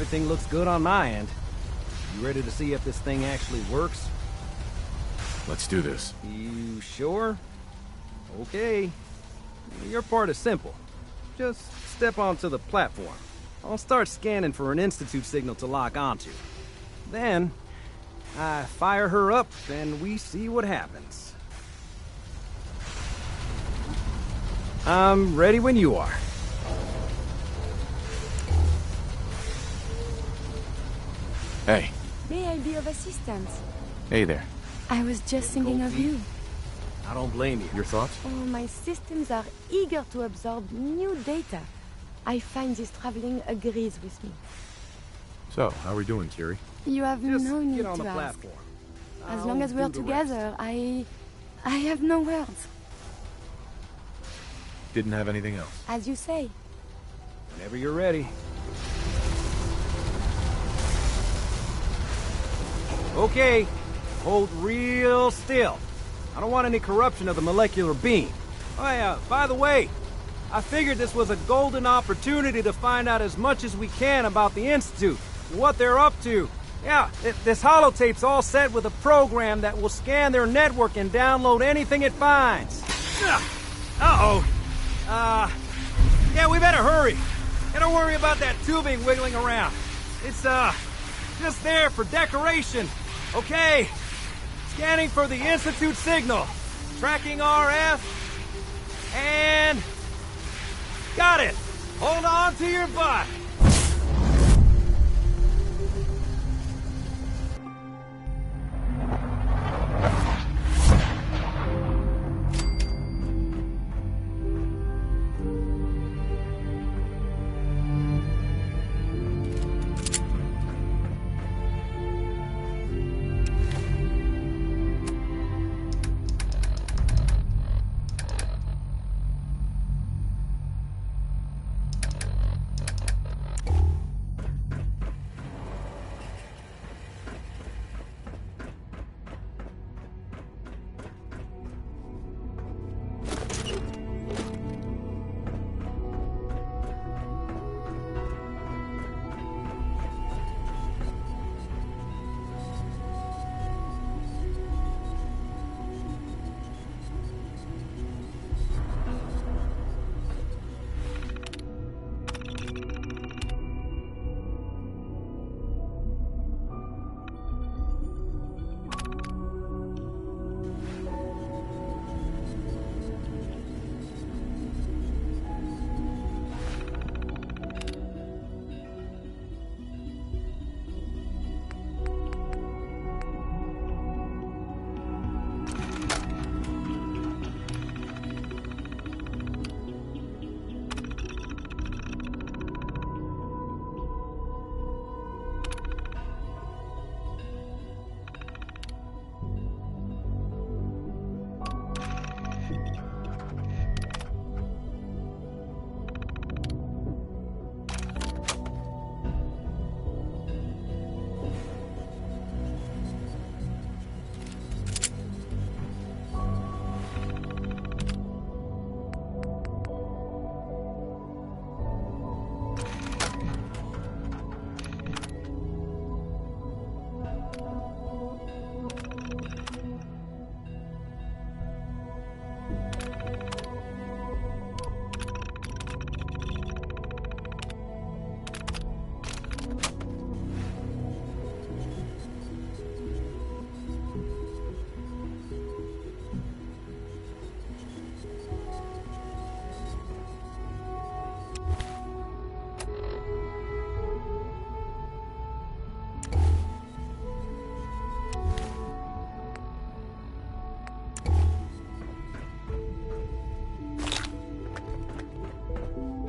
Everything looks good on my end. You ready to see if this thing actually works? Let's do this. You sure? Okay. Your part is simple. Just step onto the platform. I'll start scanning for an Institute signal to lock onto. Then, I fire her up and we see what happens. I'm ready when you are. Hey. May I be of assistance? Hey there. I was just thinking of you. I don't blame you. Your thoughts? Oh, my systems are eager to absorb new data. I find this traveling agrees with me. So, how are we doing, Kiri? You have Just no need get on to the ask. platform. As long as we're together, I have no words. Didn't have anything else. As you say. Whenever you're ready. Okay, hold real still. I don't want any corruption of the molecular beam. Oh yeah, by the way, I figured this was a golden opportunity to find out as much as we can about the Institute, what they're up to. Yeah, this holotape's all set with a program that will scan their network and download anything it finds. Uh-oh. Yeah, we better hurry. And don't worry about that tubing wiggling around. It's, just there for decoration. Okay. Scanning for the Institute signal. Tracking RF. And... got it. Hold on to your butt.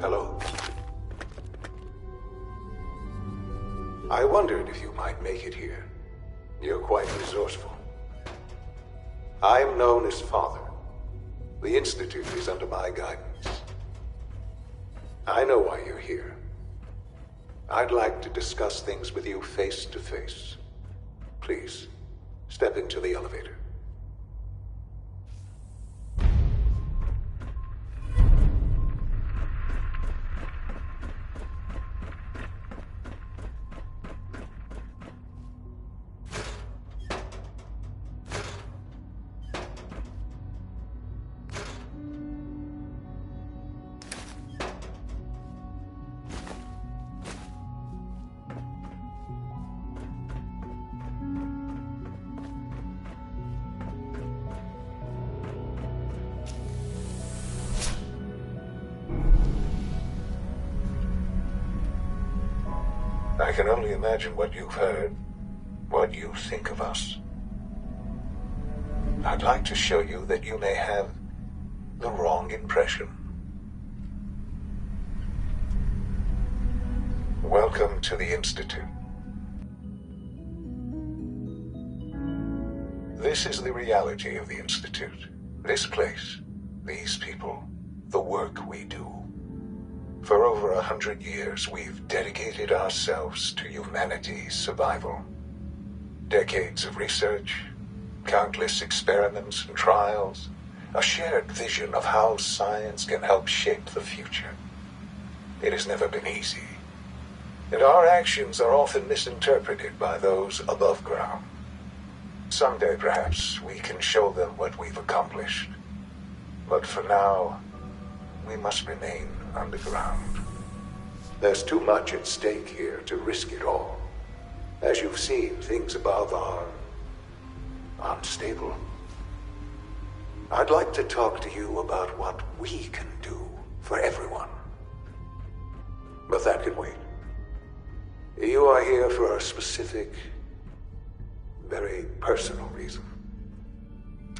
Hello? I wondered if you might make it here. You're quite resourceful. I'm known as Father. The Institute is under my guidance. I know why you're here. I'd like to discuss things with you face to face. Please, step into the elevator. can only imagine what you've heard, what you think of us. I'd like to show you that you may have the wrong impression. Welcome to the Institute. This is the reality of the Institute. This place, these people, the work we do. For over 100 years, we've dedicated ourselves to humanity's survival. Decades of research, countless experiments and trials, a shared vision of how science can help shape the future. It has never been easy, and our actions are often misinterpreted by those above ground. Someday, perhaps, we can show them what we've accomplished. But for now, we must remain underground. There's too much at stake here to risk it all. As you've seen, things above are unstable. I'd like to talk to you about what we can do for everyone. But that can wait. You are here for a specific, very personal reason.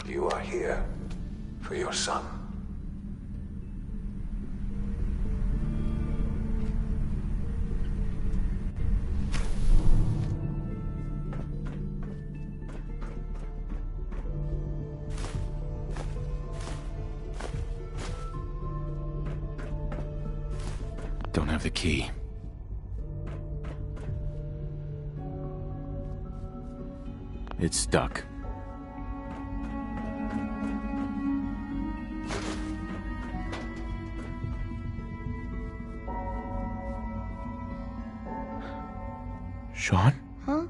You are here for your son. Don't have the key. It's stuck. Sean? Huh?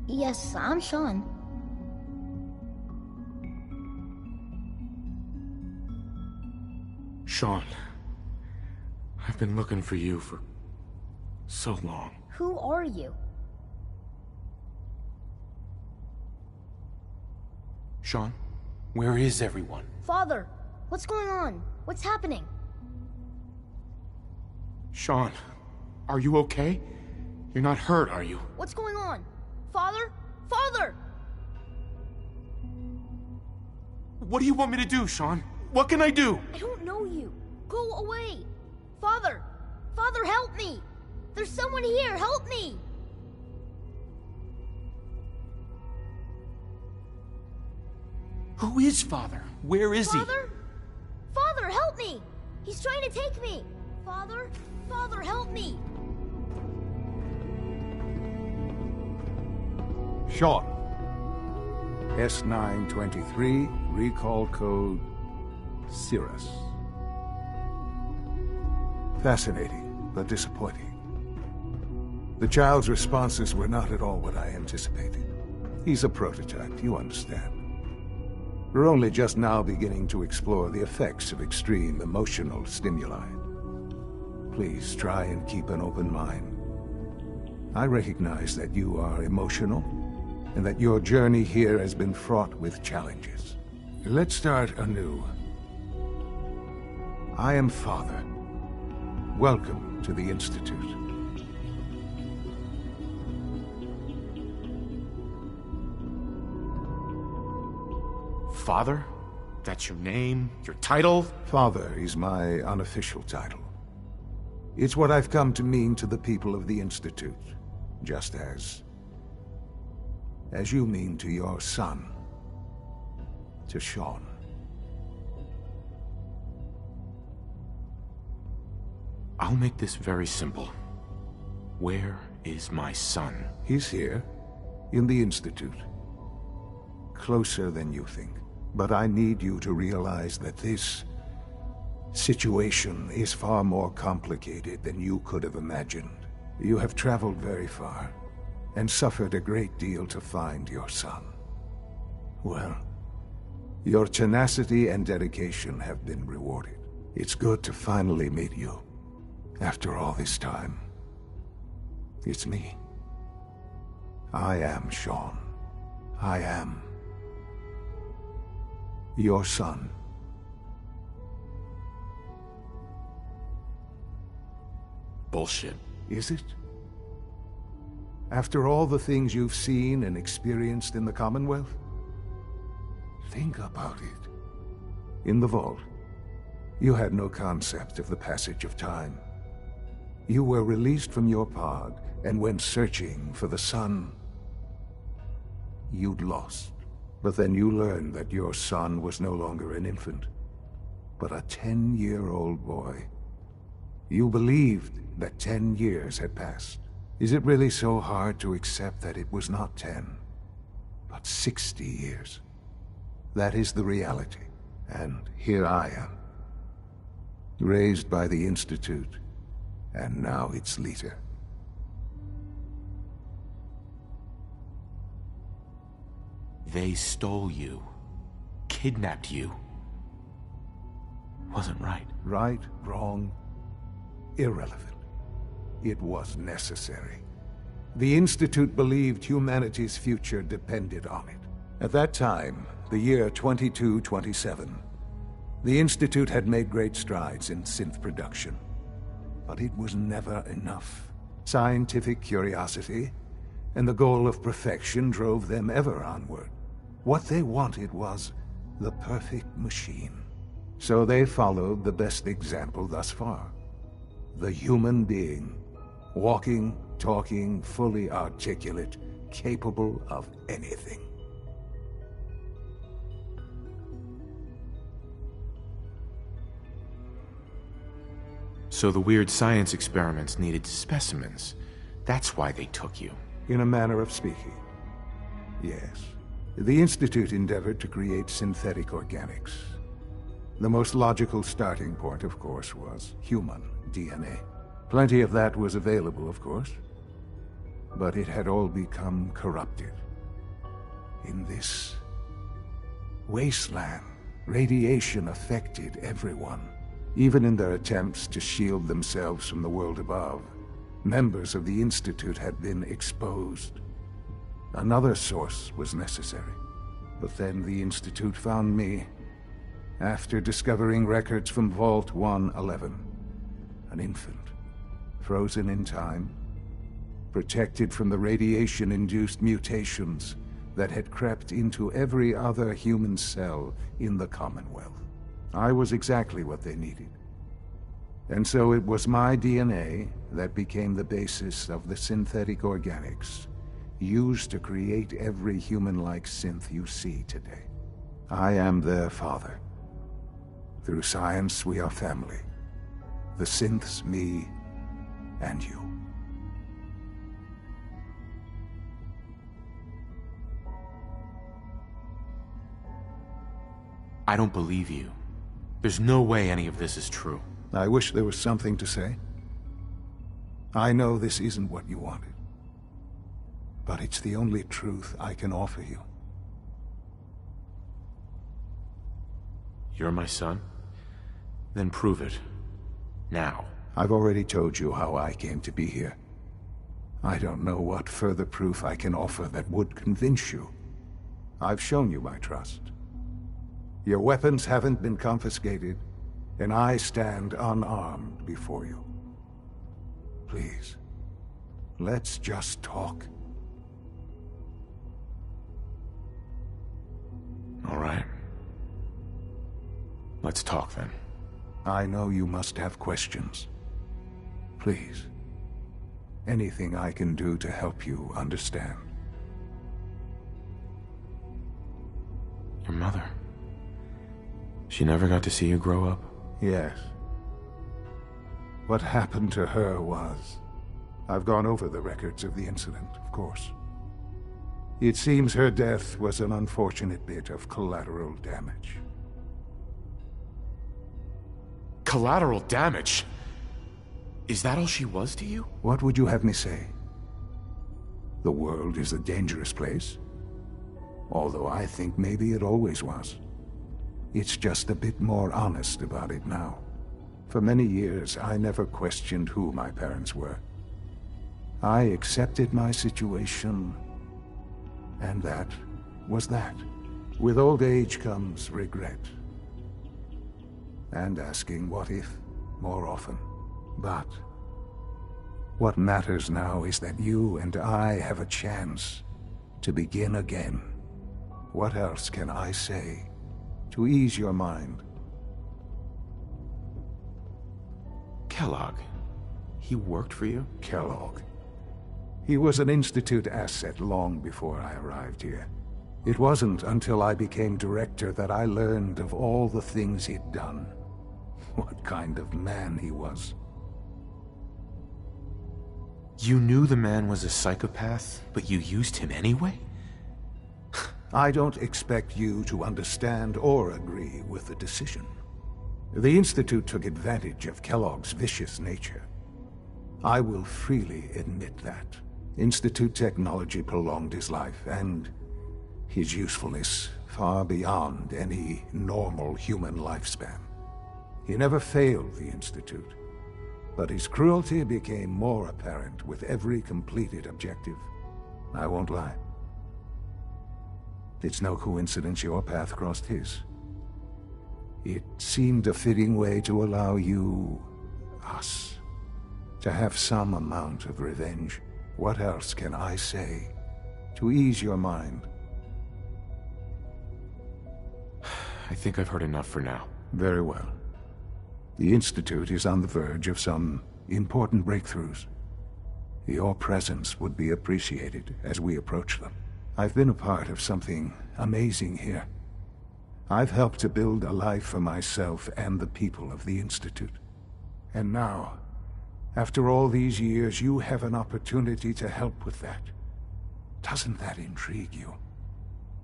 Yes, I'm Sean. Sean. I've been looking for you for so long. Who are you? Sean, where is everyone? Father, what's going on? What's happening? Sean, are you okay? You're not hurt, are you? What's going on? Father? Father! What do you want me to do, Sean? What can I do? I don't know you. Go away. Father! Father, help me! There's someone here, help me! Who is Father? Where is he? Father? Father, help me! He's trying to take me! Father? Father, help me! Sean. S923, recall code Cirrus. Fascinating, but disappointing. The child's responses were not at all what I anticipated. He's a prototype, you understand. We're only just now beginning to explore the effects of extreme emotional stimuli. Please try and keep an open mind. I recognize that you are emotional, and that your journey here has been fraught with challenges. Let's start anew. I am Father. Welcome to the Institute. Father? That's your name? Your title? Father is my unofficial title. It's what I've come to mean to the people of the Institute, just as you mean to your son, to Sean. I'll make this very simple. Where is my son? He's here, in the Institute. Closer than you think. But I need you to realize that this situation is far more complicated than you could have imagined. You have traveled very far, and suffered a great deal to find your son. Well, your tenacity and dedication have been rewarded. It's good to finally meet you. After all this time, it's me. I am Sean. I am your son. Bullshit. Is it? After all the things you've seen and experienced in the Commonwealth? Think about it. In the vault, you had no concept of the passage of time. You were released from your pod and went searching for the sun. You'd lost. But then you learned that your son was no longer an infant, but a 10-year-old boy. You believed that 10 years had passed. Is it really so hard to accept that it was not 10, but 60 years? That is the reality, and here I am. Raised by the Institute, and now its leader. They stole you, kidnapped you. Wasn't right. Right, wrong, irrelevant. It was necessary. The Institute believed humanity's future depended on it. At that time, the year 2227, the Institute had made great strides in synth production. But it was never enough. Scientific curiosity and the goal of perfection drove them ever onward. What they wanted was the perfect machine. So they followed the best example thus far. The human being. Walking, talking, fully articulate, capable of anything. So the weird science experiments needed specimens. That's why they took you. In a manner of speaking, yes. The Institute endeavored to create synthetic organics. The most logical starting point, of course, was human DNA. Plenty of that was available, of course, but it had all become corrupted. In this wasteland, radiation affected everyone. Even in their attempts to shield themselves from the world above, members of the Institute had been exposed. Another source was necessary. But then the Institute found me, after discovering records from Vault 111. An infant, frozen in time, protected from the radiation-induced mutations that had crept into every other human cell in the Commonwealth. I was exactly what they needed. And so it was my DNA that became the basis of the synthetic organics used to create every human-like synth you see today. I am their father. Through science, we are family. The synths, me, and you. I don't believe you. There's no way any of this is true. I wish there was something to say. I know this isn't what you wanted. But it's the only truth I can offer you. You're my son? Then prove it. Now. I've already told you how I came to be here. I don't know what further proof I can offer that would convince you. I've shown you my trust. Your weapons haven't been confiscated, and I stand unarmed before you. Please, let's just talk. All right. Let's talk then. I know you must have questions. Please, anything I can do to help you understand. Your mother. She never got to see you grow up? Yes. What happened to her was... I've gone over the records of the incident, of course. It seems her death was an unfortunate bit of collateral damage. Collateral damage? Is that all she was to you? What would you have me say? The world is a dangerous place. Although I think maybe it always was. It's just a bit more honest about it now. For many years, I never questioned who my parents were. I accepted my situation, and that was that. With old age comes regret. And asking what if more often. But What matters now is that you and I have a chance to begin again. What else can I say to ease your mind? Kellogg. He worked for you? Kellogg. He was an Institute asset long before I arrived here. It wasn't until I became director that I learned of all the things he'd done. What kind of man he was. You knew the man was a psychopath, but you used him anyway? I don't expect you to understand or agree with the decision. The Institute took advantage of Kellogg's vicious nature. I will freely admit that. Institute technology prolonged his life, and his usefulness far beyond any normal human lifespan. He never failed the Institute, but his cruelty became more apparent with every completed objective. I won't lie. It's no coincidence your path crossed his. It seemed a fitting way to allow you, us, to have some amount of revenge. What else can I say to ease your mind? I think I've heard enough for now. Very well. The Institute is on the verge of some important breakthroughs. Your presence would be appreciated as we approach them. I've been a part of something amazing here. I've helped to build a life for myself and the people of the Institute. And now, after all these years, you have an opportunity to help with that. Doesn't that intrigue you?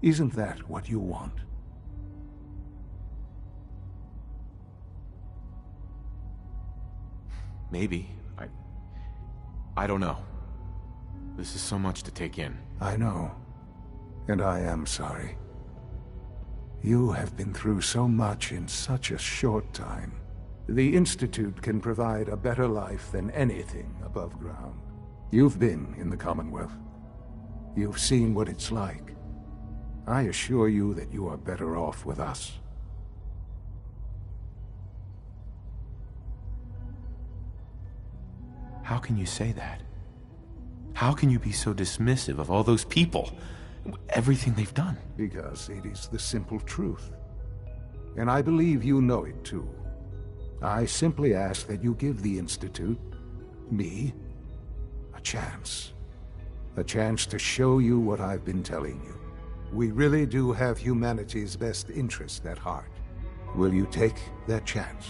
Isn't that what you want? Maybe. I don't know. This is so much to take in. I know. And I am sorry. You have been through so much in such a short time. The Institute can provide a better life than anything above ground. You've been in the Commonwealth. You've seen what it's like. I assure you that you are better off with us. How can you say that? How can you be so dismissive of all those people? Everything they've done? Because it is the simple truth. And I believe you know it too. I simply ask that you give the Institute, me, a chance. A chance to show you what I've been telling you. We really do have humanity's best interest at heart. Will you take that chance?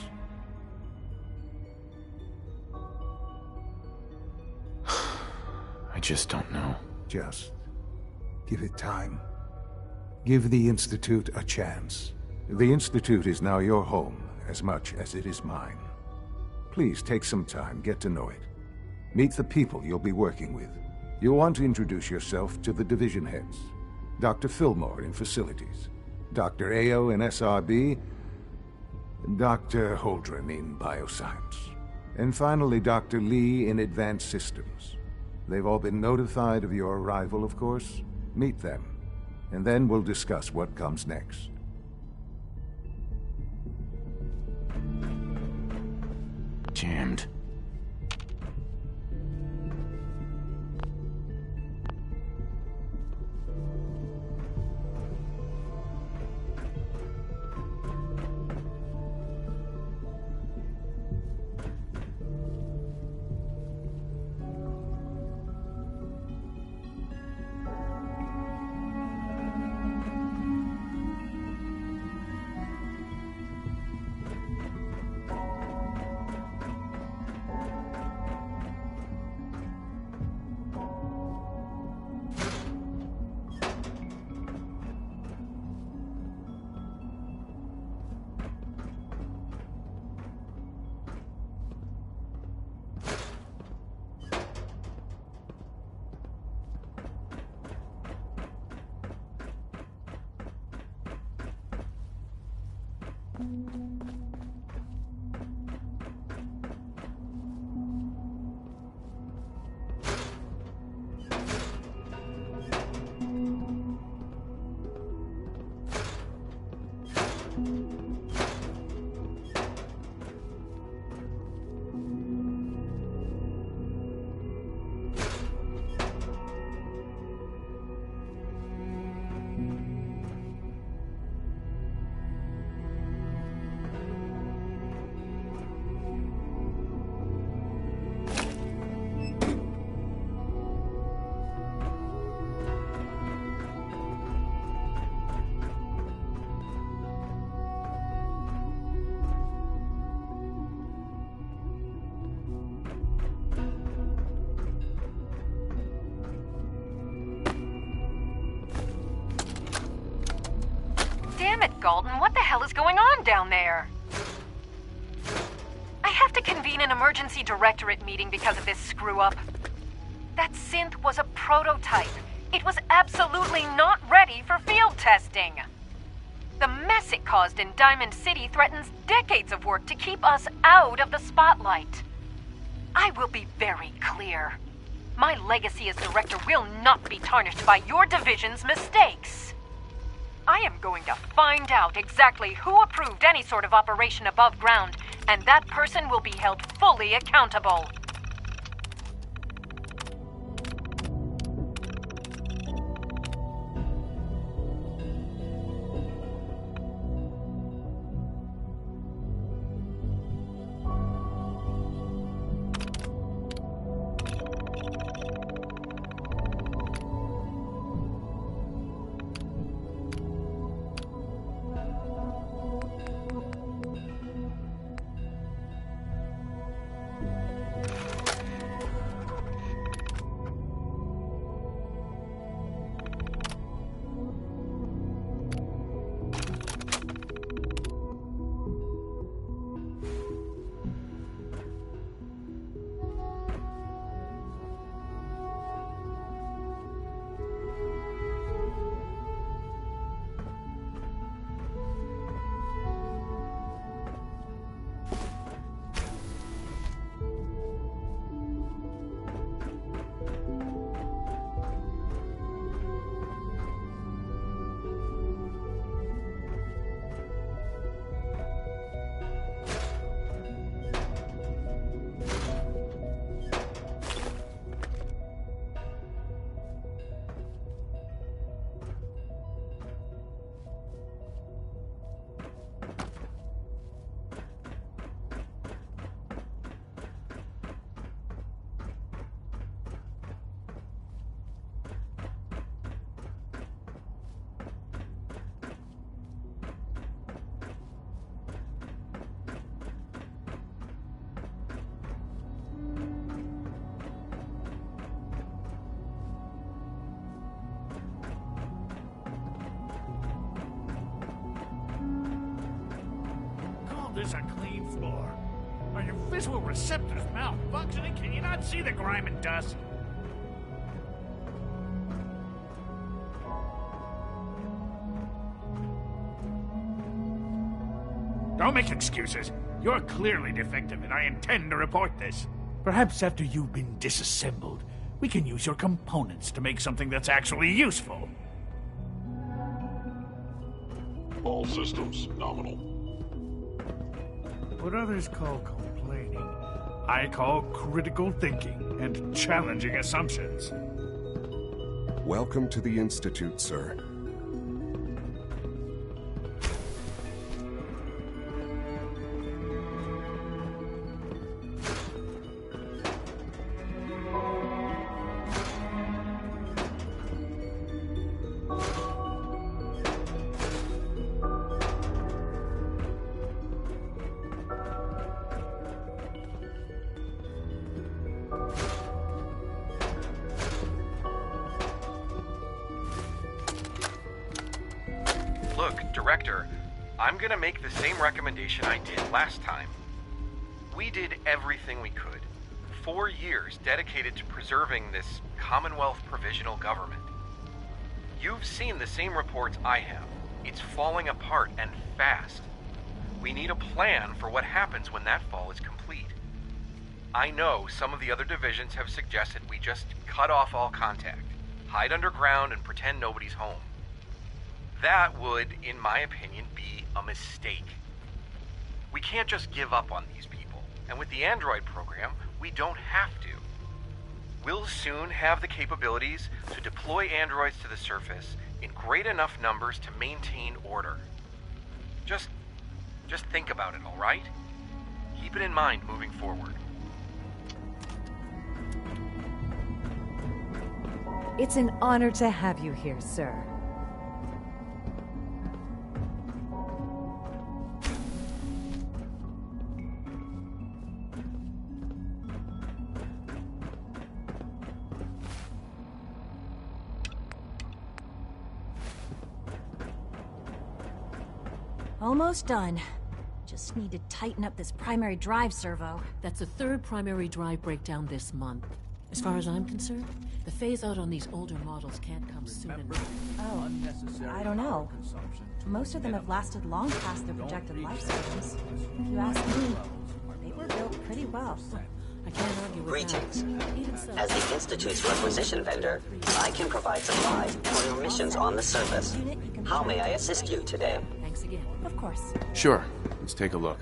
I just don't know. Just give it time. Give the Institute a chance. The Institute is now your home as much as it is mine. Please take some time, get to know it. Meet the people you'll be working with. You'll want to introduce yourself to the division heads. Dr. Fillmore in Facilities, Dr. Ao in SRB, Dr. Holdren in Bioscience, and finally Dr. Lee in Advanced Systems. They've all been notified of your arrival, of course. Meet them, and then we'll discuss what comes next. Jammed. it, Galton. What the hell is going on down there? I have to convene an emergency directorate meeting because of this screw-up. That synth was a prototype. It was absolutely not ready for field testing. The mess it caused in Diamond City threatens decades of work to keep us out of the spotlight. I will be very clear. My legacy as director will not be tarnished by your division's mistakes. I am going to find out exactly who approved any sort of operation above ground, and that person will be held fully accountable. This a clean floor. Are your visual receptors malfunctioning? Can you not see the grime and dust? Don't make excuses. You're clearly defective, and I intend to report this. Perhaps after you've been disassembled, we can use your components to make something that's actually useful. All systems nominal. What others call complaining, I call critical thinking and challenging assumptions. Welcome to the Institute, sir. Look, Director, I'm gonna make the same recommendation I did last time. We did everything we could. 4 years dedicated to preserving this Commonwealth provisional government. You've seen the same reports I have. It's falling apart and fast. We need a plan for what happens when that fall is complete. I know some of the other divisions have suggested we just cut off all contact, hide underground, and pretend nobody's home. That would, in my opinion, be a mistake. We can't just give up on these people, and with the Android program, we don't have to. We'll soon have the capabilities to deploy androids to the surface in great enough numbers to maintain order. Just think about it, all right? Keep it in mind moving forward. It's an honor to have you here, sir. Almost done. Just need to tighten up this primary drive servo. That's the third primary drive breakdown this month. As far as I'm concerned, the phase-out on these older models can't come soon enough. Oh, I don't know. Most of them have lasted long past their projected lifespans. If you ask me, they were built pretty well. I can't argue with Greetings. that. Even so, As the Institute's requisition vendor, I can provide supplies for your missions on the surface. How may I assist you today? Thanks again. Of course. Sure. Let's take a look.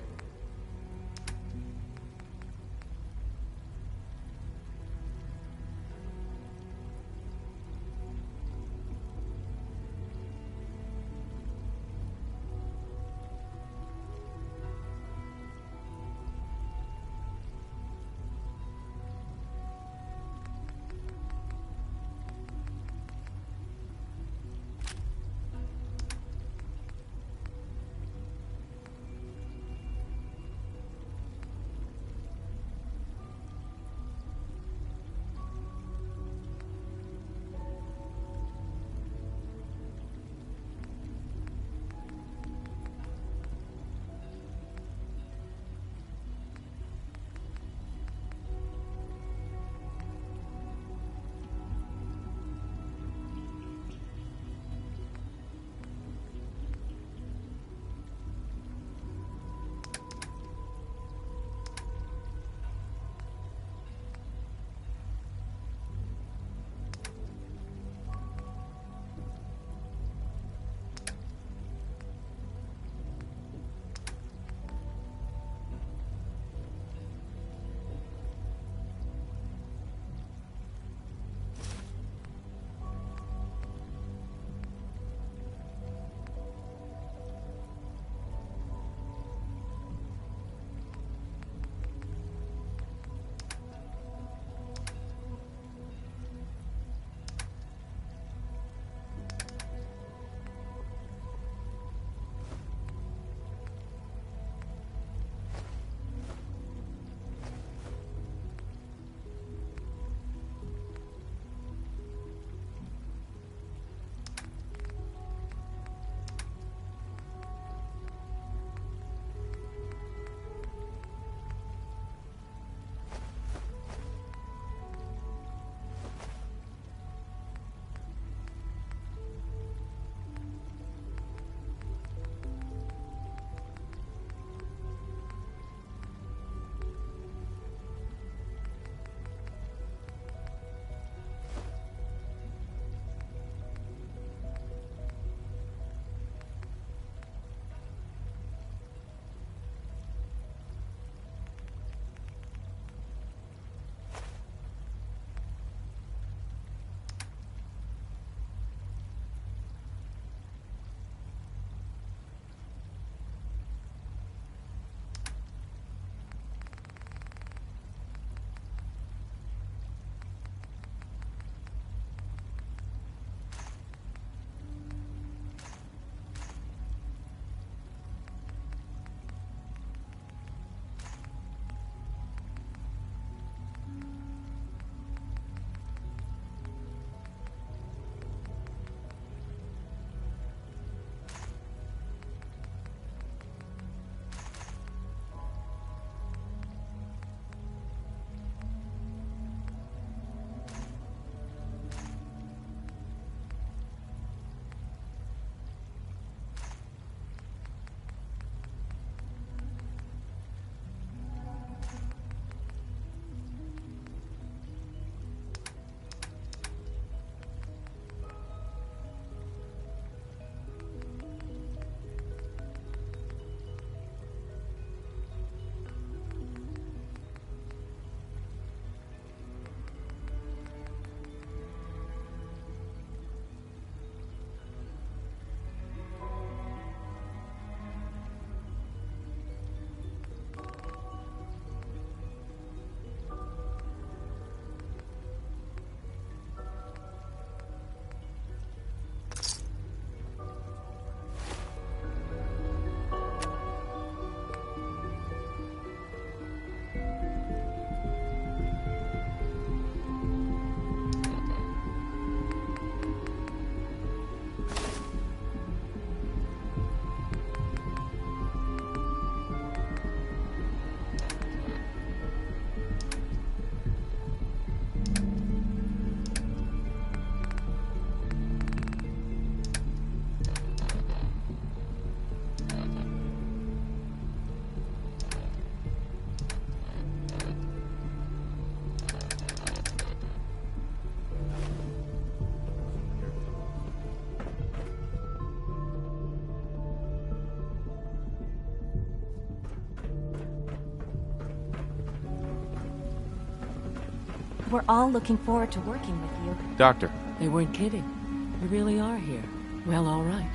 We're all looking forward to working with you. Doctor. They weren't kidding. We really are here. Well, all right.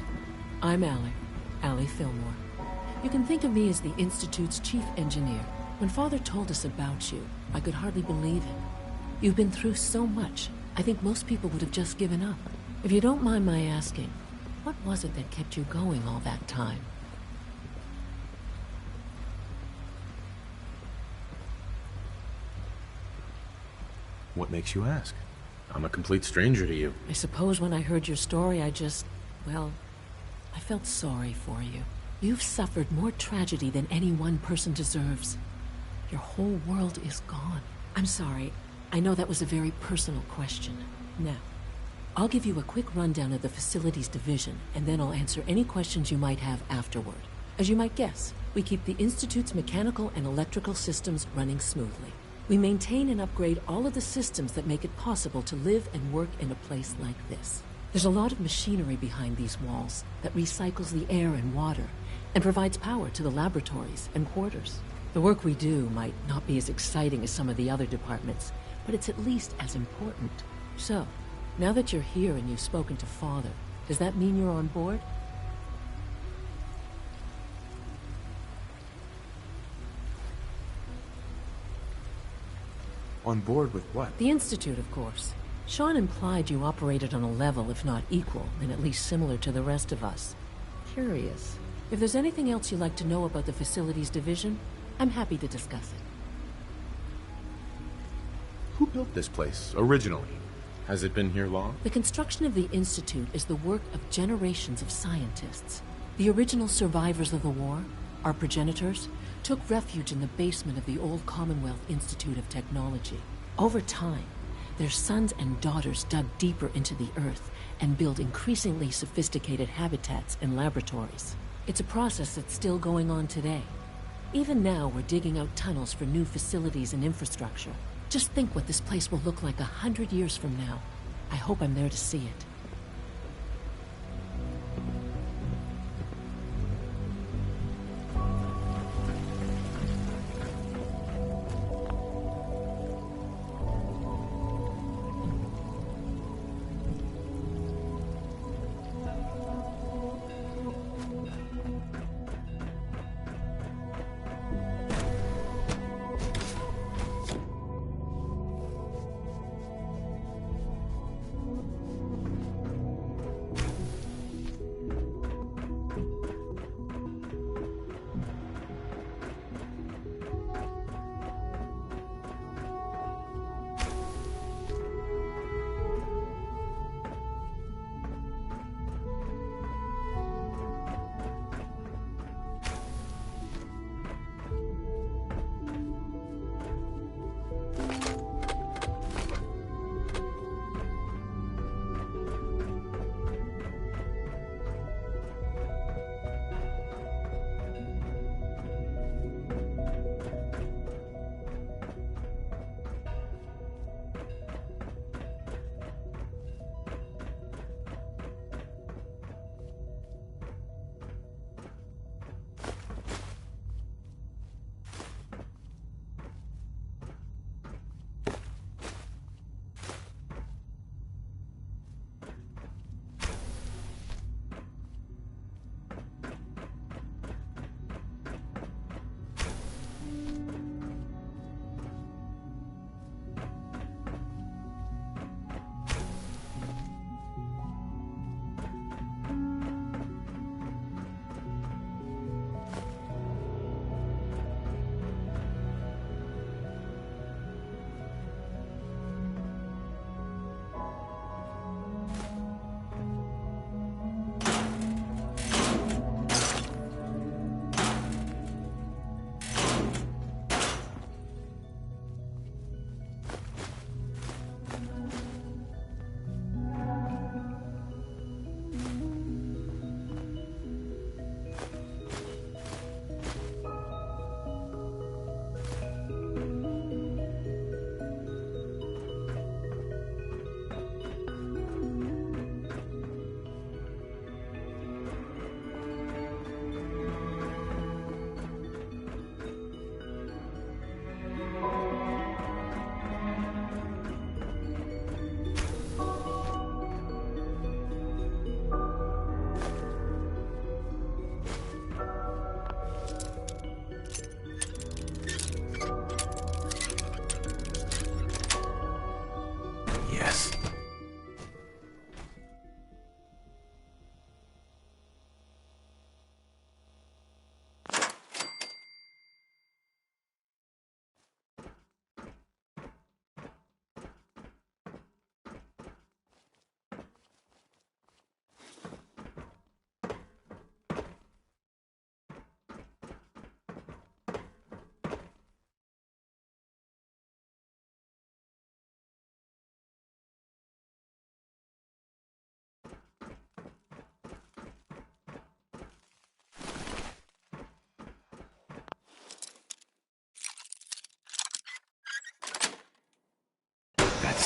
I'm Allie Fillmore. You can think of me as the Institute's chief engineer. When Father told us about you, I could hardly believe him. You've been through so much, I think most people would have just given up. If you don't mind my asking, what was it that kept you going all that time? What makes you ask? I'm a complete stranger to you. I suppose when I heard your story, I felt sorry for you. You've suffered more tragedy than any one person deserves. Your whole world is gone. I'm sorry. I know that was a very personal question. Now, I'll give you a quick rundown of the Facilities Division, and then I'll answer any questions you might have afterward. As you might guess, we keep the Institute's mechanical and electrical systems running smoothly. We maintain and upgrade all of the systems that make it possible to live and work in a place like this. There's a lot of machinery behind these walls that recycles the air and water and provides power to the laboratories and quarters. The work we do might not be as exciting as some of the other departments, but it's at least as important. So, now that you're here and you've spoken to Father, does that mean you're on board? On board with what? The Institute, of course. Sean implied you operated on a level, if not equal, and at least similar to the rest of us. Curious. If there's anything else you'd like to know about the Facilities Division, I'm happy to discuss it. Who built this place, originally? Has it been here long? The construction of the Institute is the work of generations of scientists. The original survivors of the war, our progenitors, took refuge in the basement of the old Commonwealth Institute of Technology. Over time, their sons and daughters dug deeper into the earth and built increasingly sophisticated habitats and laboratories. It's a process that's still going on today. Even now, we're digging out tunnels for new facilities and infrastructure. Just think what this place will look like 100 years from now. I hope I'm there to see it.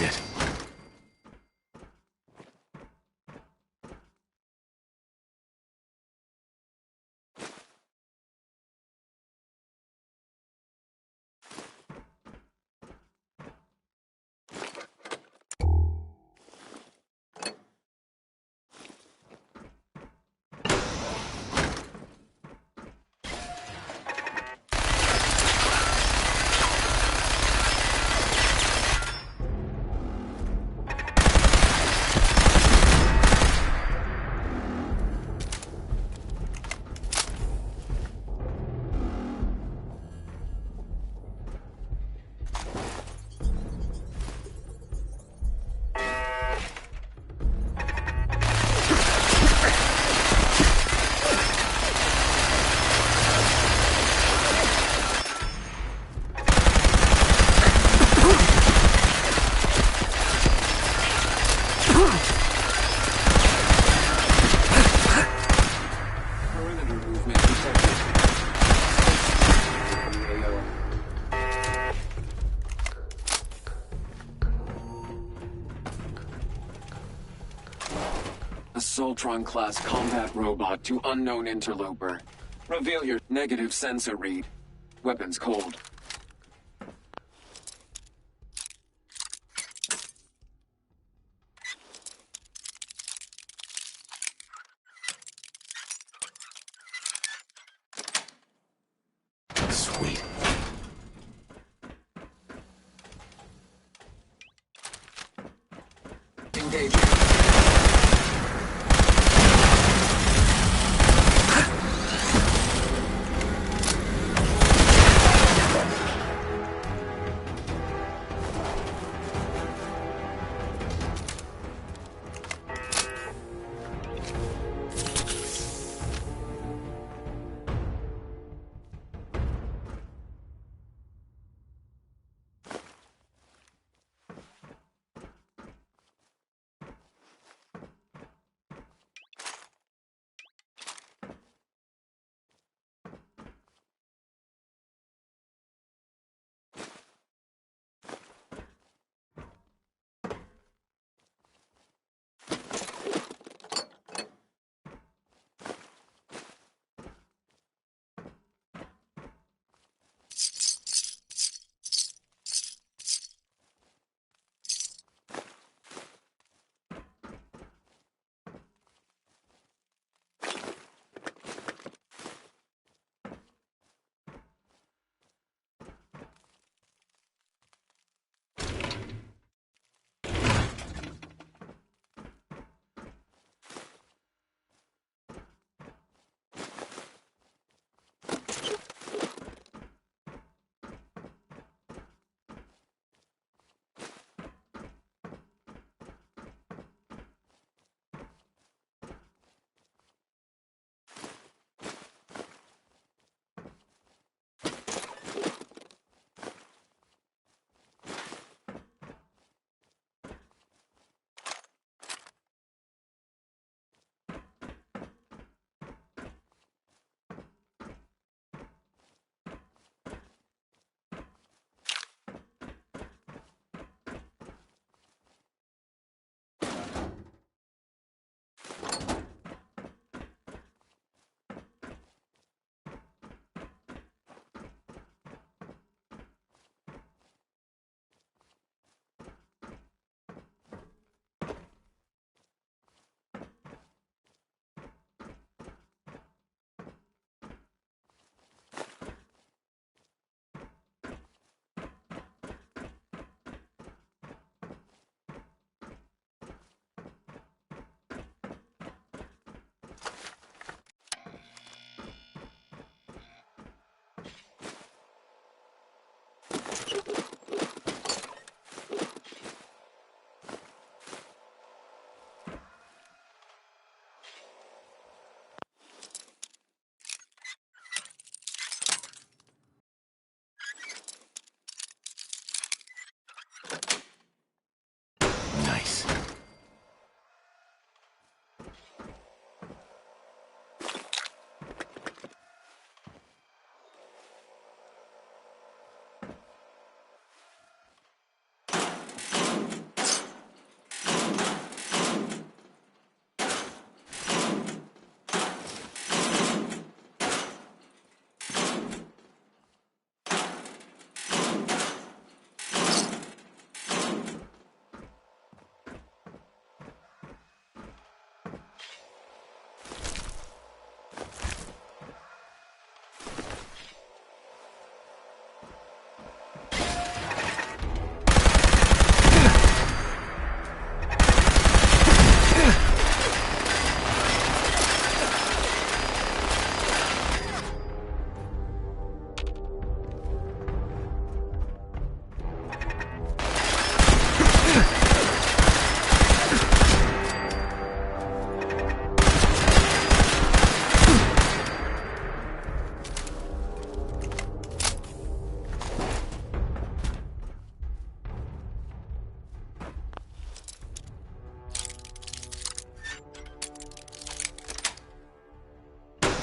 That's it. Soltron-class combat robot to unknown interloper. Reveal your negative sensor read. Weapons cold. Sweet. Engaging.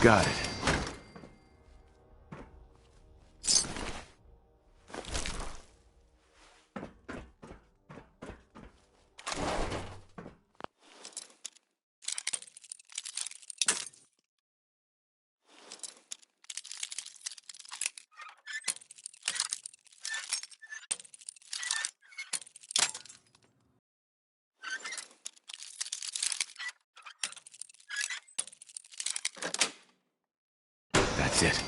Got it. That's it.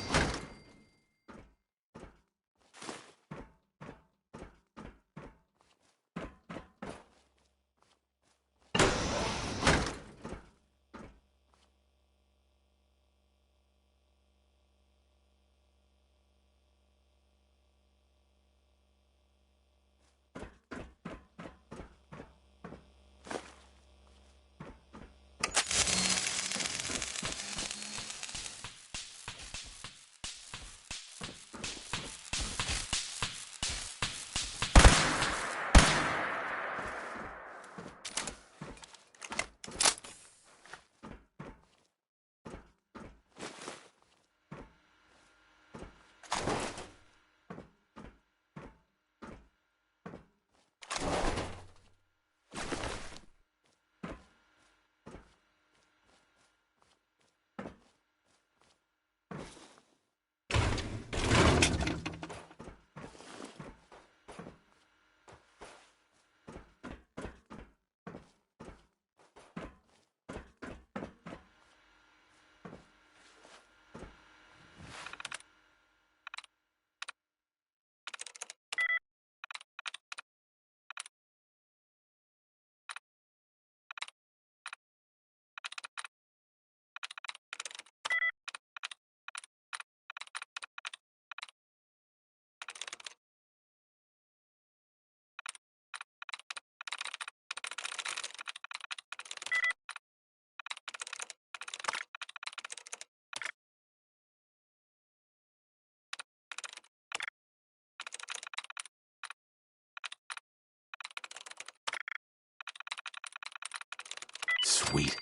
Sweet.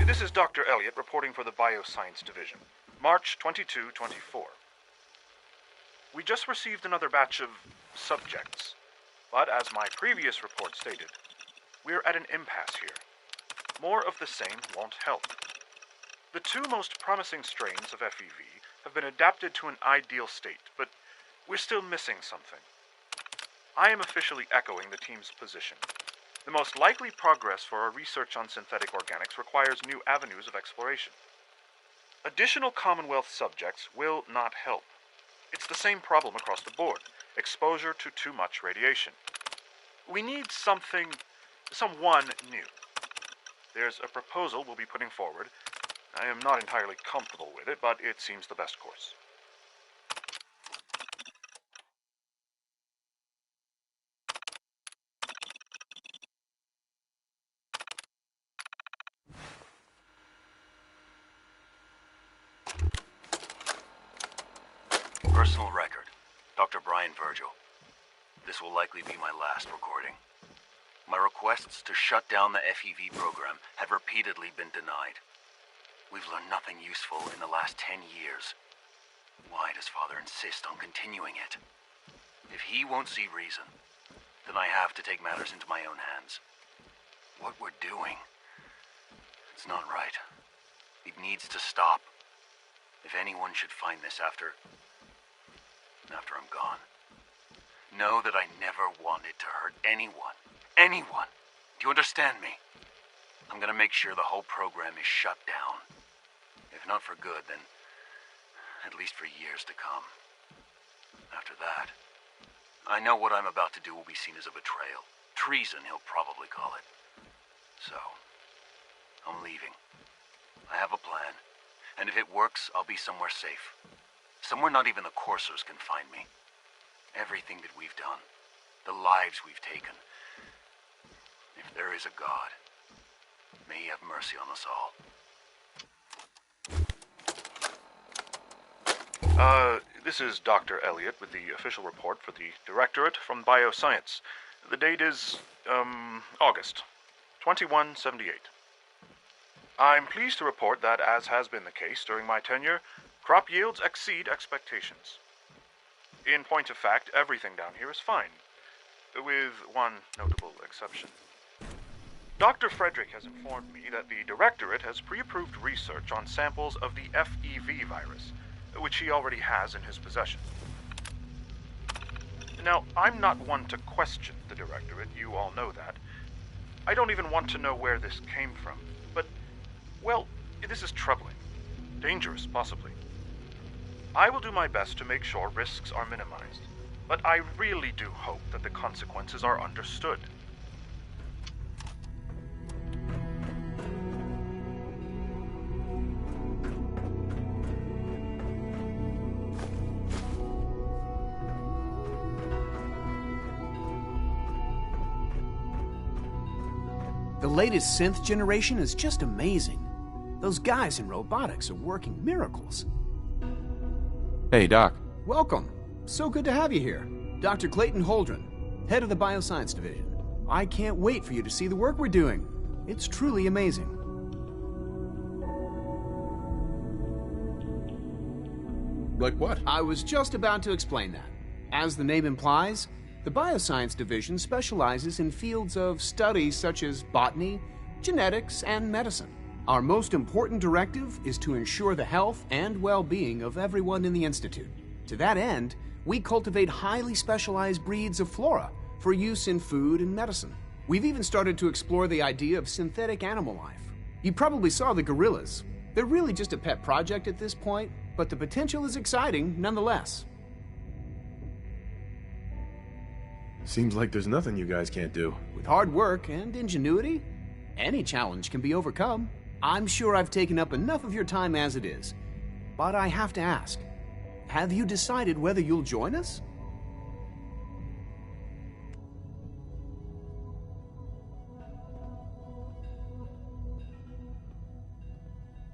This is Dr. Elliot reporting for the Bioscience Division. March 22-24. We just received another batch of subjects, but as my previous report stated, we're at an impasse here. More of the same won't help. The two most promising strains of FEV have been adapted to an ideal state, but we're still missing something. I am officially echoing the team's position. The most likely progress for our research on synthetic organics requires new avenues of exploration. Additional Commonwealth subjects will not help. It's the same problem across the board, exposure to too much radiation. We need someone new. There's a proposal we'll be putting forward. I am not entirely comfortable with it, but it seems the best course. Personal record, Dr. Brian Virgil. This will likely be my last recording. My requests to shut down the FEV program have repeatedly been denied. We've learned nothing useful in the last 10 years. Why does Father insist on continuing it? If he won't see reason, then I have to take matters into my own hands. What we're doing, it's not right. It needs to stop. If anyone should find this after I'm gone, know that I never wanted to hurt anyone. Anyone. Do you understand me? I'm gonna make sure the whole program is shut down. If not for good, then at least for years to come. After that, I know what I'm about to do will be seen as a betrayal. Treason, he'll probably call it. So, I'm leaving. I have a plan, and if it works, I'll be somewhere safe. Somewhere not even the coursers can find me. Everything that we've done, the lives we've taken. If there is a God, may he have mercy on us all. This is Dr. Elliot with the official report for the Directorate from Bioscience. The date is, August 2178. I'm pleased to report that, as has been the case during my tenure, crop yields exceed expectations. In point of fact, everything down here is fine, with one notable exception. Dr. Frederick has informed me that the Directorate has pre-approved research on samples of the FEV virus, which he already has in his possession. Now, I'm not one to question the Directorate, you all know that. I don't even want to know where this came from, but, well, this is troubling. Dangerous, possibly. I will do my best to make sure risks are minimized, but I really do hope that the consequences are understood. The latest synth generation is just amazing. Those guys in robotics are working miracles. Hey, Doc. Welcome. So good to have you here. Dr. Clayton Holdren, head of the Bioscience Division. I can't wait for you to see the work we're doing. It's truly amazing. Like what? I was just about to explain that. As the name implies, the Bioscience Division specializes in fields of study such as botany, genetics, and medicine. Our most important directive is to ensure the health and well-being of everyone in the Institute. To that end, we cultivate highly specialized breeds of flora for use in food and medicine. We've even started to explore the idea of synthetic animal life. You probably saw the gorillas. They're really just a pet project at this point, but the potential is exciting nonetheless. Seems like there's nothing you guys can't do. With hard work and ingenuity, any challenge can be overcome. I'm sure I've taken up enough of your time as it is, but I have to ask, have you decided whether you'll join us?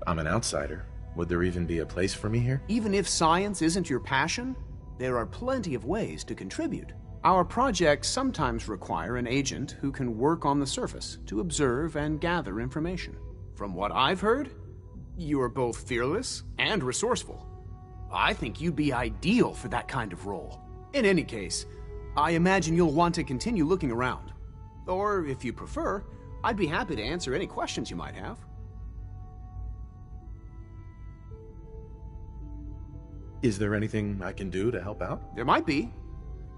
I'm an outsider. Would there even be a place for me here? Even if science isn't your passion, there are plenty of ways to contribute. Our projects sometimes require an agent who can work on the surface to observe and gather information. From what I've heard, you are both fearless and resourceful. I think you'd be ideal for that kind of role. In any case, I imagine you'll want to continue looking around. Or, if you prefer, I'd be happy to answer any questions you might have. Is there anything I can do to help out? There might be.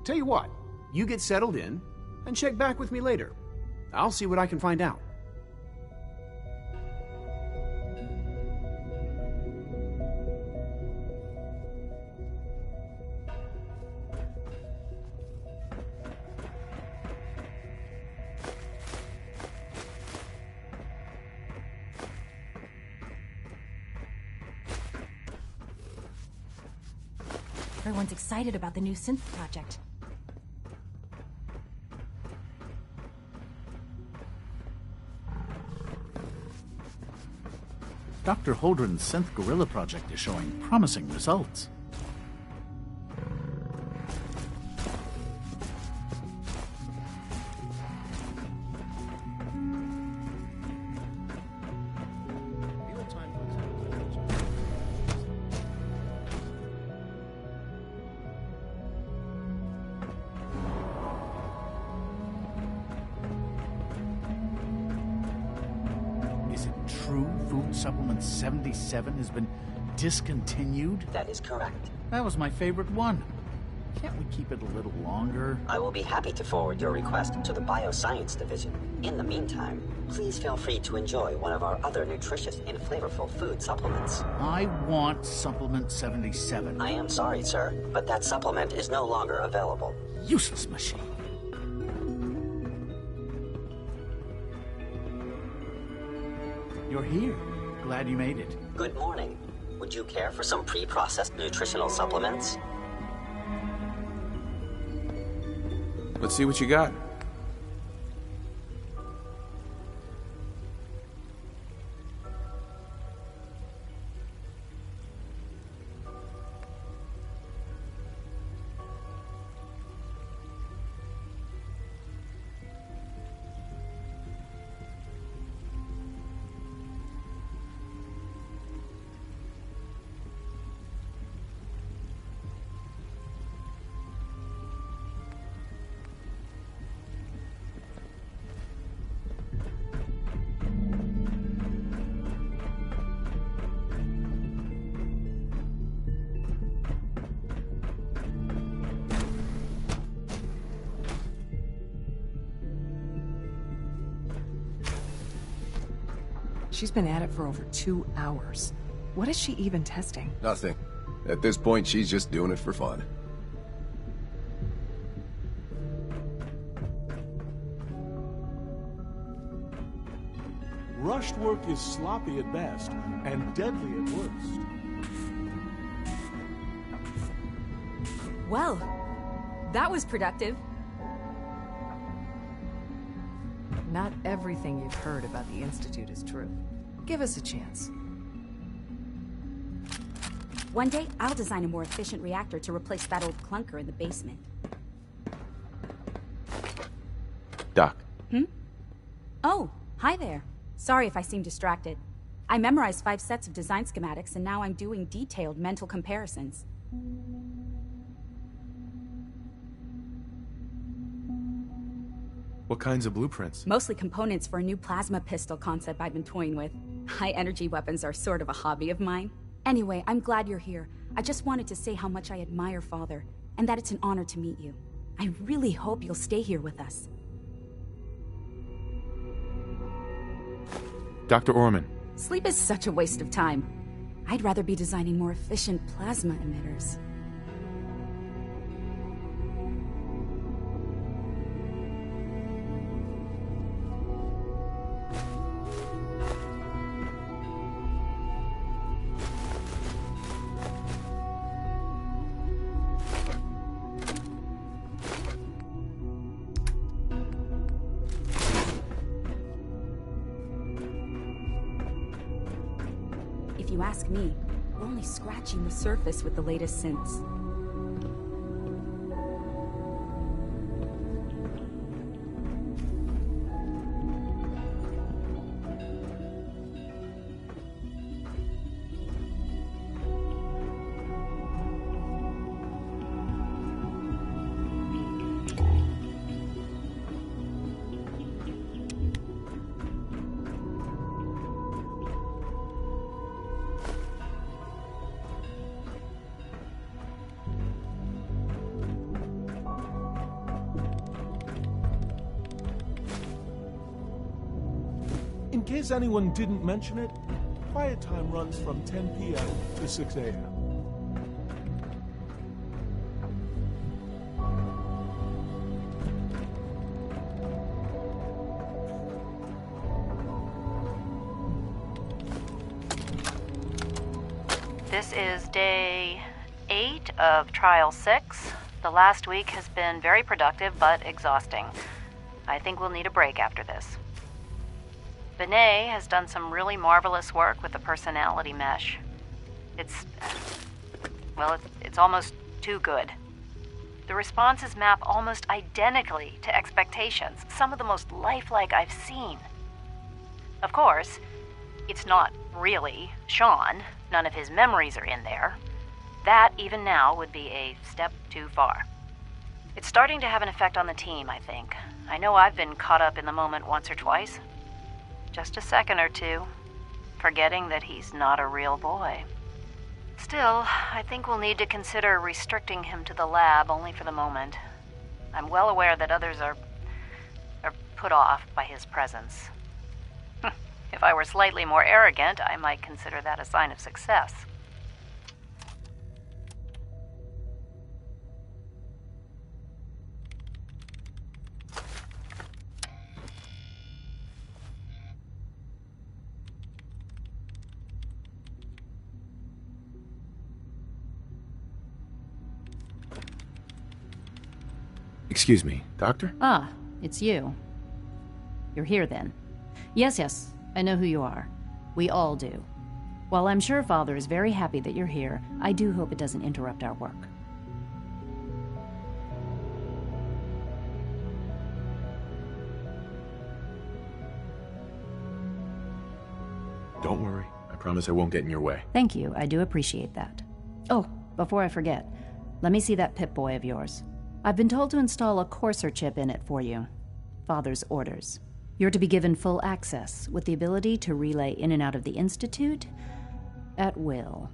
Tell you what, you get settled in and check back with me later. I'll see what I can find out. Everyone's excited about the new synth project. Dr. Holdren's synth gorilla project is showing promising results. Supplement 77 has been discontinued? That is correct. That was my favorite one. Can't we keep it a little longer? I will be happy to forward your request to the Bioscience Division. In the meantime, please feel free to enjoy one of our other nutritious and flavorful food supplements. I want Supplement 77. I am sorry, sir, but that supplement is no longer available. Useless machine. You're here. Glad you made it. Good morning. Would you care for some pre-processed nutritional supplements? Let's see what you got. She's been at it for over 2 hours. What is she even testing? Nothing. At this point, she's just doing it for fun. Rushed work is sloppy at best and deadly at worst. Well, that was productive. Not everything you've heard about the Institute is true. Give us a chance. One day, I'll design a more efficient reactor to replace that old clunker in the basement. Doc. Oh, hi there. Sorry if I seem distracted. I memorized 5 sets of design schematics, and now I'm doing detailed mental comparisons. What kinds of blueprints? Mostly components for a new plasma pistol concept I've been toying with. High-energy weapons are sort of a hobby of mine. Anyway, I'm glad you're here. I just wanted to say how much I admire Father, and that it's an honor to meet you. I really hope you'll stay here with us. Dr. Orman. Sleep is such a waste of time. I'd rather be designing more efficient plasma emitters. If you ask me, we're only scratching the surface with the latest synths. In case anyone didn't mention it, quiet time runs from 10 p.m. to 6 a.m. This is day 8 of Trial 6. The last week has been very productive, but exhausting. I think we'll need a break after this. Benet has done some really marvelous work with the personality mesh. It's almost too good. The responses map almost identically to expectations, some of the most lifelike I've seen. Of course, it's not really Sean. None of his memories are in there. That, even now, would be a step too far. It's starting to have an effect on the team, I think. I know I've been caught up in the moment once or twice. Just a second or two, forgetting that he's not a real boy. Still, I think we'll need to consider restricting him to the lab only for the moment. I'm well aware that others are put off by his presence. If I were slightly more arrogant, I might consider that a sign of success. Excuse me, Doctor? Ah, it's you. You're here then. Yes, I know who you are. We all do. While I'm sure Father is very happy that you're here, I do hope it doesn't interrupt our work. Don't worry. I promise I won't get in your way. Thank you, I do appreciate that. Oh, before I forget, let me see that Pip-Boy of yours. I've been told to install a Courser chip in it for you. Father's orders. You're to be given full access, with the ability to relay in and out of the Institute at will.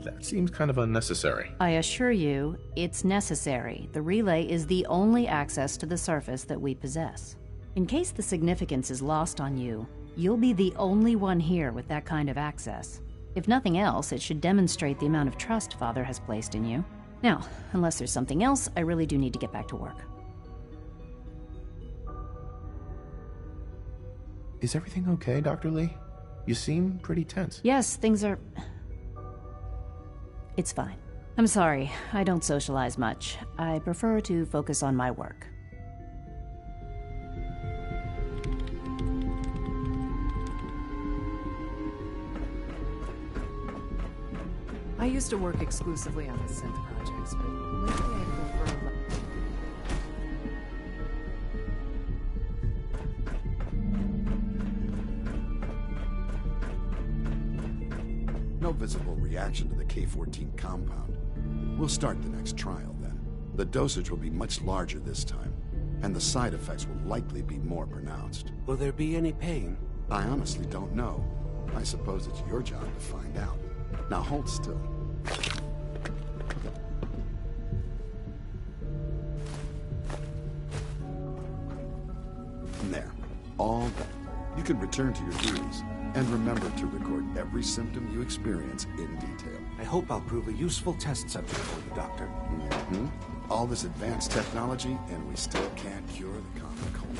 That seems kind of unnecessary. I assure you, it's necessary. The relay is the only access to the surface that we possess. In case the significance is lost on you, you'll be the only one here with that kind of access. If nothing else, it should demonstrate the amount of trust Father has placed in you. Now, unless there's something else, I really do need to get back to work. Is everything okay, Dr. Lee? You seem pretty tense. Yes, things are... It's fine. I'm sorry, I don't socialize much. I prefer to focus on my work. I used to work exclusively on the synth projects, but lately I prefer... No visible reaction to the K-14 compound. We'll start the next trial then. The dosage will be much larger this time, and the side effects will likely be more pronounced. Will there be any pain? I honestly don't know. I suppose it's your job to find out. Now hold still. There. All done. You can return to your duties. And remember to record every symptom you experience in detail. I hope I'll prove a useful test subject for you, Doctor. Mm-hmm. All this advanced technology, and we still can't cure the common cold.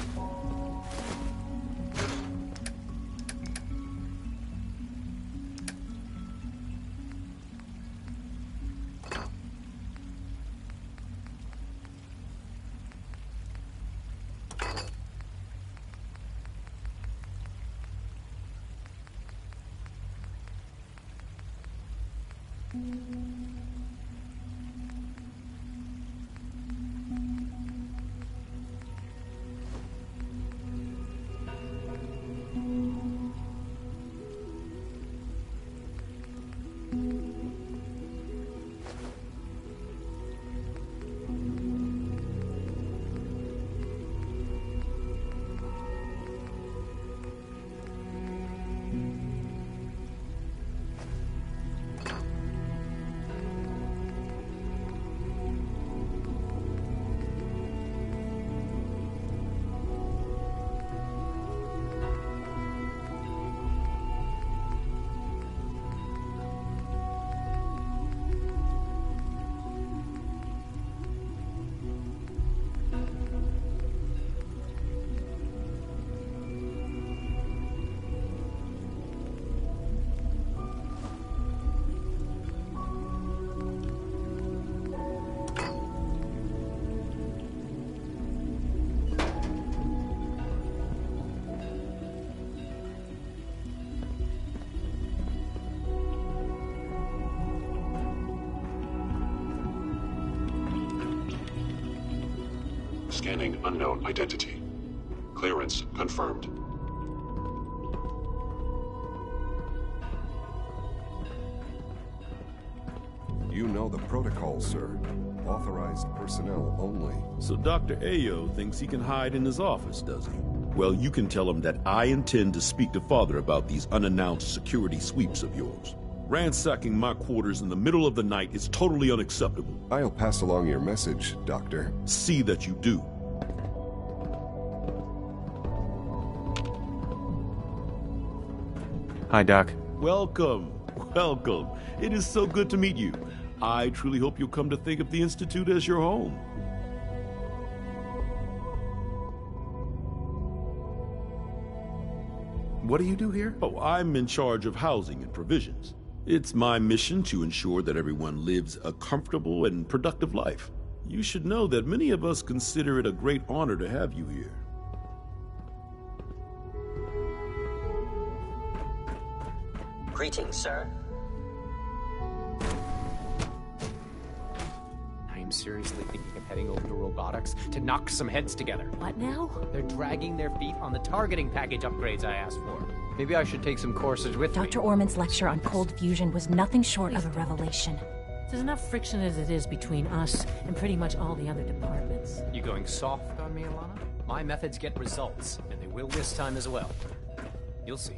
Scanning unknown identity. Clearance confirmed. You know the protocol, sir. Authorized personnel only. So Dr. Ayo thinks he can hide in his office, does he? Well, you can tell him that I intend to speak to Father about these unannounced security sweeps of yours. Ransacking my quarters in the middle of the night is totally unacceptable. I'll pass along your message, Doctor. See that you do. Hi, Doc. Welcome. Welcome. It is so good to meet you. I truly hope you'll come to think of the Institute as your home. What do you do here? Oh, I'm in charge of housing and provisions. It's my mission to ensure that everyone lives a comfortable and productive life. You should know that many of us consider it a great honor to have you here. Greetings, sir. I am seriously thinking of heading over to robotics to knock some heads together. What now? They're dragging their feet on the targeting package upgrades I asked for. Maybe I should take some courses with me. Dr. Orman's lecture on cold fusion was nothing short of a revelation. There's enough friction as it is between us and pretty much all the other departments. You going soft on me, Alana? My methods get results, and they will this time as well. You'll see.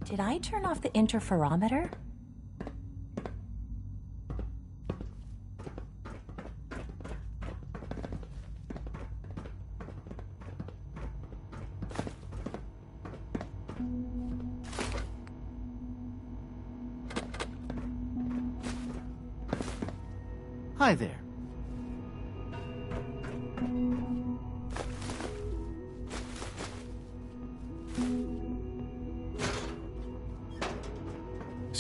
Did I turn off the interferometer? Hi there.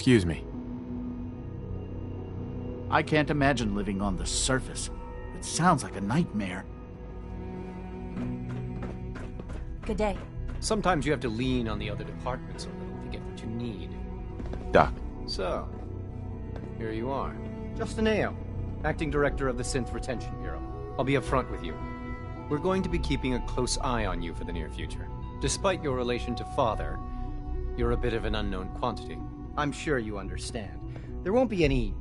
Excuse me. I can't imagine living on the surface. It sounds like a nightmare. Good day. Sometimes you have to lean on the other departments a little to get what you need. Doc. So, here you are. Justin Ayo, Acting Director of the Synth Retention Bureau. I'll be upfront with you. We're going to be keeping a close eye on you for the near future. Despite your relation to Father, you're a bit of an unknown quantity. I'm sure you understand. There won't be any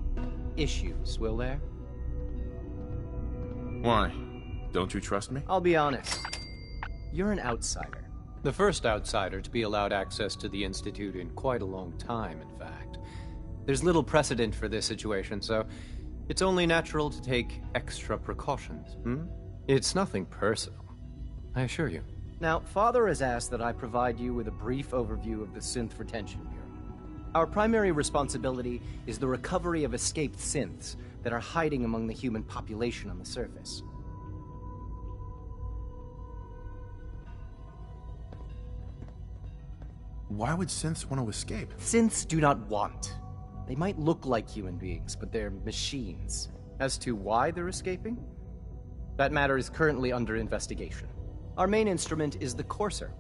issues, will there? Why? Don't you trust me? I'll be honest. You're an outsider. The first outsider to be allowed access to the Institute in quite a long time, in fact. There's little precedent for this situation, so it's only natural to take extra precautions, It's nothing personal, I assure you. Now, Father has asked that I provide you with a brief overview of the Synth Retention Bureau. Our primary responsibility is the recovery of escaped synths that are hiding among the human population on the surface. Why would synths want to escape? Synths do not want. They might look like human beings, but they're machines. As to why they're escaping? That matter is currently under investigation. Our main instrument is the Courser,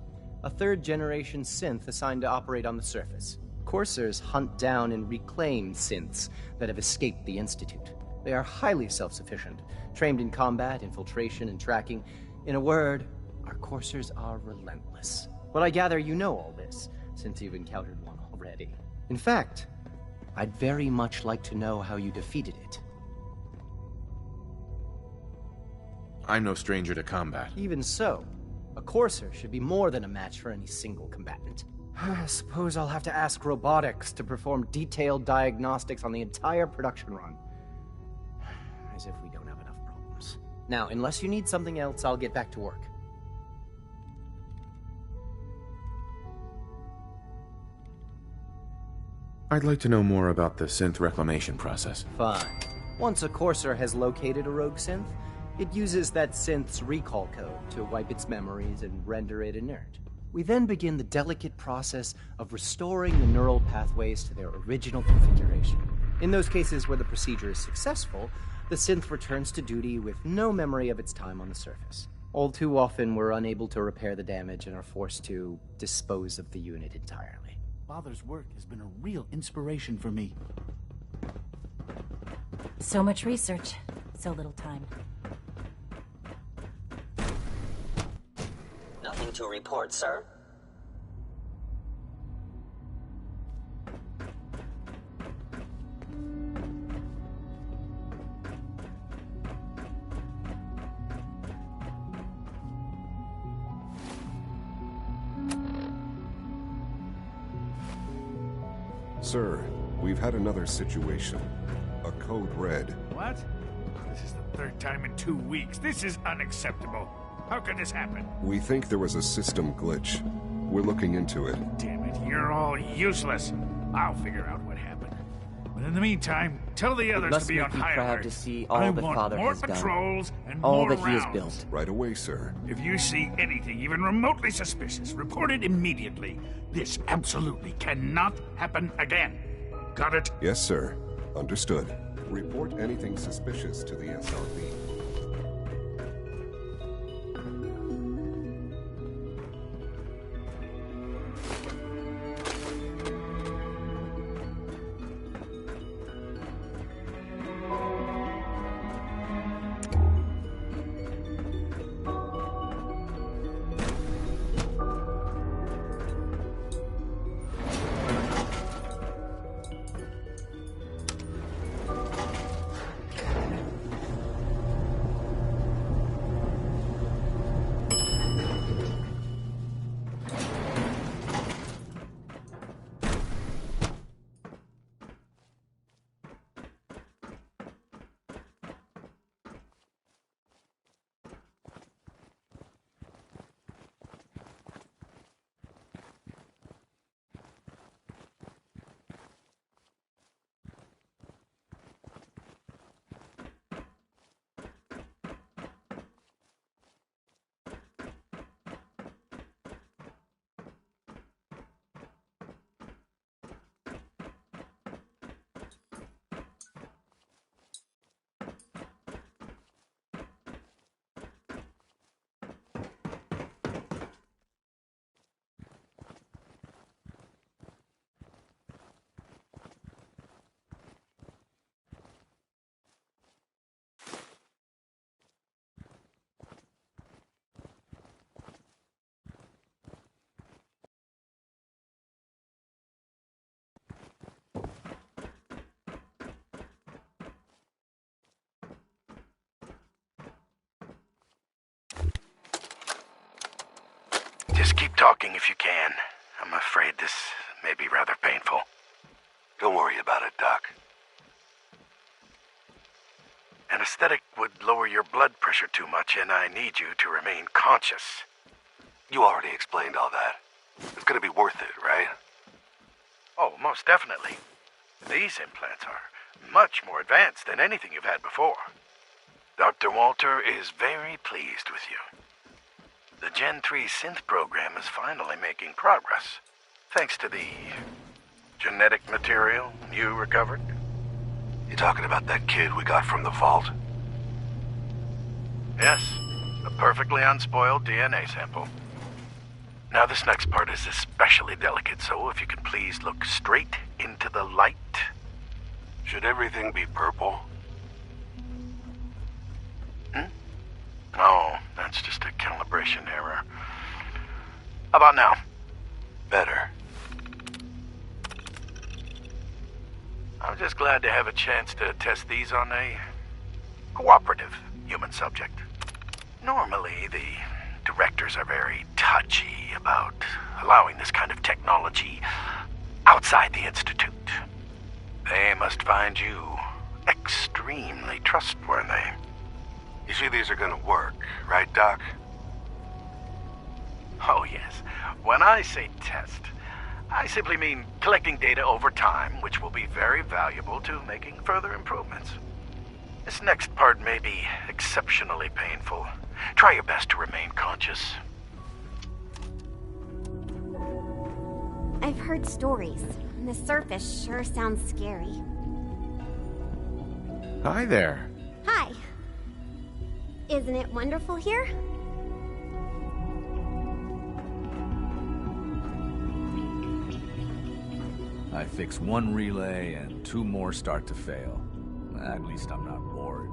a third-generation synth assigned to operate on the surface. Coursers hunt down and reclaim synths that have escaped the Institute. They are highly self-sufficient, trained in combat, infiltration, and tracking. In a word, our Coursers are relentless. But I gather you know all this, since you've encountered one already. In fact, I'd very much like to know how you defeated it. I'm no stranger to combat. Even so, a Courser should be more than a match for any single combatant. I suppose I'll have to ask robotics to perform detailed diagnostics on the entire production run. As if we don't have enough problems. Now, unless you need something else, I'll get back to work. I'd like to know more about the synth reclamation process. Fine. Once a Courser has located a rogue synth, it uses that synth's recall code to wipe its memories and render it inert. We then begin the delicate process of restoring the neural pathways to their original configuration. In those cases where the procedure is successful, the synth returns to duty with no memory of its time on the surface. All too often, we're unable to repair the damage and are forced to dispose of the unit entirely. Father's work has been a real inspiration for me. So much research, so little time. Nothing to report, sir. Sir, we've had another situation. A code red. What? This is the third time in 2 weeks. This is unacceptable. How could this happen? We think there was a system glitch. We're looking into it. Damn it, you're all useless. I'll figure out what happened. But in the meantime, tell the others to be on high alert. To see all I that want Father more has patrols done. and All more that he has rounds. built. Right away, sir. If you see anything even remotely suspicious, report it immediately. This absolutely cannot happen again. Got it? Yes, sir. Understood. Report anything suspicious to the SRB. Just keep talking if you can. I'm afraid this may be rather painful. Don't worry about it, Doc. Anesthetic would lower your blood pressure too much, and I need you to remain conscious. You already explained all that. It's gonna be worth it, right? Oh, most definitely. These implants are much more advanced than anything you've had before. Dr. Walter is very pleased with you. The Gen 3 synth program is finally making progress, thanks to the genetic material you recovered. You talking about that kid we got from the vault? Yes, a perfectly unspoiled DNA sample. Now this next part is especially delicate, so if you could please look straight into the light. Should everything be purple? Oh, that's just a calibration error. How about now? Better. I'm just glad to have a chance to test these on a cooperative human subject. Normally, the directors are very touchy about allowing this kind of technology outside the Institute. They must find you extremely trustworthy. You see, these are gonna work, right, Doc? Oh, yes. When I say test, I simply mean collecting data over time, which will be very valuable to making further improvements. This next part may be exceptionally painful. Try your best to remain conscious. I've heard stories. On the surface sure sounds scary. Hi there. Hi. Isn't it wonderful here? I fix one relay and 2 more start to fail. At least I'm not bored.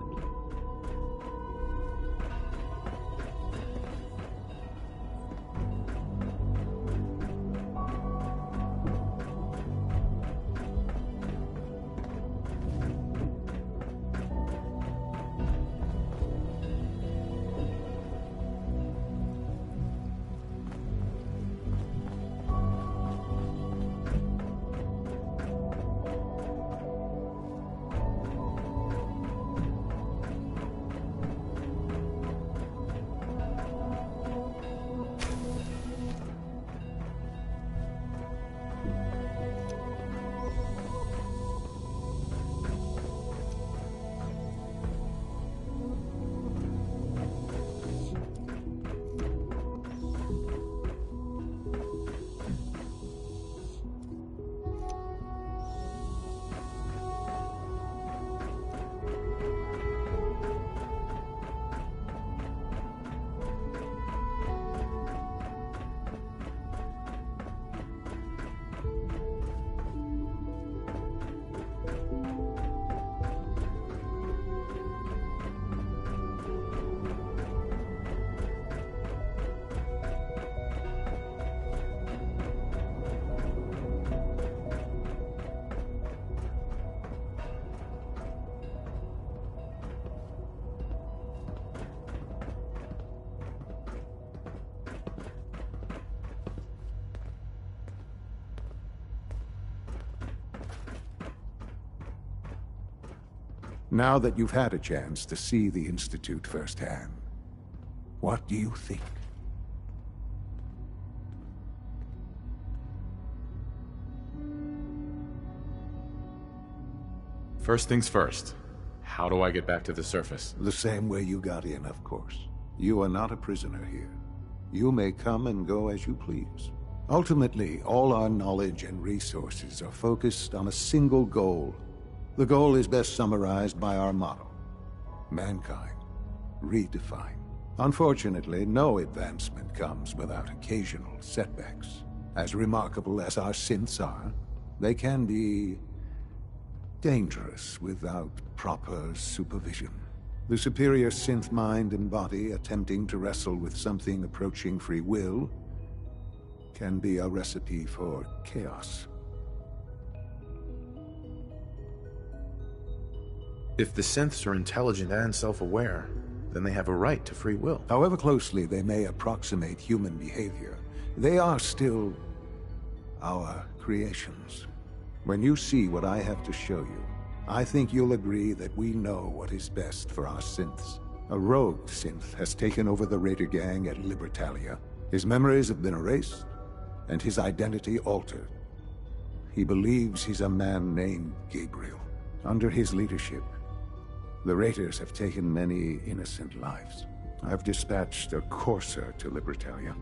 Now that you've had a chance to see the Institute firsthand, what do you think? First things first. How do I get back to the surface? The same way you got in, of course. You are not a prisoner here. You may come and go as you please. Ultimately, all our knowledge and resources are focused on a single goal. The goal is best summarized by our motto: mankind, redefine. Unfortunately, no advancement comes without occasional setbacks. As remarkable as our synths are, they can be dangerous without proper supervision. The superior synth mind and body attempting to wrestle with something approaching free will can be a recipe for chaos. If the synths are intelligent and self-aware, then they have a right to free will. However closely they may approximate human behavior, they are still our creations. When you see what I have to show you, I think you'll agree that we know what is best for our synths. A rogue synth has taken over the Raider gang at Libertalia. His memories have been erased, and his identity altered. He believes he's a man named Gabriel. Under his leadership, the Raiders have taken many innocent lives. I've dispatched a courser to Libertalia.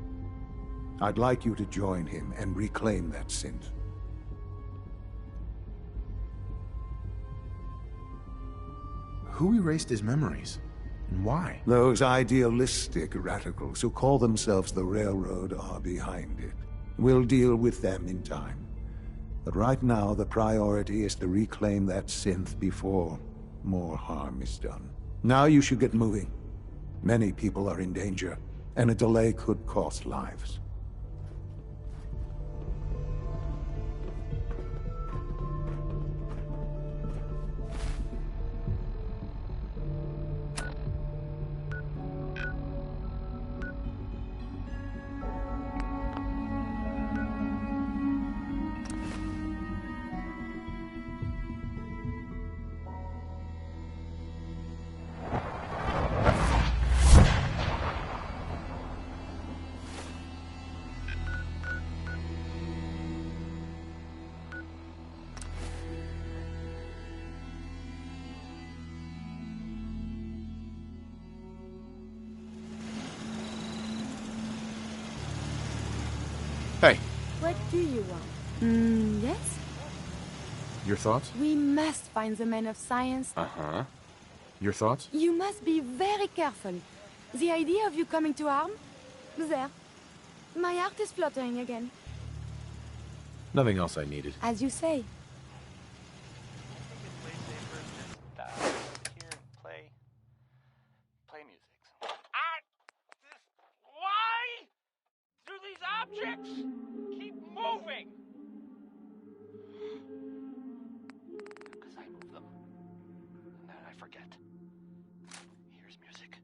I'd like you to join him and reclaim that synth. Who erased his memories? And why? Those idealistic radicals who call themselves the Railroad are behind it. We'll deal with them in time. But right now, the priority is to reclaim that synth before more harm is done. Now you should get moving. Many people are in danger, and a delay could cost lives. Hey. What do you want? Yes? Your thoughts? We must find the man of science. Uh-huh. Your thoughts? You must be very careful. The idea of you coming to harm? There. My heart is fluttering again. Nothing else I needed. As you say. Play music. Why do these objects keep moving? Because I move them. And then I forget. Here's music.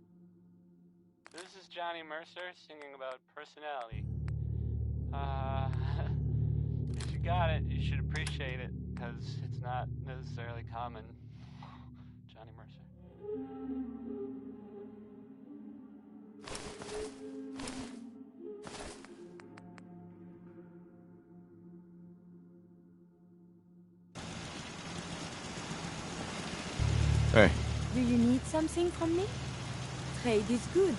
This is Johnny Mercer singing about personality. If you got it, you should appreciate it, because it's not necessarily common. Johnny Mercer. Hey. Do you need something from me? Trade is good.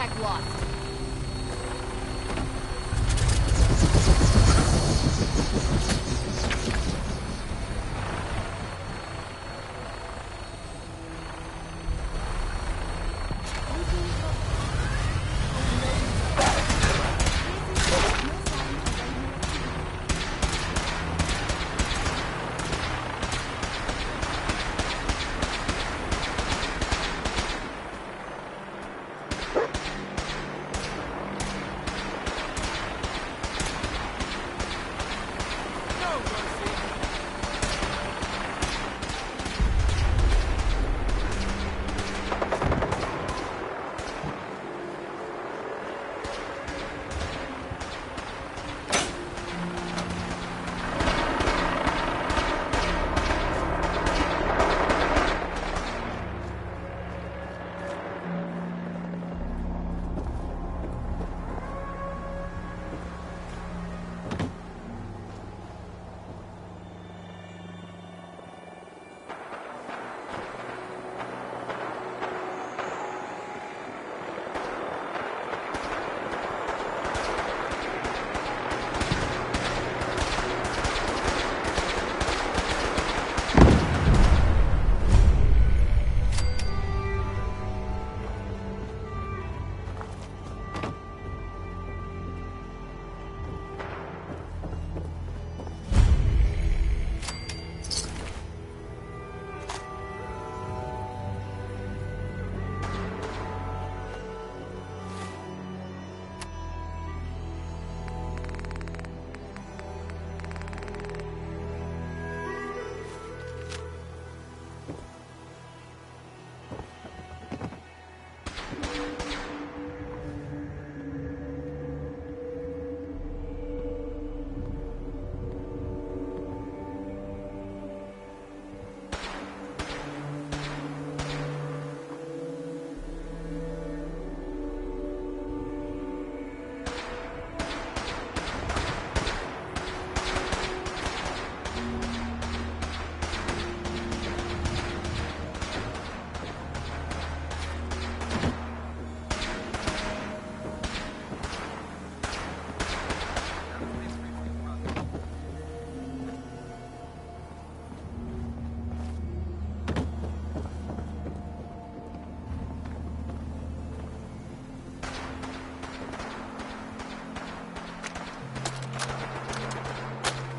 Contact lost.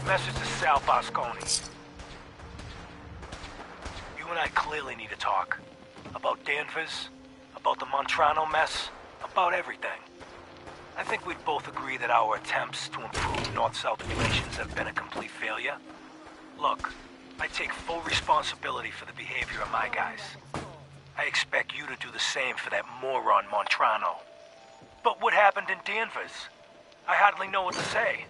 Message to Sal Bosconi. You and I clearly need to talk. About Danvers, about the Montrano mess, about everything. I think we'd both agree that our attempts to improve North-South relations have been a complete failure. Look, I take full responsibility for the behavior of my guys. I expect you to do the same for that moron Montrano. But what happened in Danvers? I hardly know what to say.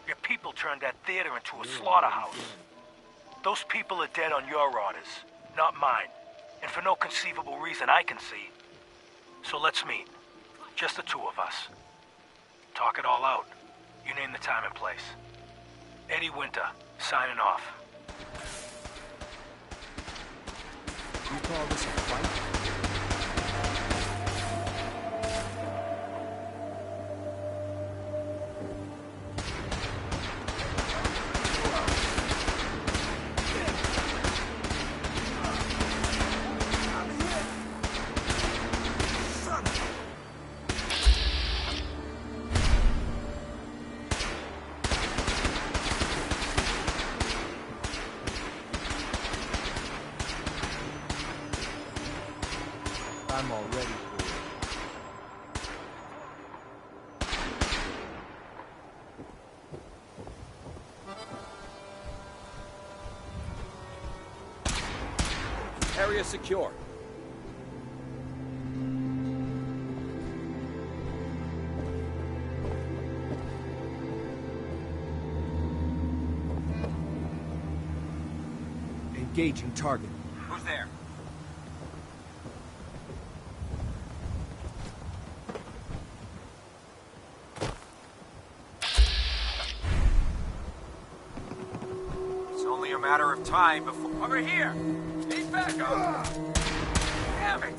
Your people turned that theater into a slaughterhouse. Those people are dead on your orders, not mine. And for no conceivable reason I can see. So let's meet. Just the two of us. Talk it all out. You name the time and place. Eddie Winter, signing off. You call this a fight? I'm all ready for it. Area secure. Engaging target. Who's there? Matter of time before... Over here! He's back up! Damn it!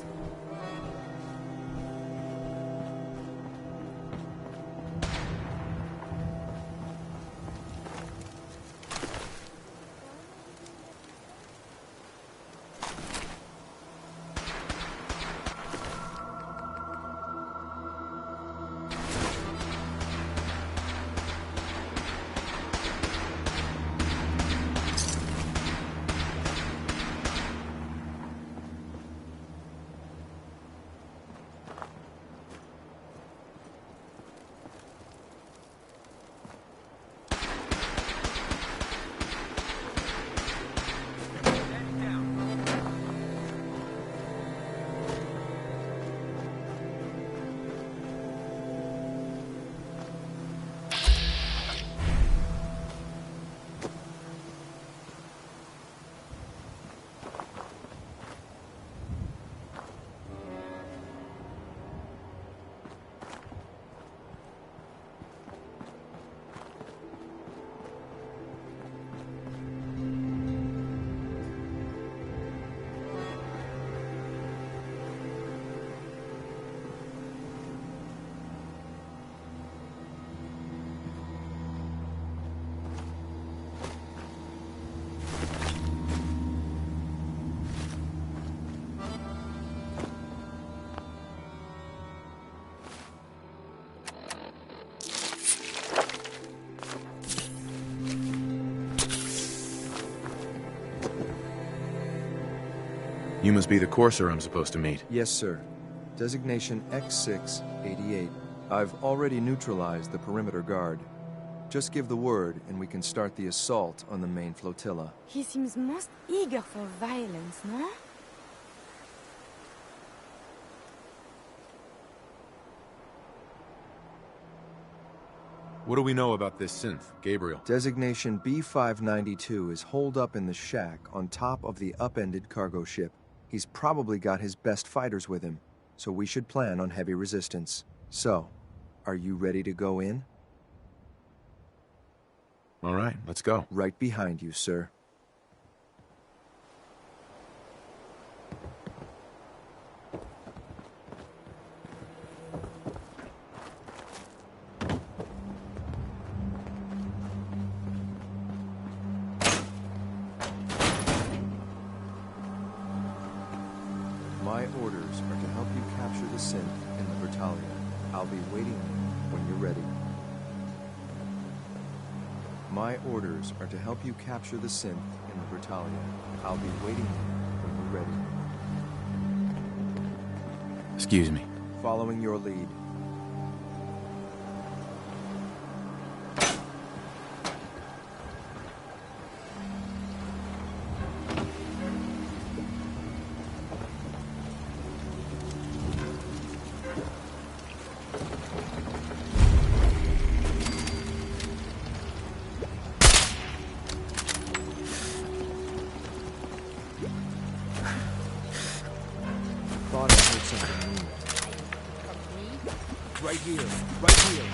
You must be the courser I'm supposed to meet. Yes, sir. Designation X688. I've already neutralized the perimeter guard. Just give the word, and we can start the assault on the main flotilla. He seems most eager for violence, no? What do we know about this synth, Gabriel? Designation B592 is holed up in the shack on top of the upended cargo ship. He's probably got his best fighters with him, so we should plan on heavy resistance. So, are you ready to go in? All right, let's go. Right behind you, sir. My orders are to help you capture the synth in the Bertalia. I'll be waiting when you're ready. My orders are to help you capture the synth in the Bertalia. I'll be waiting when you're ready. Excuse me. Following your lead. Thought I heard something new. Right here, right here.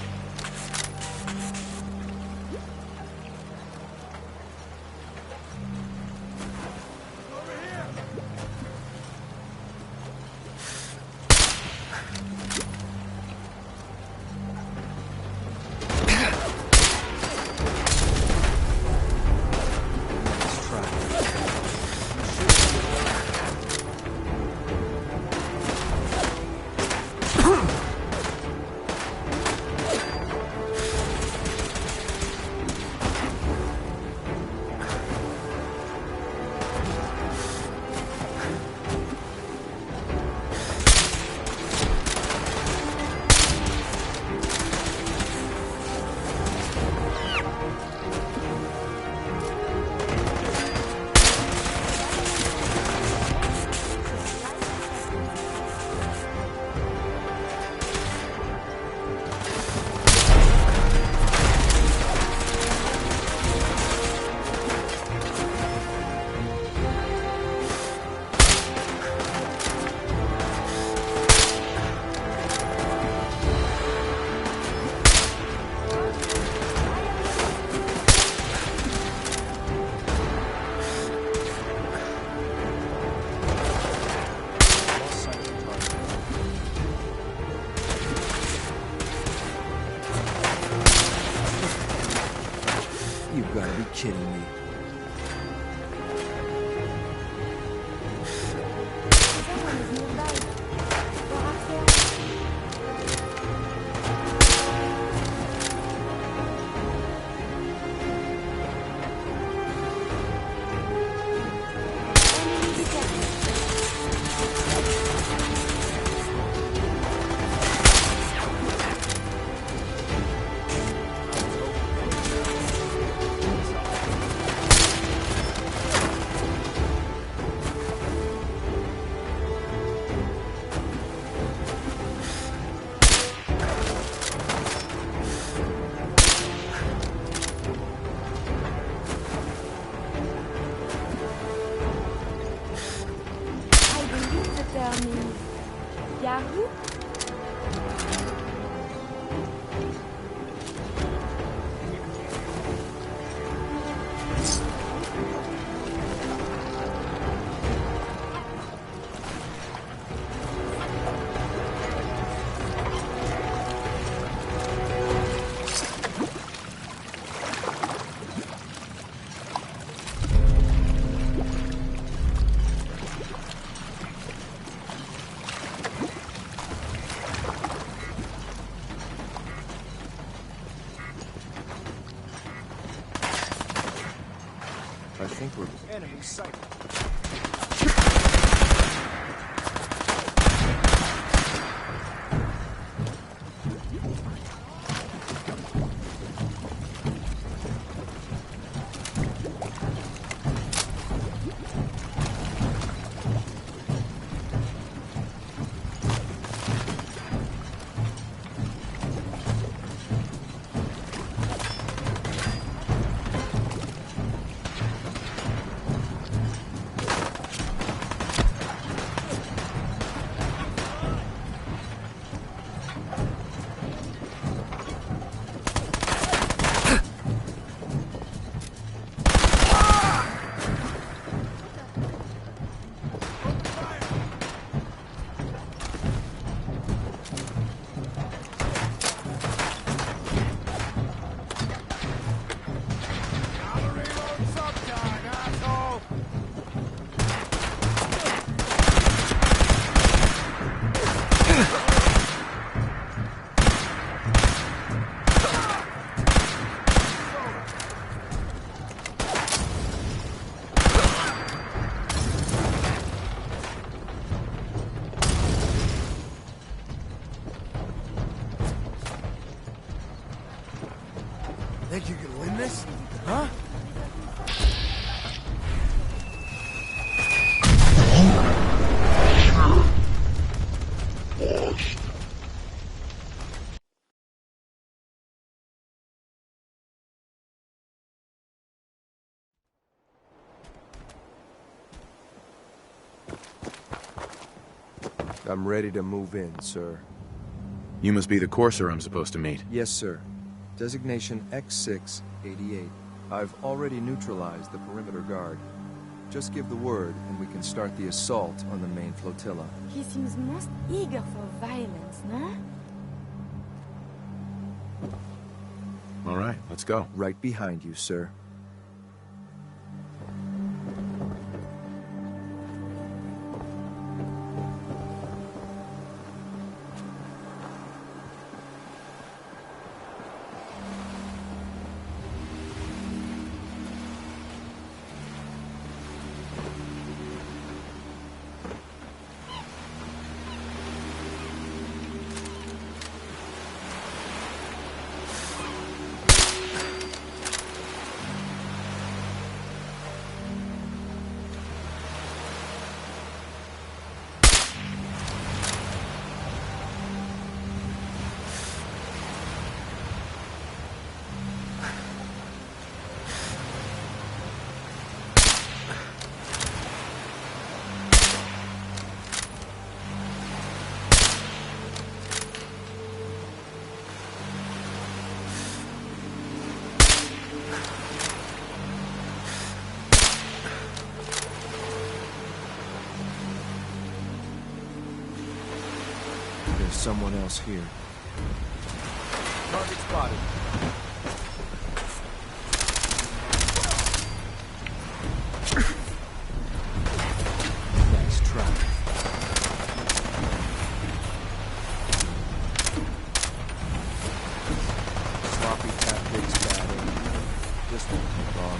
You've got to be kidding me. Yahoo? I think we're... Enemy sighted. Think you can win this? Huh? I'm ready to move in, sir. You must be the courser I'm supposed to meet. Yes, sir. Designation X688. I've already neutralized the perimeter guard. Just give the word, and we can start the assault on the main flotilla. He seems most eager for violence, no? All right, let's go. Right behind you, sir. There's someone else here. Target spotted. Nice try. Sloppy tactics, bad aim. This won't take long.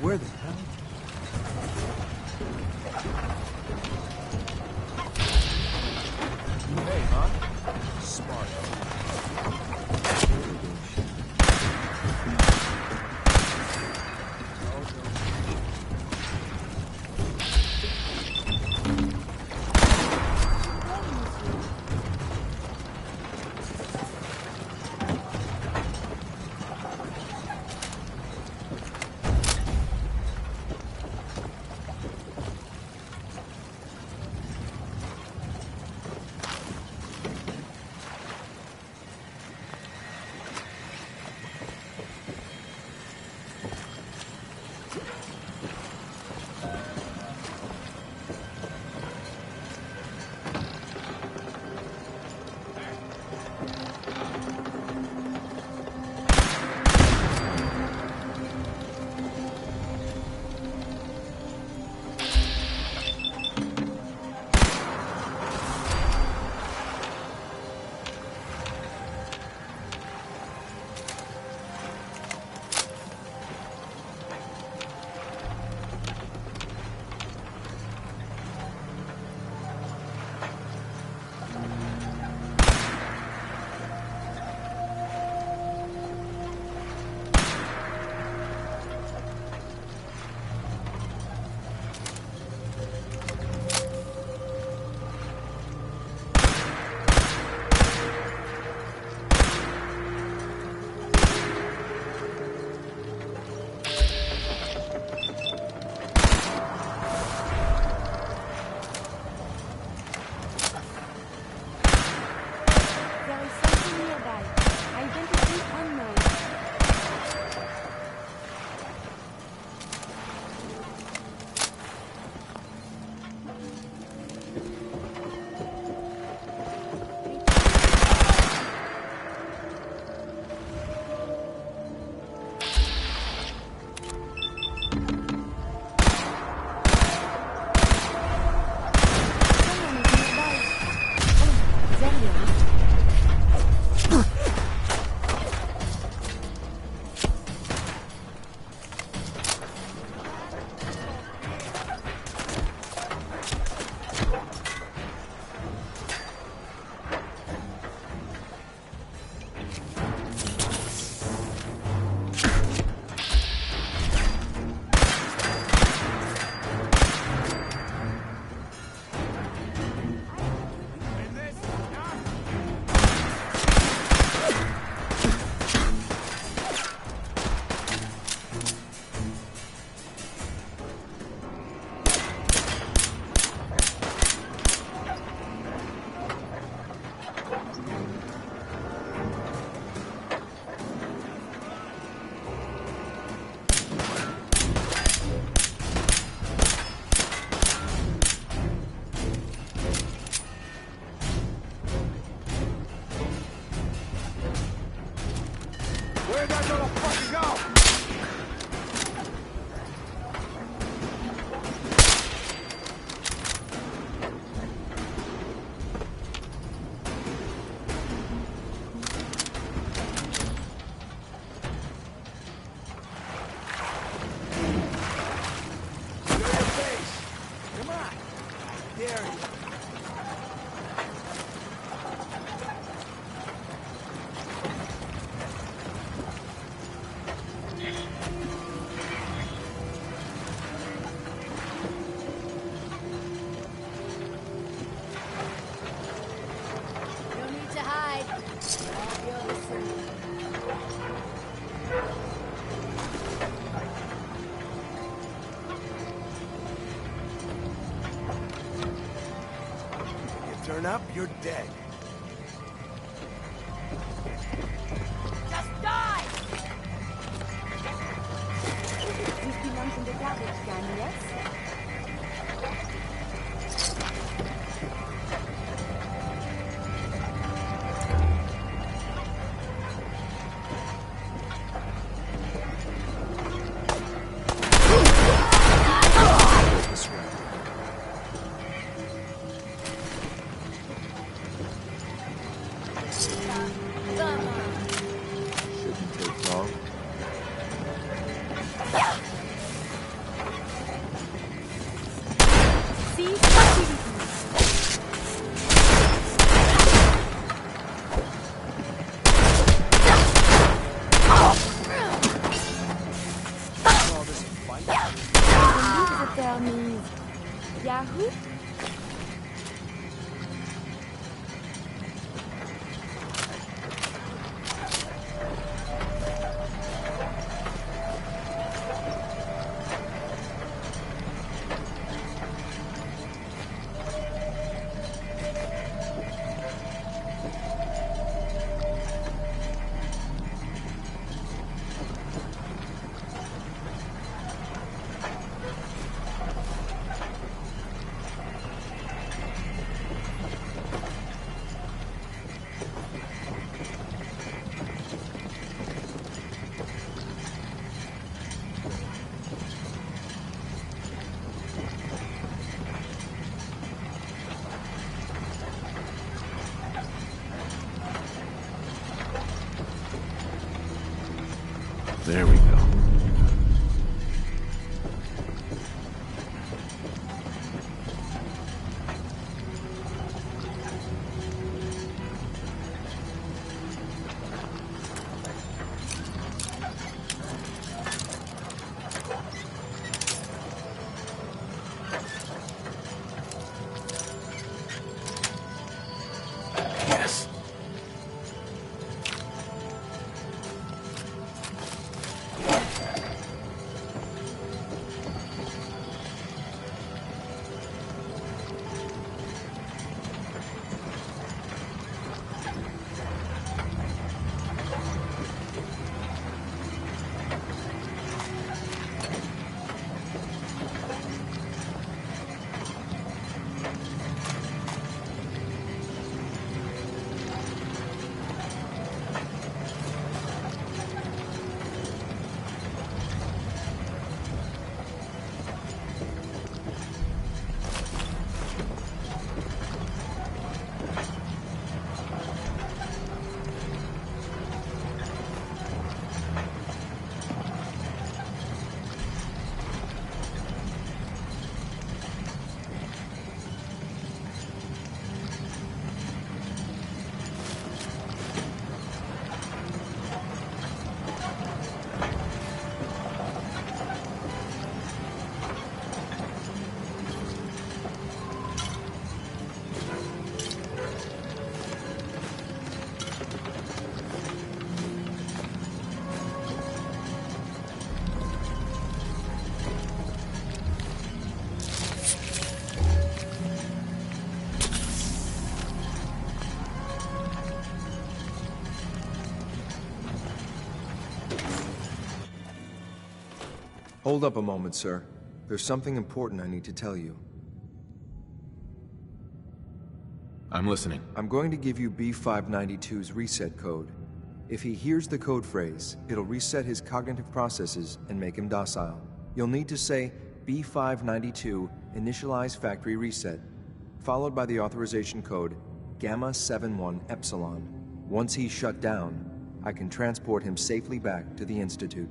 Where the hell? Hey, huh? Smart. Where'd that motherfucker go? Turn up, you're dead. Just die! This belongs in the garbage can, yes? Visiter means Yahoo? There we go. Yes. Hold up a moment, sir. There's something important I need to tell you. I'm listening. I'm going to give you B592's reset code. If he hears the code phrase, it'll reset his cognitive processes and make him docile. You'll need to say B592 initialize factory reset, followed by the authorization code Gamma 71 Epsilon. Once he's shut down, I can transport him safely back to the Institute.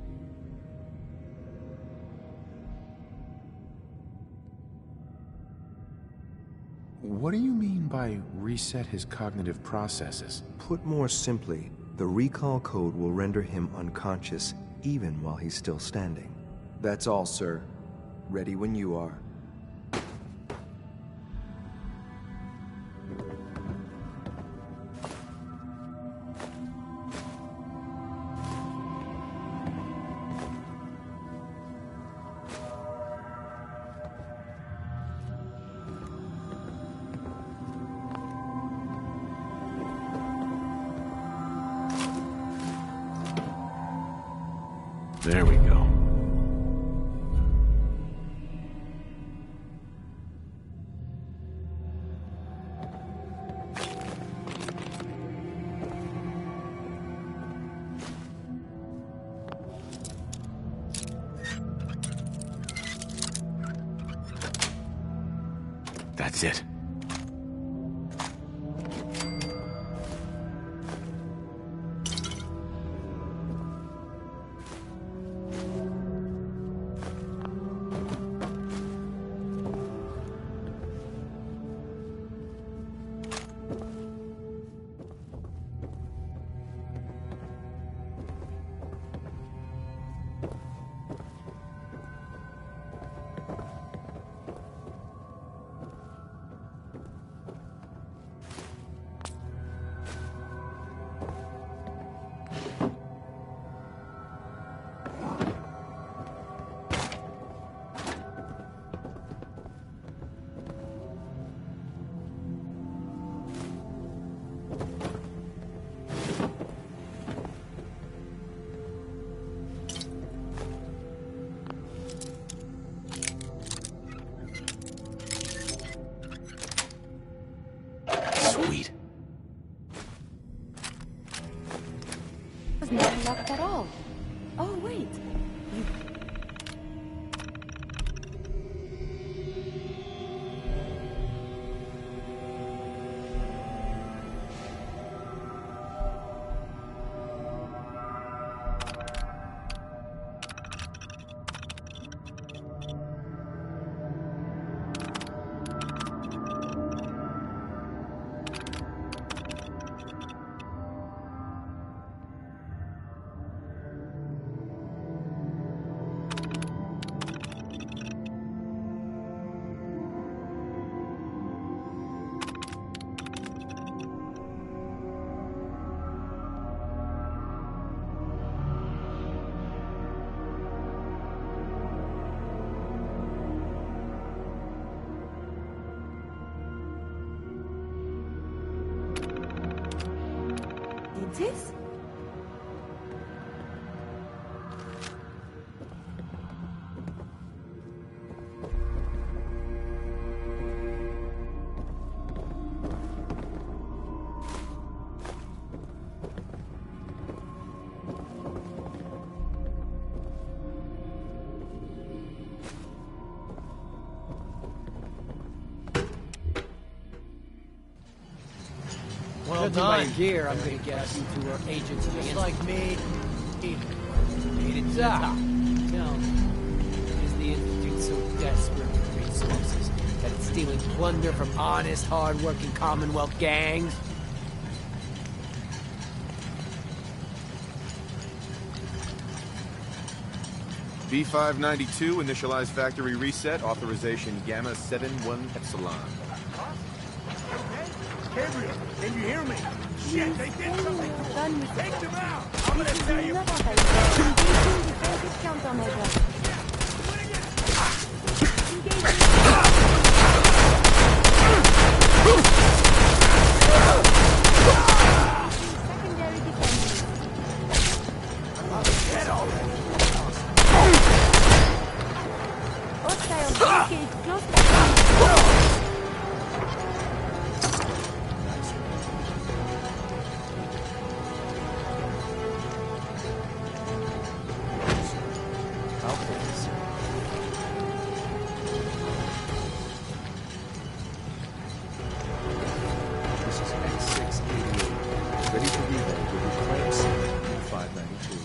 What do you mean by reset his cognitive processes? Put more simply, the recall code will render him unconscious even while he's still standing. That's all, sir. Ready when you are. There we go. That's it. Sweet. It was not locked at all. Oh, wait. You... This? Well Judging by done. your gear, I'm gonna guess you two are agents of the Just like me. Made it to the top. Tell me, is the Institute so desperate for resources that it's stealing plunder from honest, hard-working Commonwealth gangs? B592, initialize factory reset, authorization Gamma 71 Epsilon. Gabriel, can you hear me? Shit, they did something to him. Take them out. I'm gonna This tell is you. not a engaging defensive countermeasure. Secondary defense. Hostile engage close to This is X688. Ready for evac with your clamps B592.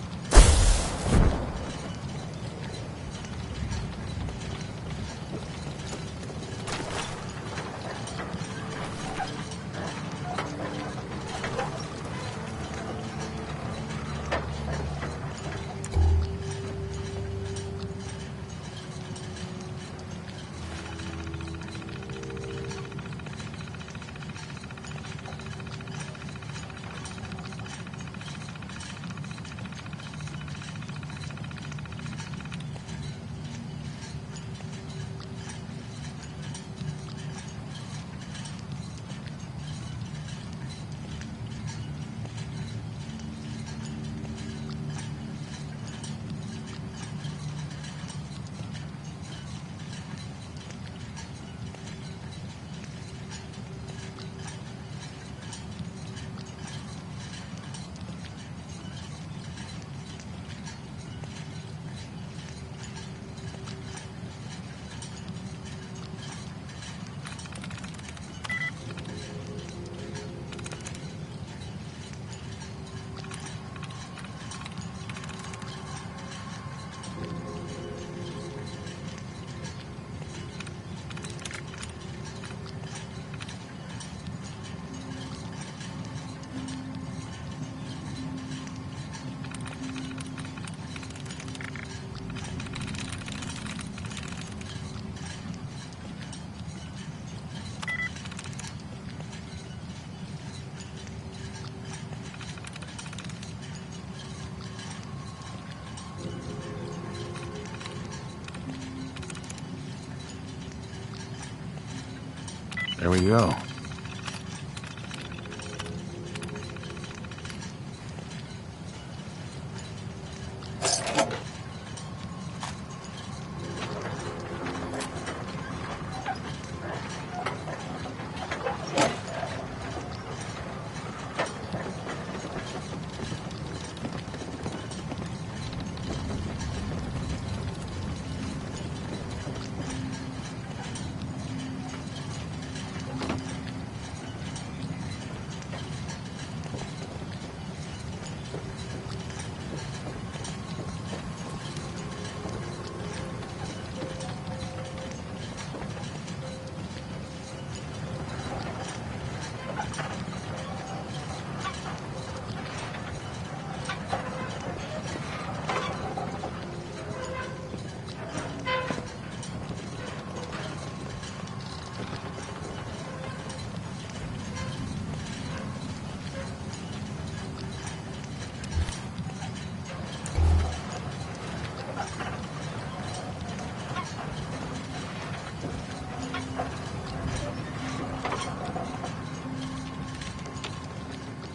There we go.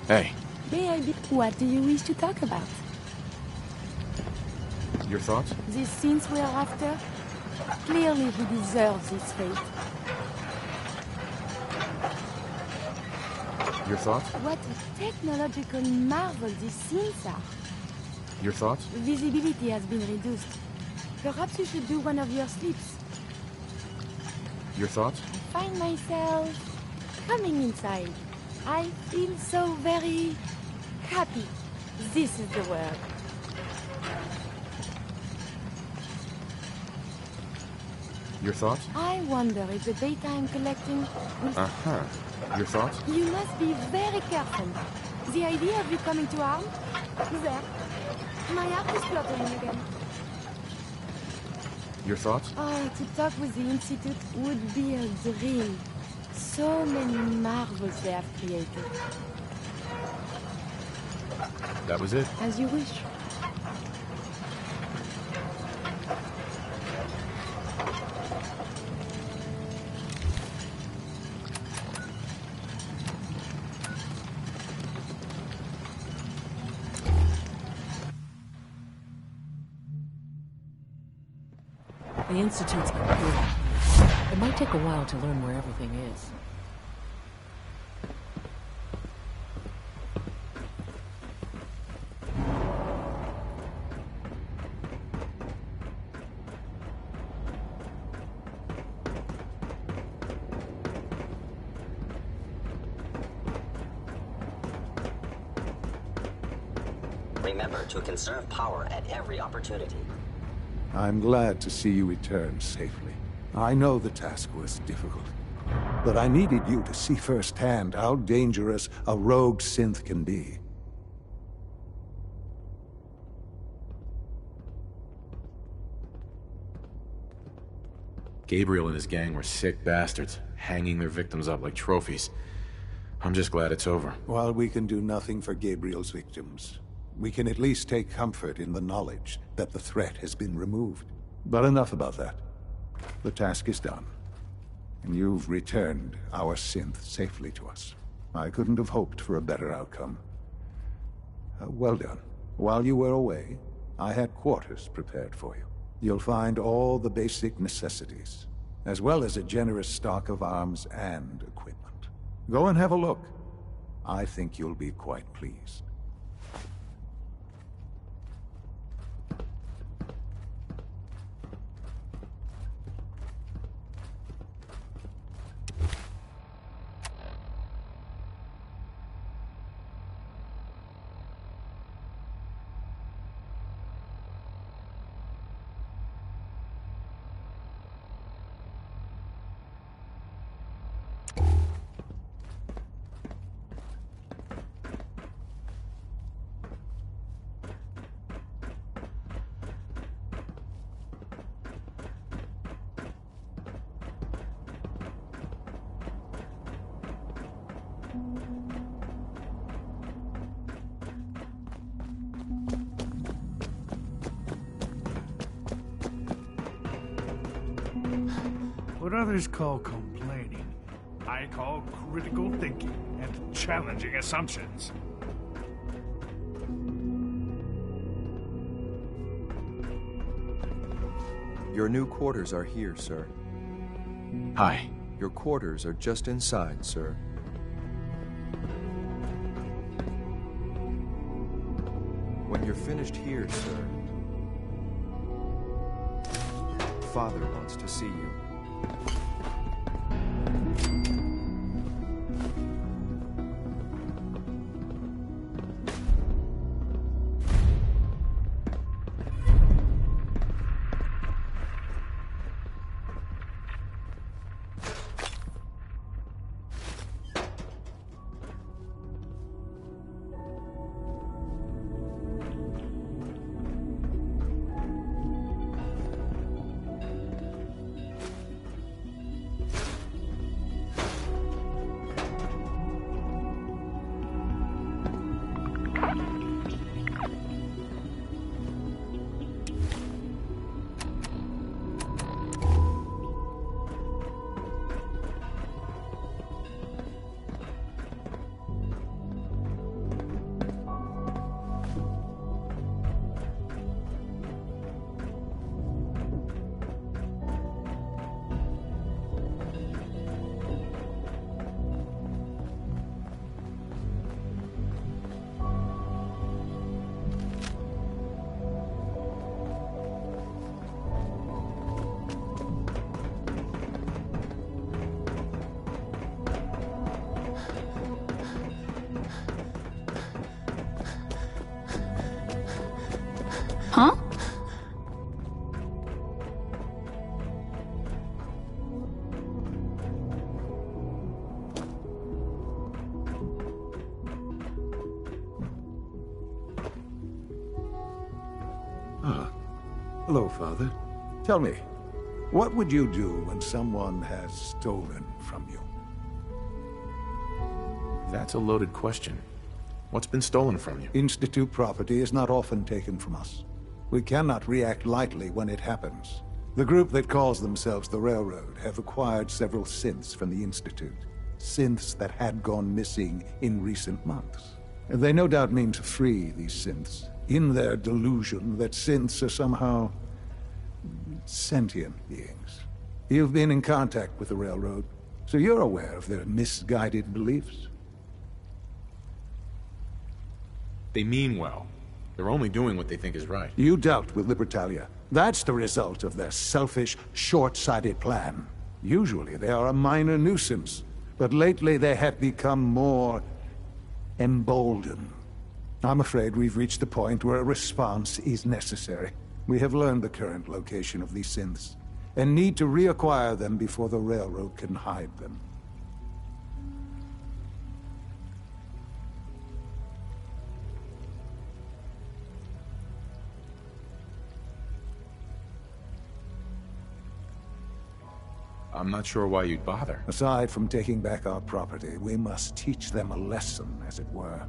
Hey, May I be... What do you wish to talk about? your thoughts? These scenes we are after? Clearly he deserves his fate. Your thoughts? What a technological marvel these scenes are. Your thoughts? Visibility has been reduced. Perhaps you should do one of your sleeps. Your thoughts? I find myself coming inside. I feel so very happy. This is the word. Your thoughts? I wonder if the data I'm collecting will... Uh-huh. Your thoughts? You must be very careful. The idea of you coming to harm? There. My heart is fluttering again. Your thoughts? Oh, to talk with the Institute would be a dream. So many marvels they have created. That was it? As you wish. The Institute's been good. It might take a while to learn where everything is. Remember to conserve power at every opportunity. I'm glad to see you return safely. I know the task was difficult, but I needed you to see firsthand how dangerous a rogue synth can be. Gabriel and his gang were sick bastards, hanging their victims up like trophies. I'm just glad it's over. While we can do nothing for Gabriel's victims, we can at least take comfort in the knowledge that the threat has been removed. But enough about that. The task is done, and you've returned our synth safely to us. I couldn't have hoped for a better outcome. Well done. While you were away, I had quarters prepared for you. You'll find all the basic necessities, as well as a generous stock of arms and equipment. Go and have a look. I think you'll be quite pleased. What others call complaining, I call critical thinking and challenging assumptions. Your new quarters are here, sir. Hi. Your quarters are just inside, sir. When you're finished here, sir, Father wants to see you. Hello, Father. Tell me, what would you do when someone has stolen from you? That's a loaded question. What's been stolen from you? Institute property is not often taken from us. We cannot react lightly when it happens. The group that calls themselves the Railroad have acquired several synths from the Institute. Synths that had gone missing in recent months. They no doubt mean to free these synths, in their delusion that synths are somehow sentient beings. You've been in contact with the Railroad, so you're aware of their misguided beliefs. They mean well. They're only doing what they think is right. You dealt with Libertalia. That's the result of their selfish, short-sighted plan. Usually they are a minor nuisance, but lately they have become more emboldened. I'm afraid we've reached the point where a response is necessary. We have learned the current location of these synths, and need to reacquire them before the Railroad can hide them. I'm not sure why you'd bother. Aside from taking back our property, we must teach them a lesson, as it were.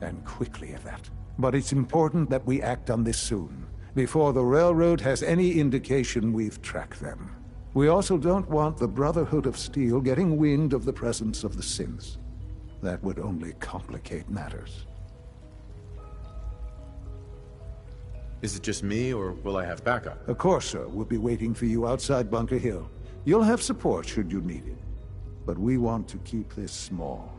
And quickly at that. But it's important that we act on this soon, before the Railroad has any indication we've tracked them. We also don't want the Brotherhood of Steel getting wind of the presence of the synths. That would only complicate matters. Is it just me, or will I have backup? Of course, sir. We'll be waiting for you outside Bunker Hill. You'll have support should you need it. But we want to keep this small.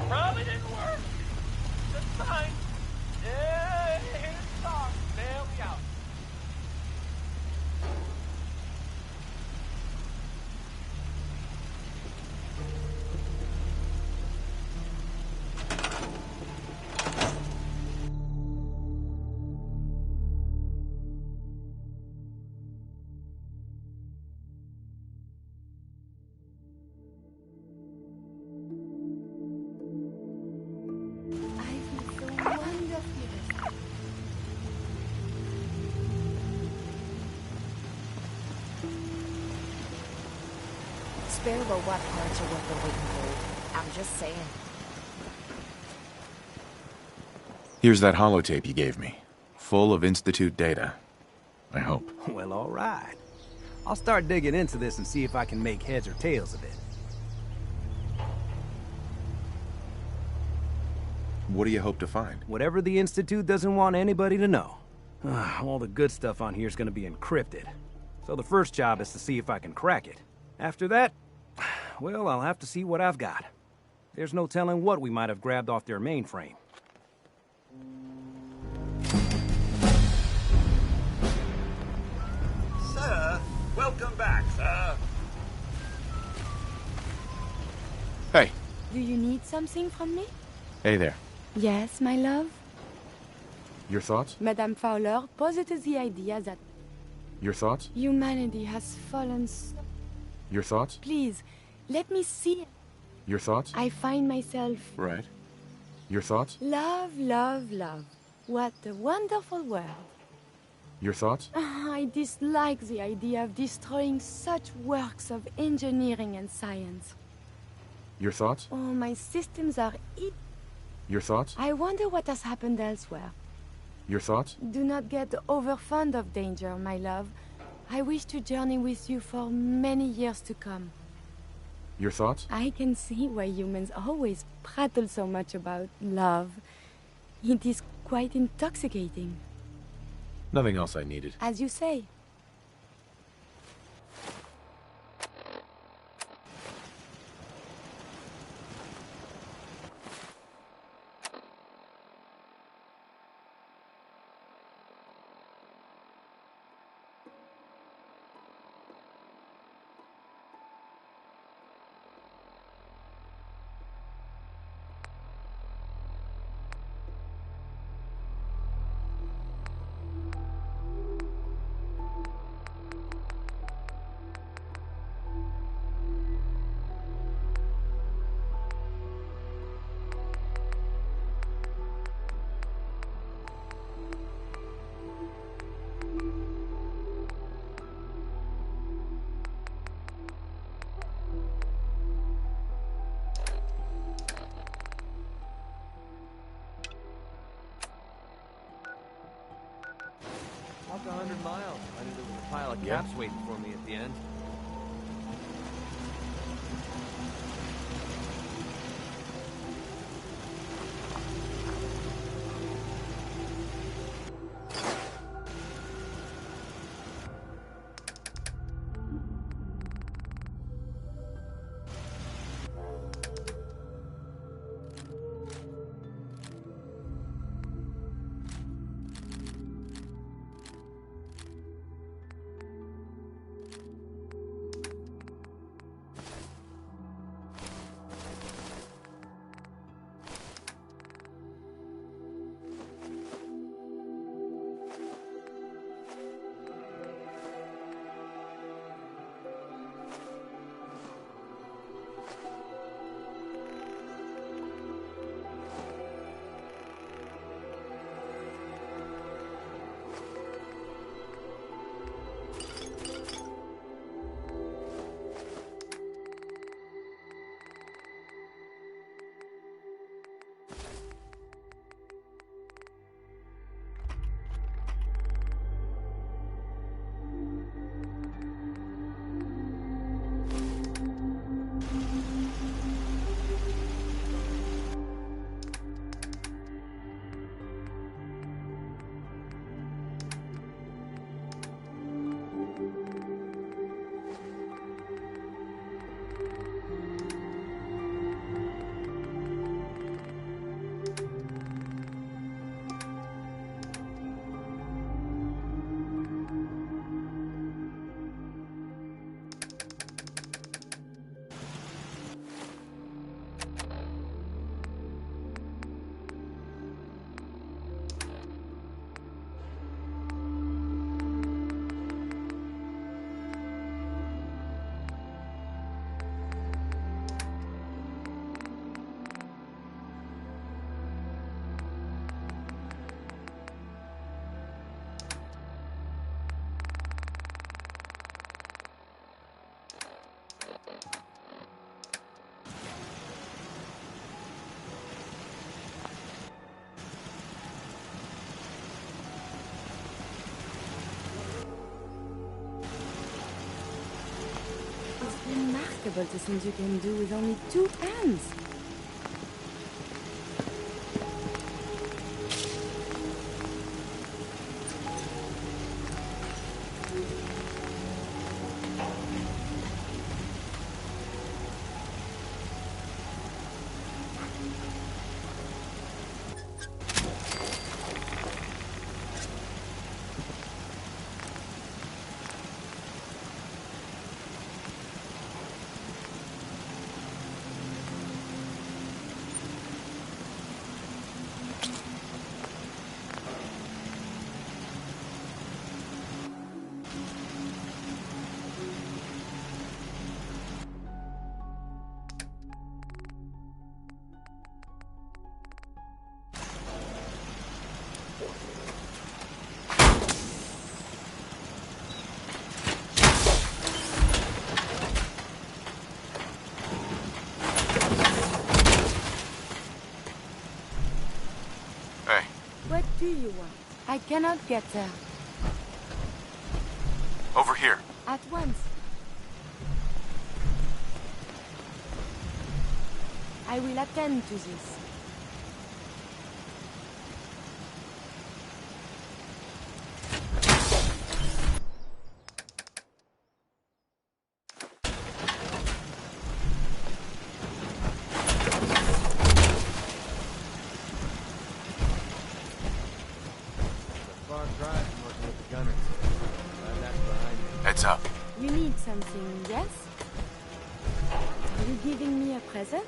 Probably didn't work. That's fine. Yeah, here's the song. Bail me out. Spare about what parts are worth the weight in gold. I'm just saying. Here's that holotape you gave me. Full of Institute data. I hope. Well, all right. I'll start digging into this and see if I can make heads or tails of it. What do you hope to find? Whatever the Institute doesn't want anybody to know. All the good stuff on here is going to be encrypted. So the first job is to see if I can crack it. After that, well, I'll have to see what I've got. There's no telling what we might have grabbed off their mainframe. Sir, welcome back, sir. Hey. Do you need something from me? Hey there. Yes, my love? Your thoughts? Madame Fowler posited the idea that Your thoughts? humanity has fallen so... Your thoughts? Please, let me see. Your thoughts? I find myself... Right. Your thoughts? Love, love, love. What a wonderful world. Your thoughts? I dislike the idea of destroying such works of engineering and science. Your thoughts? Oh, my systems are... Your thoughts? I wonder what has happened elsewhere. Your thoughts? Do not get over fond of danger, my love. I wish to journey with you for many years to come. Your thoughts? I can see why humans always prattle so much about love. It is quite intoxicating. Nothing else I needed. As you say. Walked 100 miles. I knew there was a pile of caps waiting for me at the end. Remarkable the things you can do with only 2 hands. What do you want? I cannot get there. Over here. At once. I will attend to this. with the gunners. That's behind me. Heads up. You need something, yes? Are you giving me a present?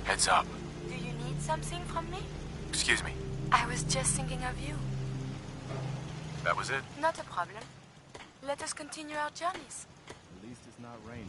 Heads up. Do you need something from me? Excuse me. I was just thinking of you. That was it? Not a problem. Let us continue our journeys. At least it's not raining.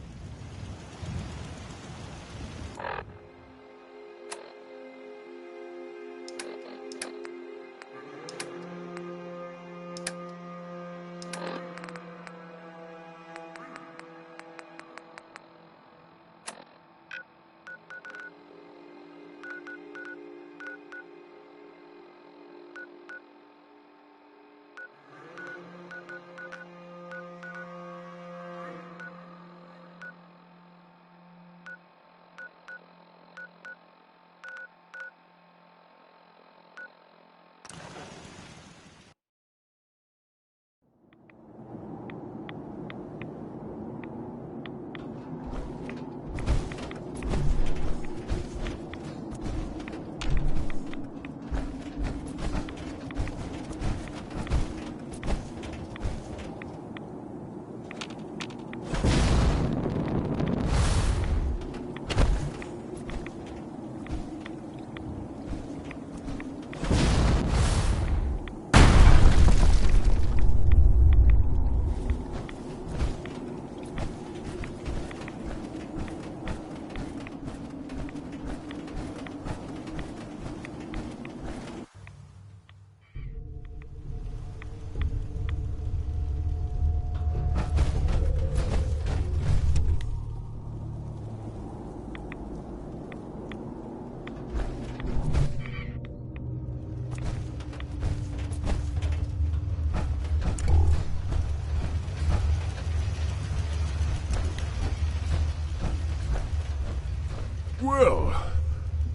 Well,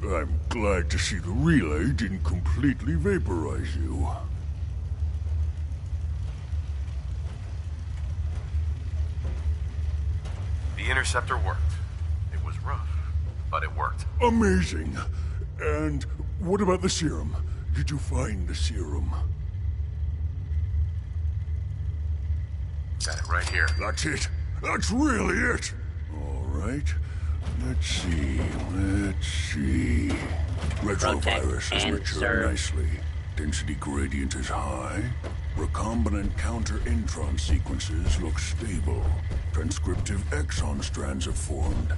I'm glad to see the relay didn't completely vaporize you. The interceptor worked. It was rough, but it worked. Amazing. And what about the serum? Did you find the serum? Got it right here. That's it. That's really it. All right. Let's see. Retrovirus has matured nicely. Density gradient is high. Recombinant counter-intron sequences look stable. Transcriptive exon strands have formed.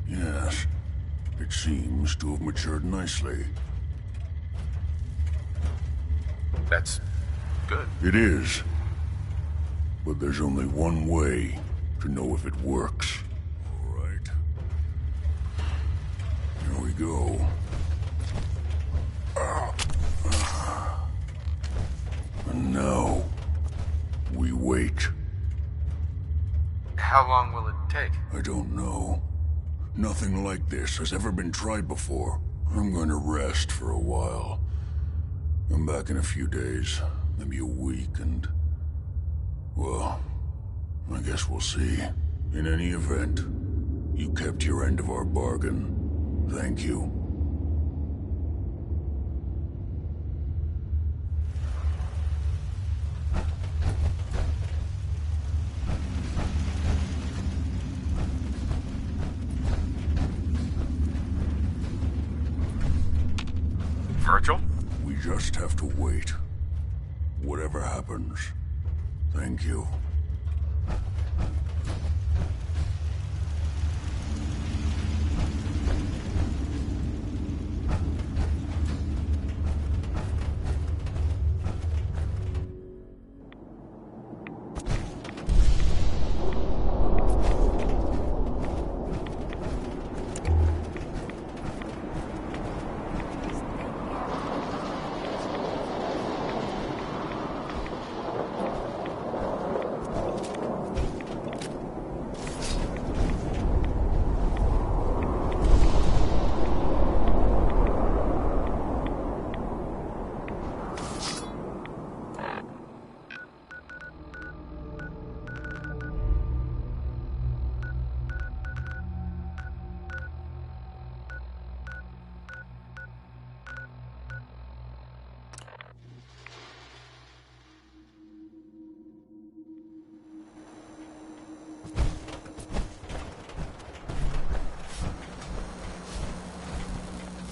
Yes. It seems to have matured nicely. That's good. It is. But there's only one way to know if it works. All right. Here we go. And now, we wait. How long will it take? I don't know. Nothing like this has ever been tried before. I'm going to rest for a while. I'm back in a few days, maybe a week, and... well, I guess we'll see. In any event, you kept your end of our bargain. Thank you. Virgil? We just have to wait. Whatever happens, thank you.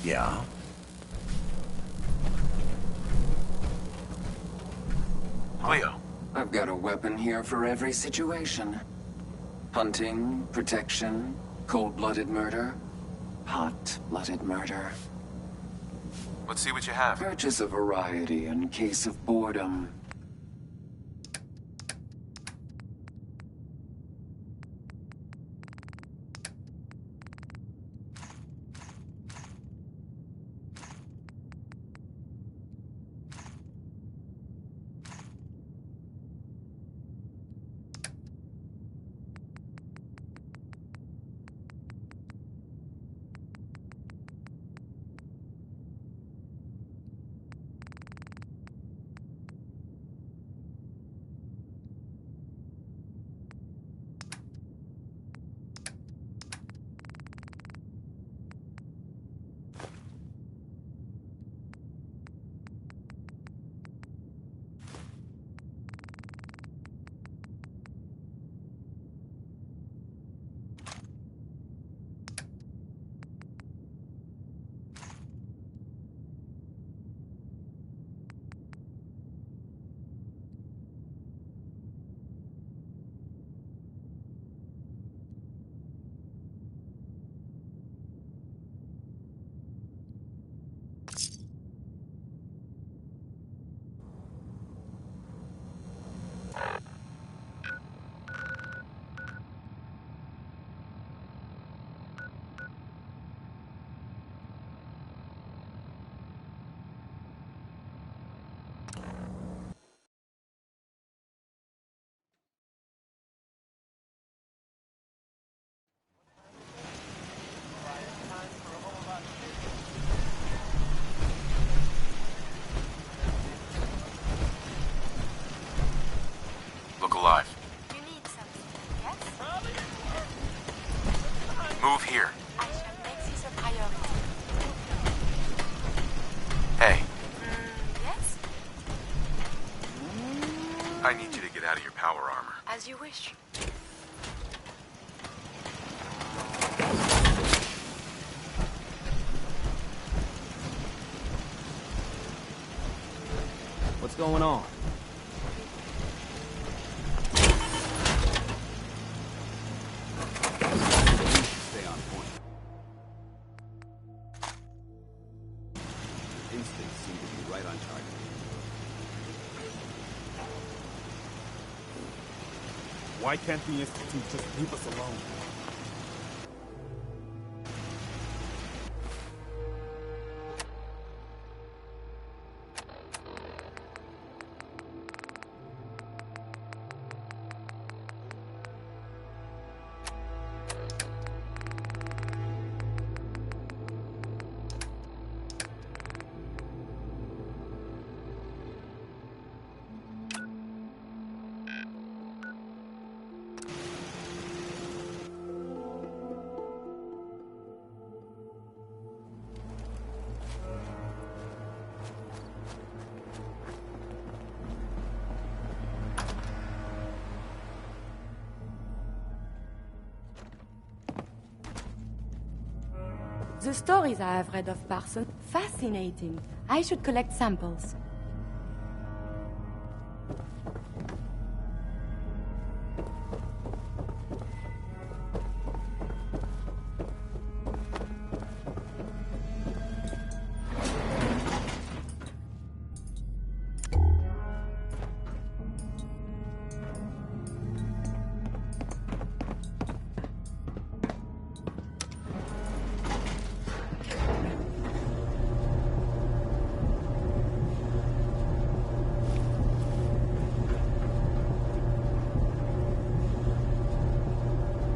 Yeah? Leo. I've got a weapon here for every situation. Hunting, protection, cold-blooded murder, hot-blooded murder. Let's see what you have. Purchase a variety in case of boredom. Look alive. You need something, yes? Move here. I shall make this a priority. Hey, Yes? I need you to get out of your power armor. As you wish. What's going on? Stay on point. Instincts seem to be right on target. Why can't the Institute just leave us alone? The stories I have read of Parson, fascinating. I should collect samples.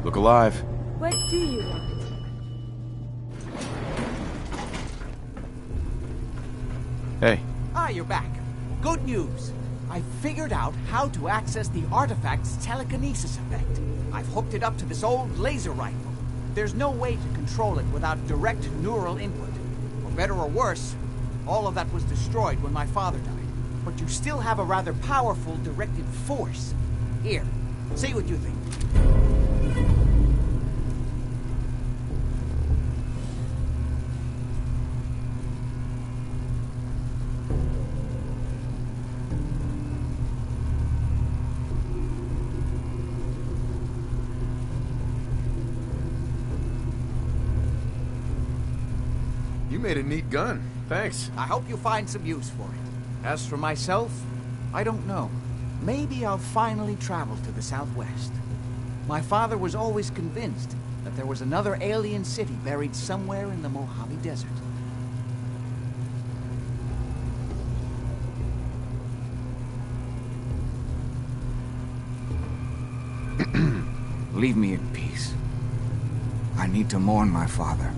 Look alive. What do you want? Hey. Ah, you're back. Good news. I figured out how to access the artifact's telekinesis effect. I've hooked it up to this old laser rifle. There's no way to control it without direct neural input. For better or worse, all of that was destroyed when my father died. But you still have a rather powerful directed force. Here, see what you think. made a neat gun. Thanks. I hope you find some use for it. As for myself, I don't know. Maybe I'll finally travel to the southwest. My father was always convinced that there was another alien city buried somewhere in the Mojave Desert. Leave me in peace. I need to mourn my father.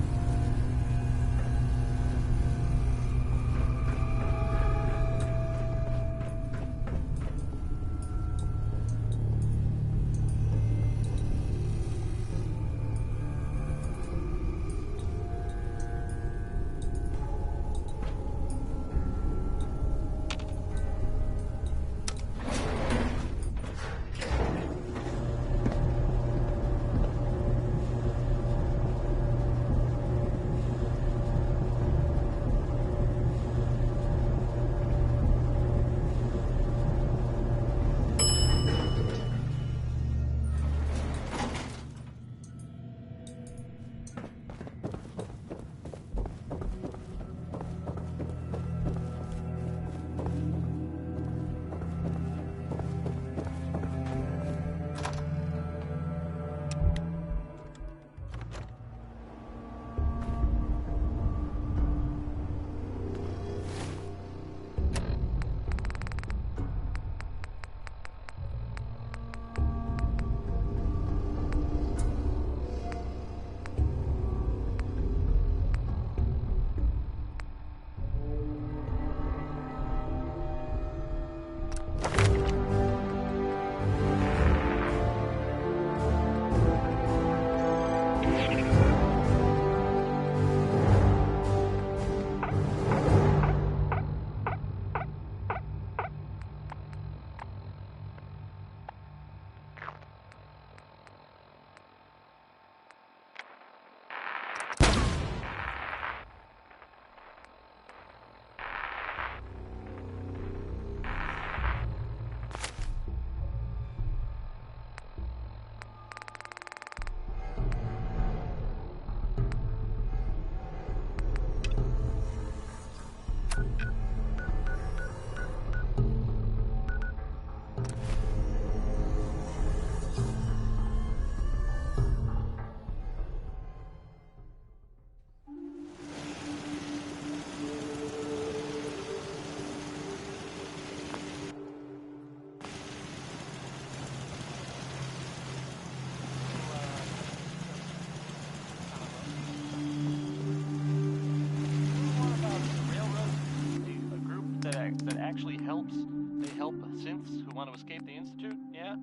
Actually helps. They help synths who want to escape the Institute, yeah?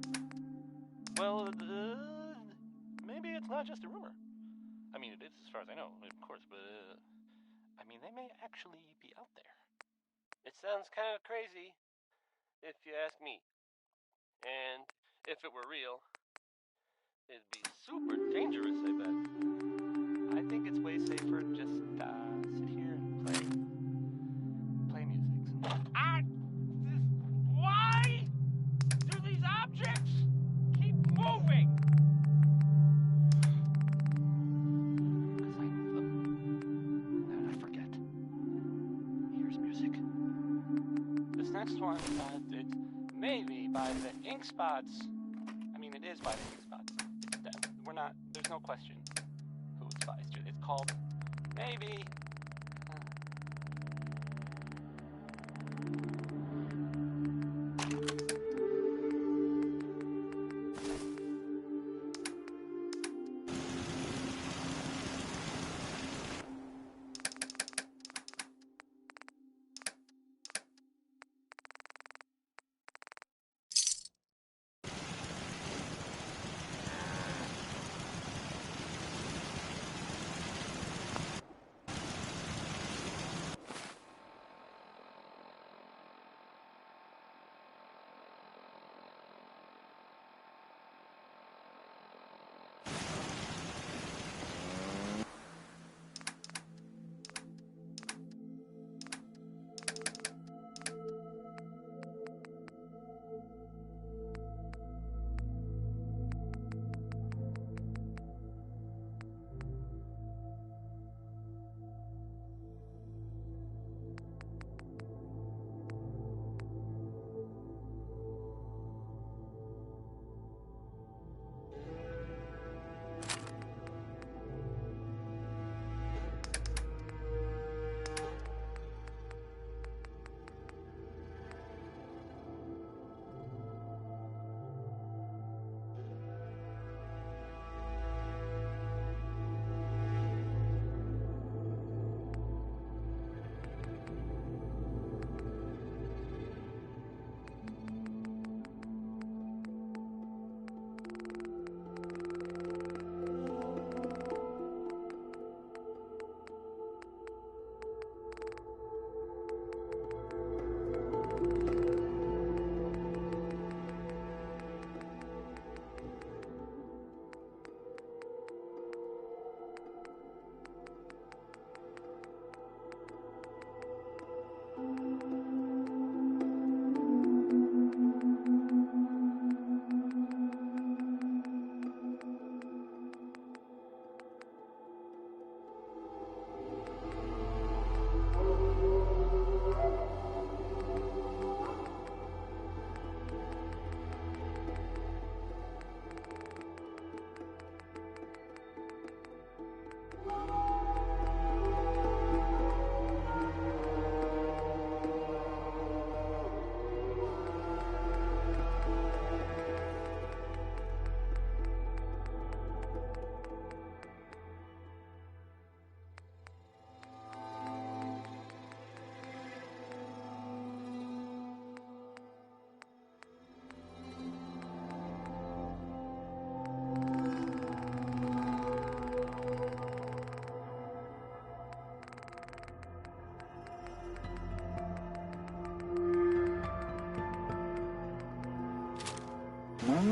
Well, maybe it's not just a rumor. I mean, it is as far as I know, of course, but, I mean, they may actually be out there. It sounds kind of crazy, if you ask me. And if it were real, it'd be super dangerous, I bet. I think it's way safer to just, sit here and play music. Why do these objects keep moving? Because I move them. And I forget. Here's music. This next one, it's maybe by the ink spots. I mean, it is by the ink spots. There's no question who it's by. It's called Maybe.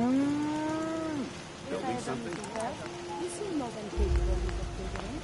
Building something? You seem more than capable of figuring it.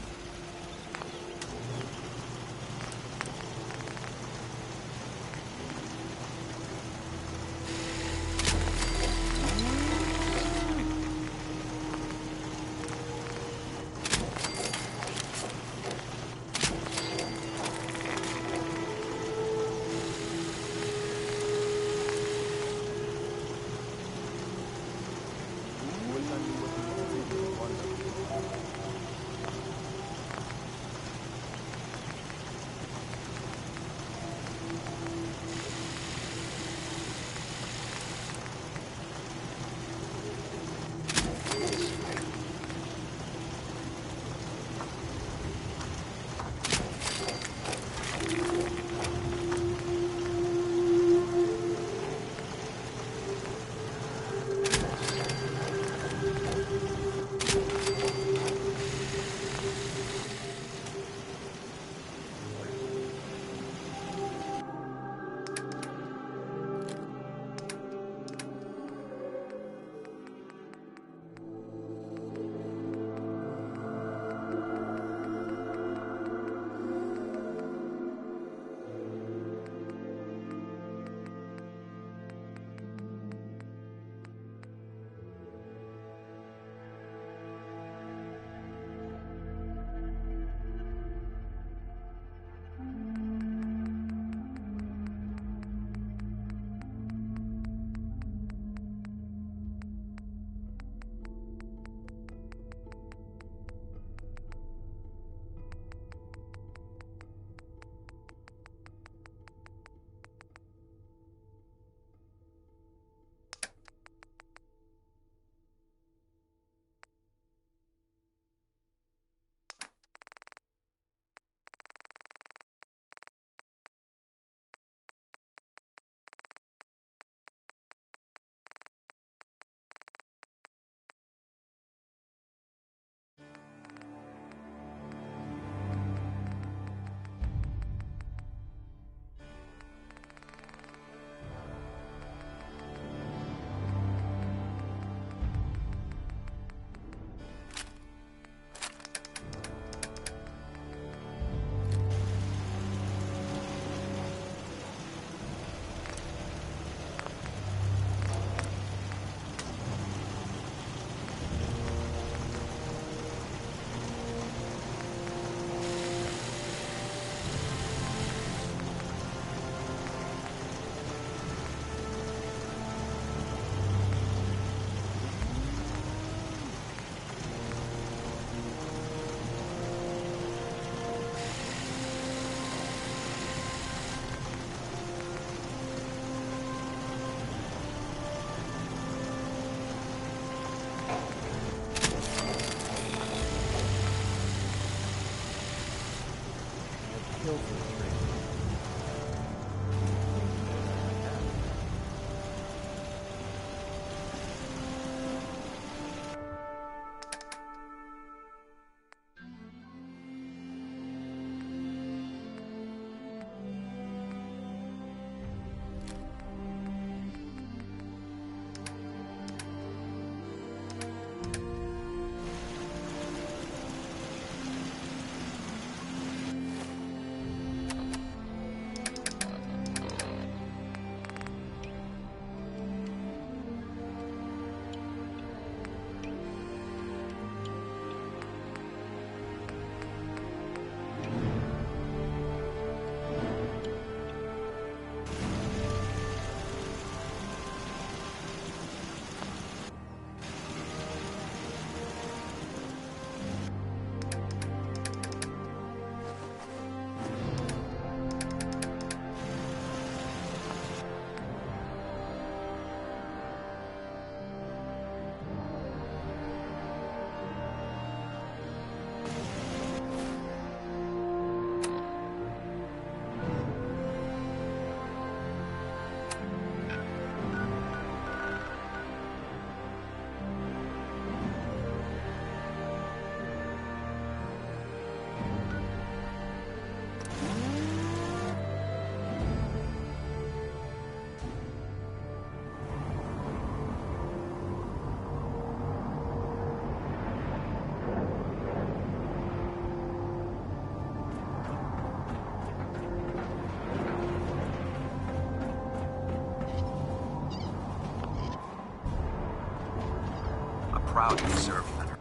proud to serve under.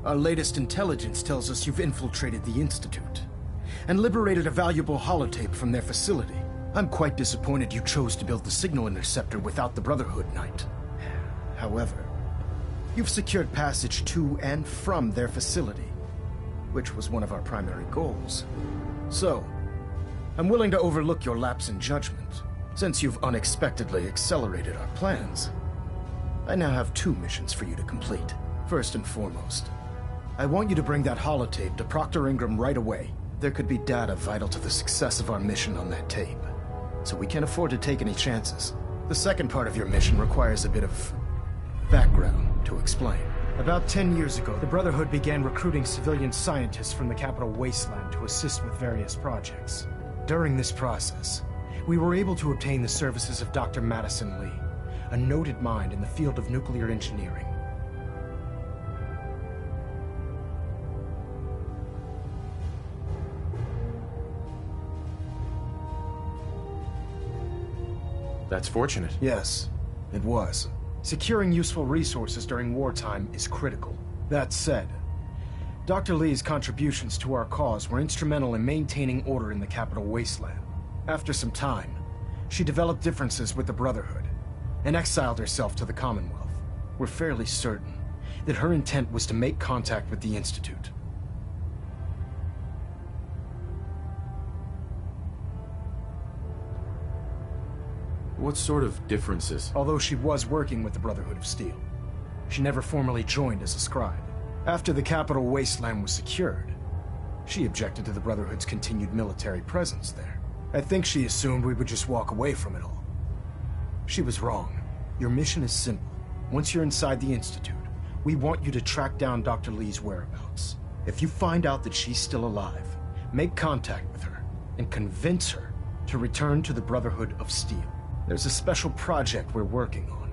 Our latest intelligence tells us you've infiltrated the Institute and liberated a valuable holotape from their facility. I'm quite disappointed you chose to build the signal interceptor without the Brotherhood Knight. However, you've secured passage to and from their facility, which was one of our primary goals. So, I'm willing to overlook your lapse in judgment, since you've unexpectedly accelerated our plans. I now have 2 missions for you to complete. First and foremost, I want you to bring that holotape to Proctor Ingram right away. There could be data vital to the success of our mission on that tape, so we can't afford to take any chances. The second part of your mission requires a bit of background to explain. About 10 years ago, the Brotherhood began recruiting civilian scientists from the capital wasteland to assist with various projects. During this process, we were able to obtain the services of Dr. Madison Lee, a noted mind in the field of nuclear engineering. That's fortunate. Yes, it was. Securing useful resources during wartime is critical. That said, Dr. Lee's contributions to our cause were instrumental in maintaining order in the capital wasteland. After some time, she developed differences with the Brotherhood and exiled herself to the Commonwealth. We're fairly certain that her intent was to make contact with the Institute. What sort of differences? Although she was working with the Brotherhood of Steel, she never formally joined as a scribe. After the capital wasteland was secured, she objected to the Brotherhood's continued military presence there. I think she assumed we would just walk away from it all. She was wrong. Your mission is simple. Once you're inside the Institute, we want you to track down Dr. Lee's whereabouts. If you find out that she's still alive, make contact with her and convince her to return to the Brotherhood of Steel. There's a special project we're working on,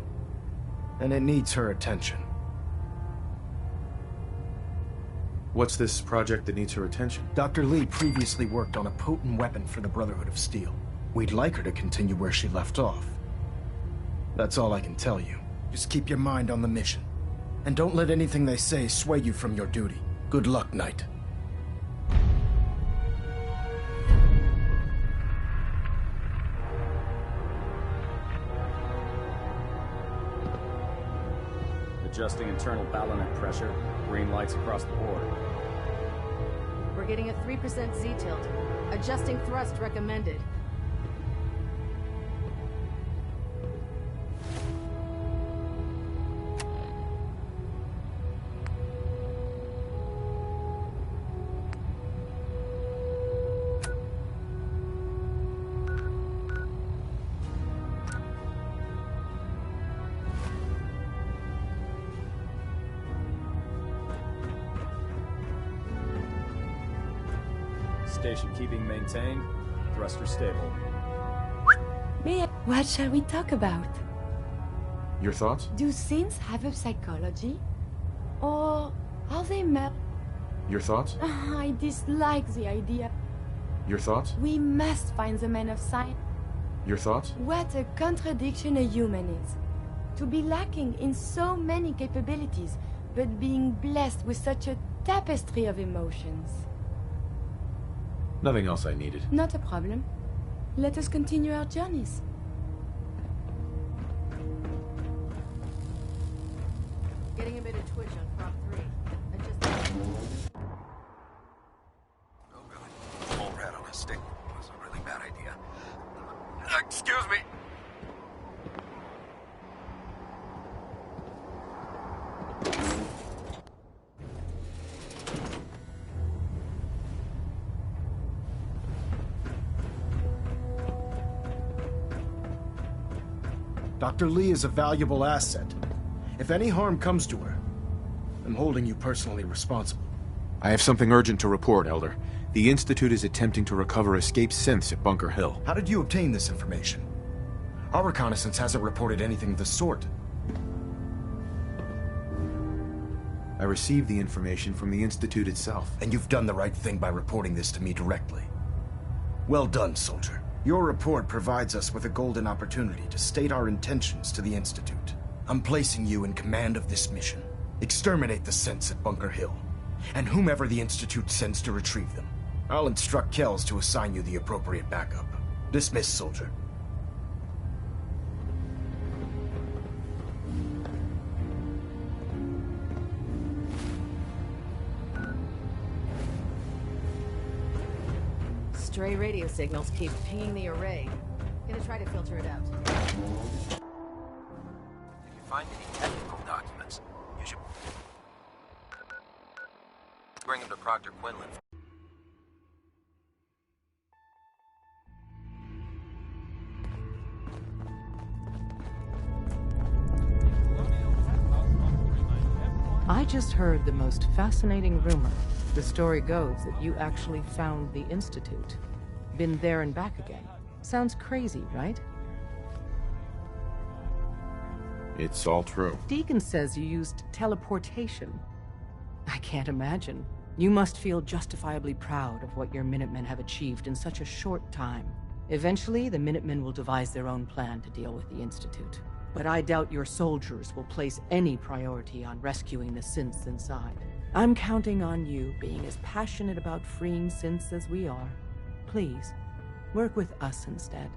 and it needs her attention. What's this project that needs her attention? Dr. Lee previously worked on a potent weapon for the Brotherhood of Steel. We'd like her to continue where she left off. That's all I can tell you. Just keep your mind on the mission, and don't let anything they say sway you from your duty. Good luck, Knight. Adjusting internal ballonet pressure. Green lights across the board. We're getting a 3% Z-tilt. Adjusting thrust recommended. Station keeping maintained. Thruster stable. What shall we talk about? Your thoughts? Do synths have a psychology? Or are they Your thoughts? I dislike the idea. Your thoughts? We must find the man of science. Your thoughts? What a contradiction a human is. To be lacking in so many capabilities, but being blessed with such a tapestry of emotions. Nothing else I needed. Not a problem. Let us continue our journeys. Getting a bit of twitch on prop 3. Oh god. Mole rat on a stick was a really bad idea. Excuse me. Dr. Lee is a valuable asset. If any harm comes to her, I'm holding you personally responsible. I have something urgent to report, Elder. The Institute is attempting to recover escaped synths at Bunker Hill. How did you obtain this information? Our reconnaissance hasn't reported anything of the sort. I received the information from the Institute itself. And you've done the right thing by reporting this to me directly. Well done, soldier. Your report provides us with a golden opportunity to state our intentions to the Institute. I'm placing you in command of this mission. Exterminate the synths at Bunker Hill, and whomever the Institute sends to retrieve them. I'll instruct Kells to assign you the appropriate backup. Dismissed, soldier. Stray radio signals keep pinging the array. Gonna try to filter it out. If you find any technical documents, you should bring them to Proctor Quinlan. I just heard the most fascinating rumor. The story goes that you actually found the Institute. Been there and back again. Sounds crazy, right? It's all true. Deacon says you used teleportation. I can't imagine. You must feel justifiably proud of what your Minutemen have achieved in such a short time. Eventually, the Minutemen will devise their own plan to deal with the Institute. But I doubt your soldiers will place any priority on rescuing the synths inside. I'm counting on you being as passionate about freeing synths as we are. Please, work with us instead.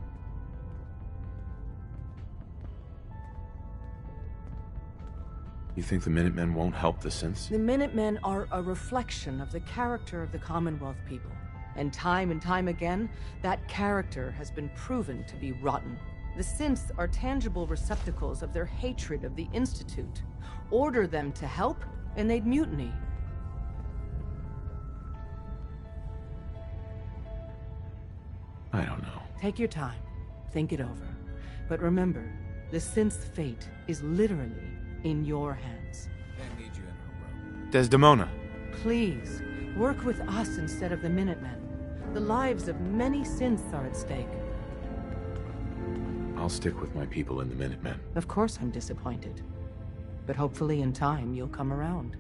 You think the Minutemen won't help the synths? The Minutemen are a reflection of the character of the Commonwealth people. And time again, that character has been proven to be rotten. The synths are tangible receptacles of their hatred of the Institute. Order them to help, and they'd mutiny. I don't know. Take your time. Think it over. But remember, the synth's fate is literally in your hands. I need you in her room. Desdemona. Please, work with us instead of the Minutemen. The lives of many synths are at stake. I'll stick with my people in the Minutemen. Of course I'm disappointed. But hopefully in time you'll come around.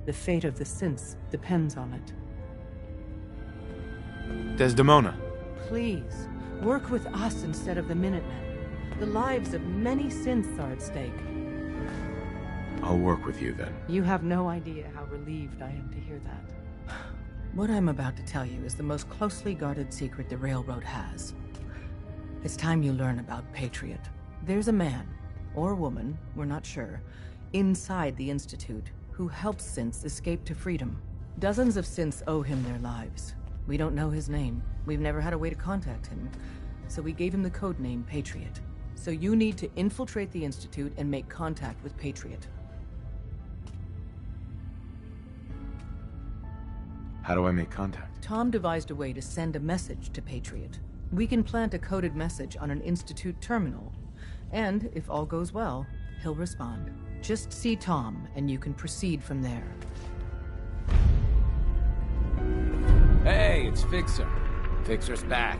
The fate of the synths depends on it. Desdemona. Please, work with us instead of the Minutemen. The lives of many synths are at stake. I'll work with you then. You have no idea how relieved I am to hear that. What I'm about to tell you is the most closely guarded secret the Railroad has. It's time you learn about Patriot. There's a man, or woman, we're not sure, inside the Institute who helps synths escape to freedom. Dozens of synths owe him their lives. We don't know his name. We've never had a way to contact him. So we gave him the codename Patriot. So you need to infiltrate the Institute and make contact with Patriot. How do I make contact? Tom devised a way to send a message to Patriot. We can plant a coded message on an Institute terminal. And, if all goes well, he'll respond. Just see Tom, and you can proceed from there. Hey, it's Fixer. Fixer's back.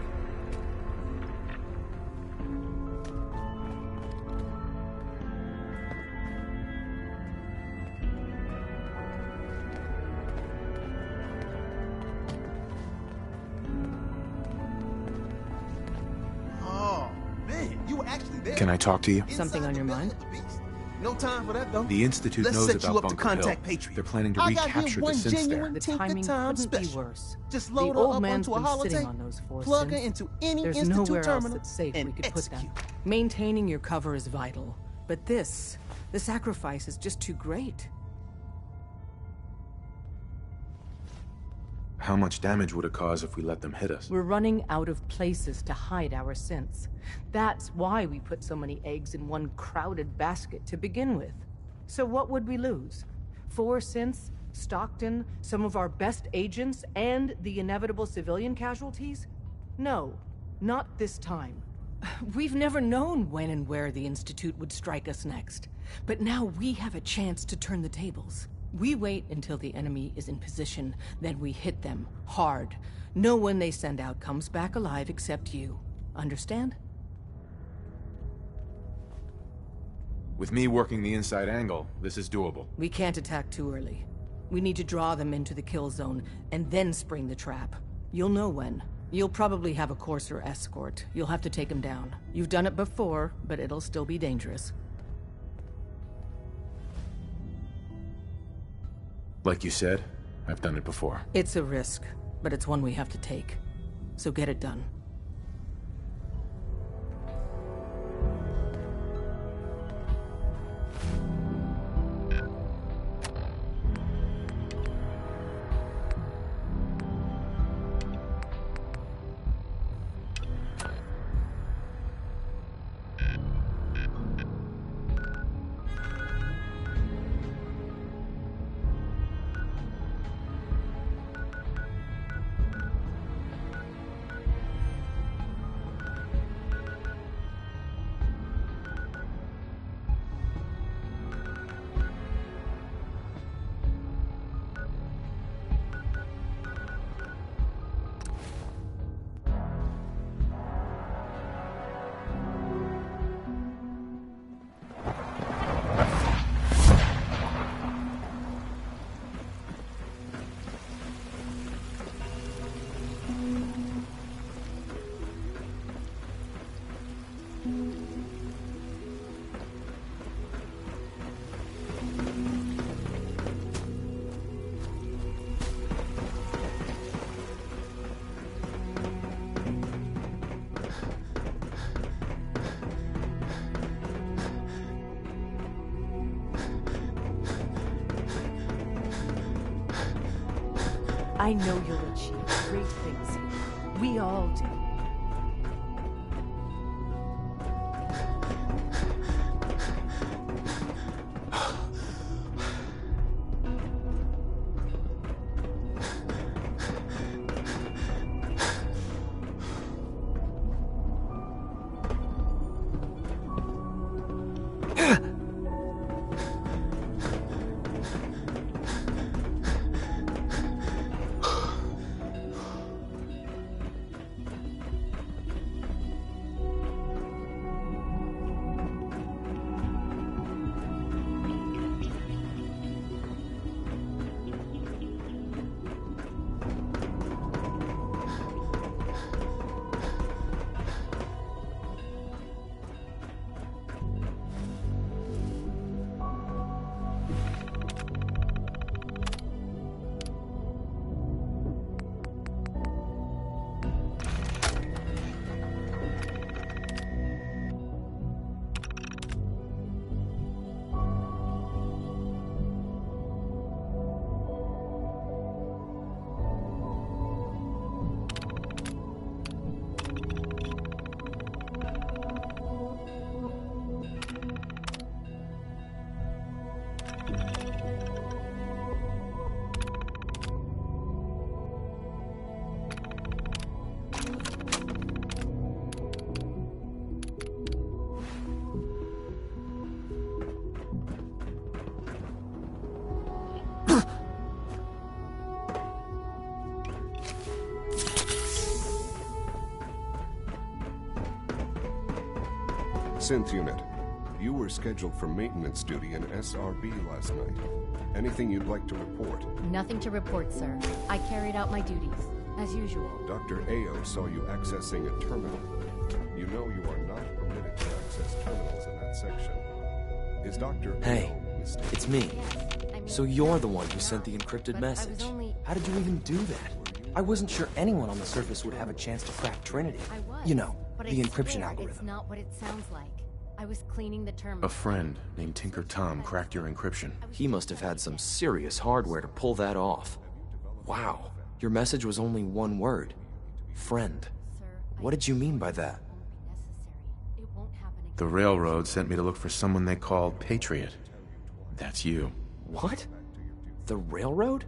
Can I talk to you? Something on your mind? No time for that, though. The Institute Let's knows set about you up to Bunker contact Hill. Patriot. They're planning to I got recapture here the one synths there. genuine The Tinker timing Time couldn't be special. worse. Just The load her old up man's onto a been sitting holotape, on those four plug her synths. into any There's Institute nowhere terminal, else that's safe and we could put them. execute. Maintaining your cover is vital. But the sacrifice is just too great. How much damage would it cause if we let them hit us? We're running out of places to hide our synths. That's why we put so many eggs in one crowded basket to begin with. So what would we lose? 4 synths, Stockton, some of our best agents, and the inevitable civilian casualties? No, not this time. We've never known when and where the Institute would strike us next. But now we have a chance to turn the tables. We wait until the enemy is in position, then we hit them hard. No one they send out comes back alive except you. Understand? With me working the inside angle, this is doable. We can't attack too early. We need to draw them into the kill zone, and then spring the trap. You'll know when. You'll probably have a courser escort. You'll have to take him down. You've done it before, but it'll still be dangerous. Like you said, I've done it before. It's a risk, but it's one we have to take. So get it done. I know you'll achieve great things here. We all do. Synth unit, you were scheduled for maintenance duty in SRB last night. Anything you'd like to report? Nothing to report, sir. I carried out my duties, as usual. Dr. Ao saw you accessing a terminal. You know you are not permitted to access terminals in that section. Is Dr. Hey, Ao mistaken? it's me. So you're the one who sent the encrypted message. How did you even do that? I wasn't sure anyone on the surface would have a chance to crack Trinity. You know, the encryption algorithm. It's not what it sounds like. I was cleaning the terminal. A friend named Tinker Tom cracked your encryption. He must have had some serious hardware to pull that off. Wow, your message was only one word. Friend. What did you mean by that? The railroad sent me to look for someone they called Patriot. That's you. What? The railroad?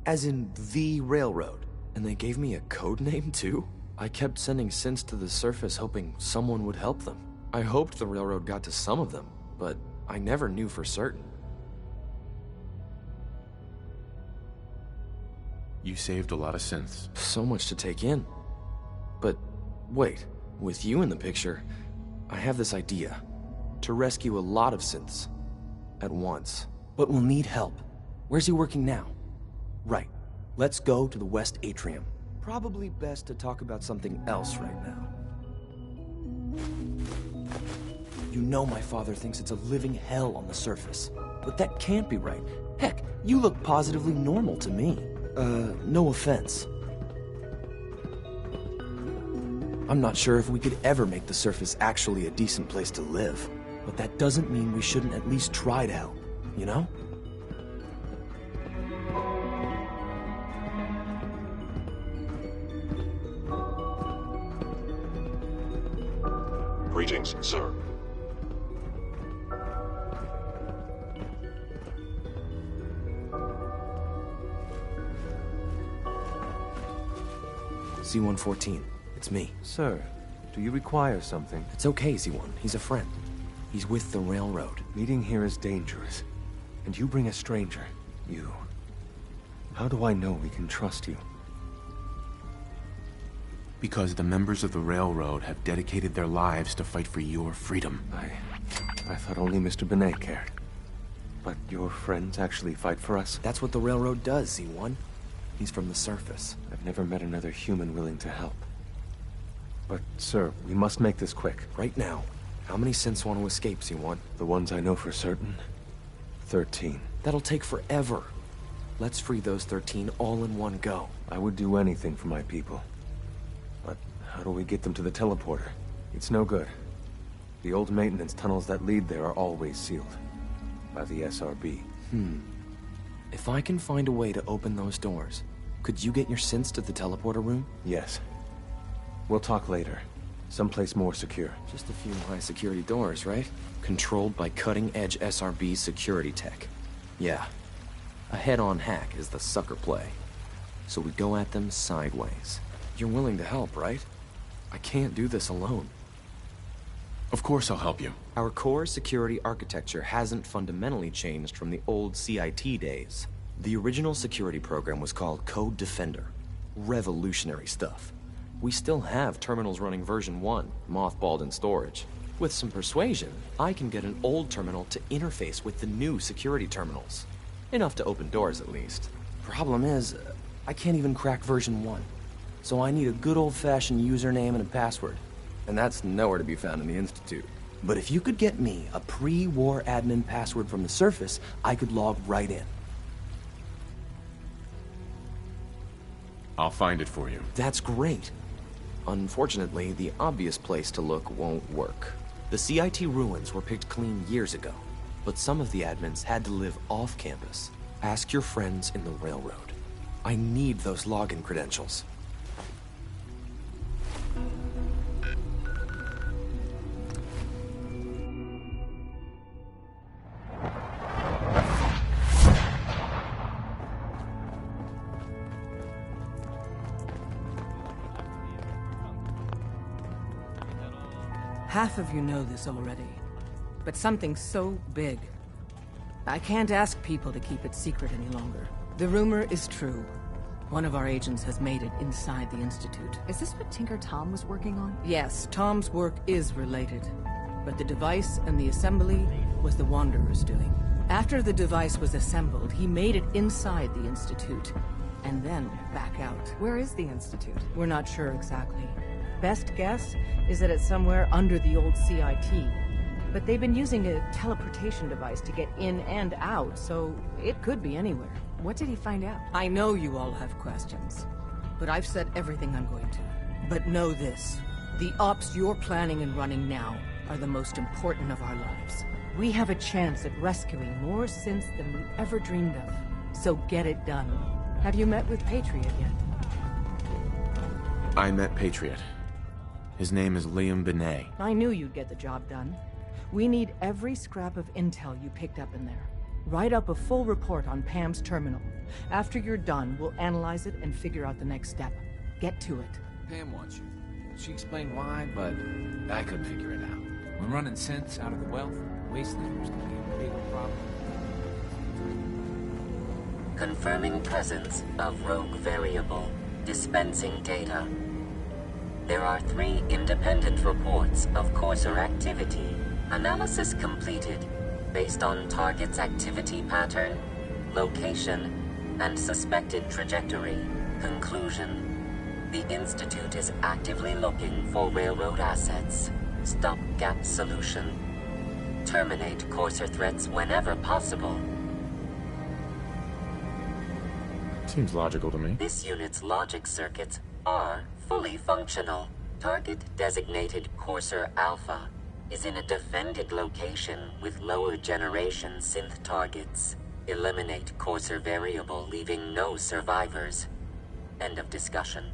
As in the railroad? And they gave me a code name too? I kept sending synths to the surface hoping someone would help them. I hoped the railroad got to some of them, but I never knew for certain. You saved a lot of synths. So much to take in. But wait, with you in the picture, I have this idea. To rescue a lot of synths. At once. But we'll need help. Where's he working now? Right. Let's go to the West Atrium. Probably best to talk about something else right now. You know my father thinks it's a living hell on the surface, but that can't be right. Heck, you look positively normal to me. No offense. I'm not sure if we could ever make the surface actually a decent place to live, but that doesn't mean we shouldn't at least try to help, you know? Greetings, sir. C-114, it's me. Sir, do you require something? It's okay, Z1. He's a friend. He's with the railroad. Meeting here is dangerous. And you bring a stranger. You. How do I know we can trust you? Because the members of the railroad have dedicated their lives to fight for your freedom. I thought only Mr. Benet cared. But your friends actually fight for us? That's what the railroad does, Z1. He's from the surface. I've never met another human willing to help. But, sir, we must make this quick. Right now. How many synths want to escape, Z1? The ones I know for certain? 13. That'll take forever. Let's free those 13 all in one go. I would do anything for my people. But how do we get them to the teleporter? It's no good. The old maintenance tunnels that lead there are always sealed. By the SRB. If I can find a way to open those doors, could you get your synths to the teleporter room? Yes. We'll talk later. Someplace more secure. Just a few high-security doors, right? Controlled by cutting-edge SRB security tech. Yeah. A head-on hack is the sucker play. So we go at them sideways. You're willing to help, right? I can't do this alone. Of course I'll help you. Our core security architecture hasn't fundamentally changed from the old CIT days. The original security program was called Code Defender. Revolutionary stuff. We still have terminals running version 1, mothballed in storage. With some persuasion, I can get an old terminal to interface with the new security terminals. Enough to open doors, at least. Problem is, I can't even crack version 1. So I need a good old-fashioned username and a password. And that's nowhere to be found in the Institute. But if you could get me a pre-war admin password from the surface, I could log right in. I'll find it for you. That's great. Unfortunately, the obvious place to look won't work. The CIT ruins were picked clean years ago, but some of the admins had to live off campus. Ask your friends in the railroad. I need those login credentials. Half of you know this already, but something so big, I can't ask people to keep it secret any longer. The rumor is true. One of our agents has made it inside the Institute. Is this what Tinker Tom was working on? Yes, Tom's work is related, but the device and the assembly was the Wanderer's doing. After the device was assembled, he made it inside the Institute, and then back out. Where is the Institute? We're not sure exactly. Best guess is that it's somewhere under the old CIT. But they've been using a teleportation device to get in and out, so it could be anywhere. What did he find out? I know you all have questions, but I've said everything I'm going to. But know this, the ops you're planning and running now are the most important of our lives. We have a chance at rescuing more synths than we ever dreamed of. So get it done. Have you met with Patriot yet? I met Patriot. His name is Liam Benet. I knew you'd get the job done. We need every scrap of intel you picked up in there. Write up a full report on Pam's terminal. After you're done, we'll analyze it and figure out the next step. Get to it. Pam wants you. She explained why, but I couldn't figure it out. When running synths out of the wealth, wastelanders can be a big problem. Confirming presence of rogue variable. Dispensing data. There are 3 independent reports of courser activity. Analysis completed, based on target's activity pattern, location, and suspected trajectory. Conclusion. The Institute is actively looking for railroad assets. Stopgap solution. Terminate Courser threats whenever possible. Seems logical to me. This unit's logic circuits are fully functional. Target designated Courser Alpha is in a defended location with lower generation synth targets. Eliminate Courser variable, leaving no survivors. End of discussion.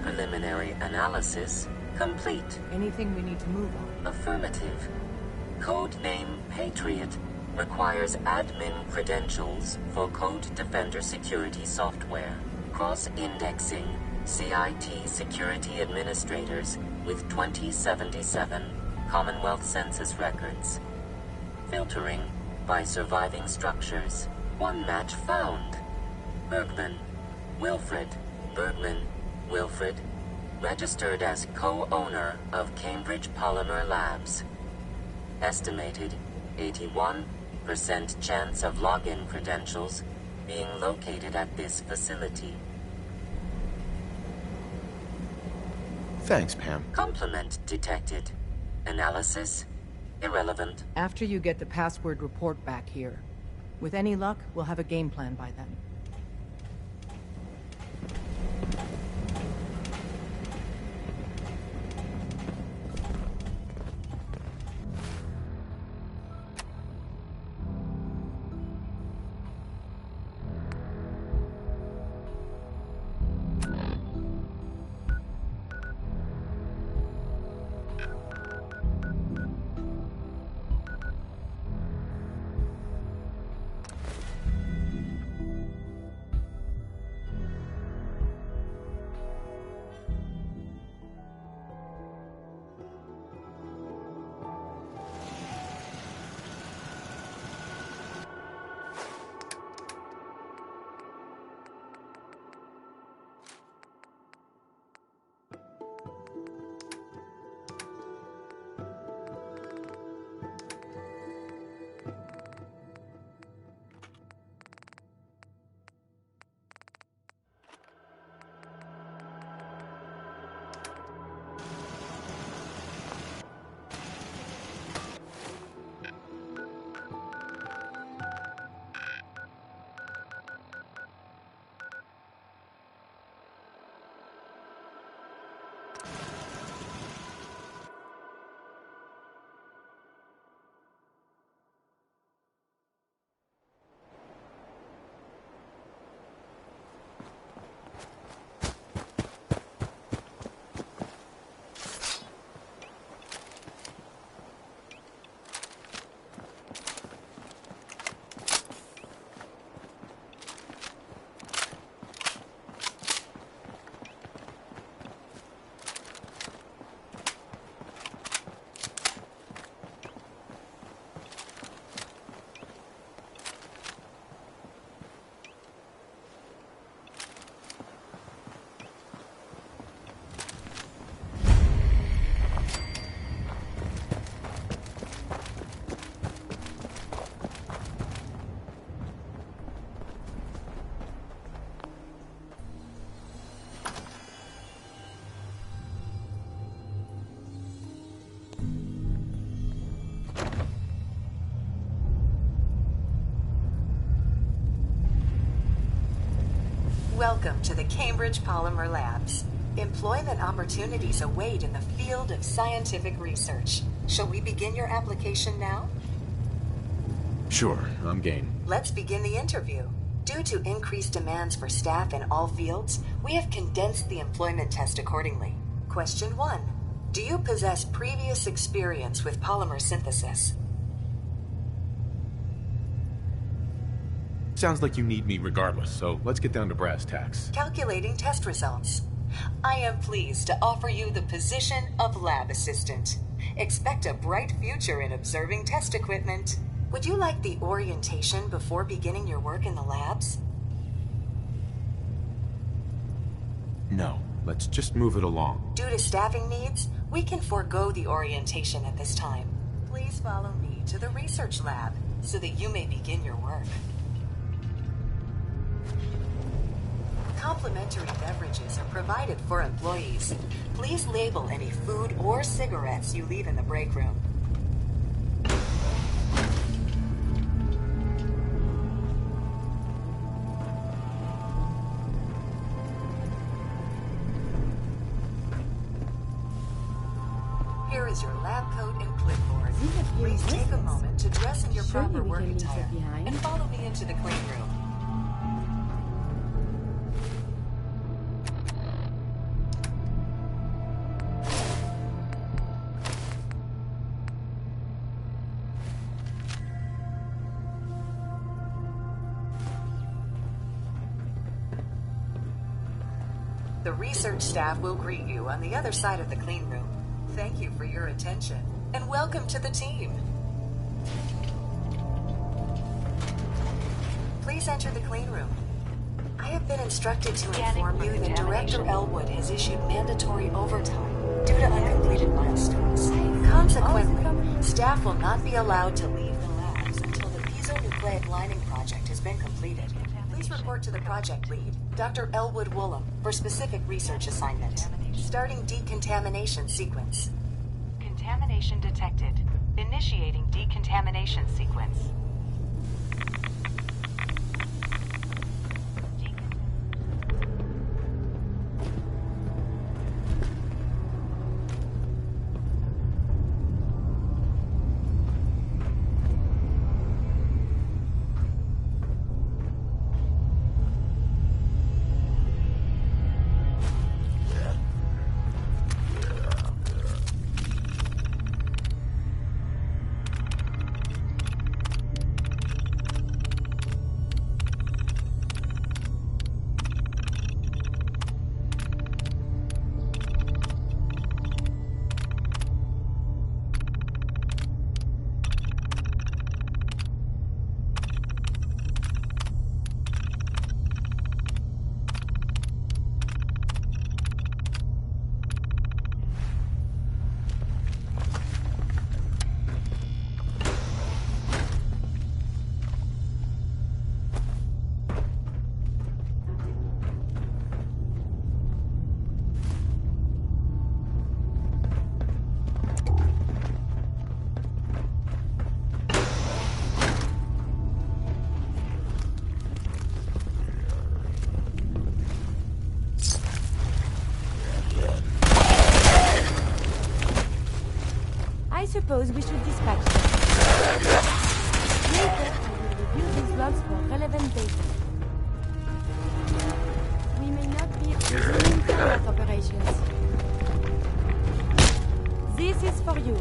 Preliminary analysis complete. Anything we need to move on? Affirmative. Codename Patriot requires admin credentials for Code Defender security software. Cross-indexing CIT security administrators with 2077 Commonwealth Census records. Filtering by surviving structures. One match found. Bergman. Wilfred. Bergman. Wilfred. Registered as co-owner of Cambridge Polymer Labs. Estimated 81% chance of login credentials being located at this facility. Thanks, Pam. Complement detected. Analysis irrelevant. After you get the password report back here. With any luck, we'll have a game plan by then. Welcome to the Cambridge Polymer Labs. Employment opportunities await in the field of scientific research. Shall we begin your application now? Sure, I'm game. Let's begin the interview. Due to increased demands for staff in all fields, we have condensed the employment test accordingly. Question 1. Do you possess previous experience with polymer synthesis? Sounds like you need me regardless, so let's get down to brass tacks. Calculating test results. I am pleased to offer you the position of lab assistant. Expect a bright future in observing test equipment. Would you like the orientation before beginning your work in the labs? No, let's just move it along. Due to staffing needs, we can forego the orientation at this time. Please follow me to the research lab so that you may begin your work. Complimentary beverages are provided for employees. Please label any food or cigarettes you leave in the break room. Here is your lab coat and clipboard. Please take a moment to dress in your proper work attire and follow me into the clean room. The research staff will greet you on the other side of the clean room. Thank you for your attention, and welcome to the team. Please enter the clean room. I have been instructed to inform you that Director Elwood has issued mandatory overtime due to uncompleted milestones. Consequently, staff will not be allowed to leave the labs until the piezonucleic lining project has been completed. Please report to the project lead, Dr. Elwood Woolham, for specific research assignment. Starting decontamination sequence. Contamination detected. Initiating decontamination sequence. I suppose we should dispatch them. Later, I will review these logs for relevant data. We may not be resuming combat operations. This is for you.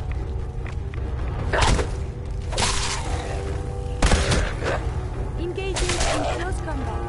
Engaging in close combat.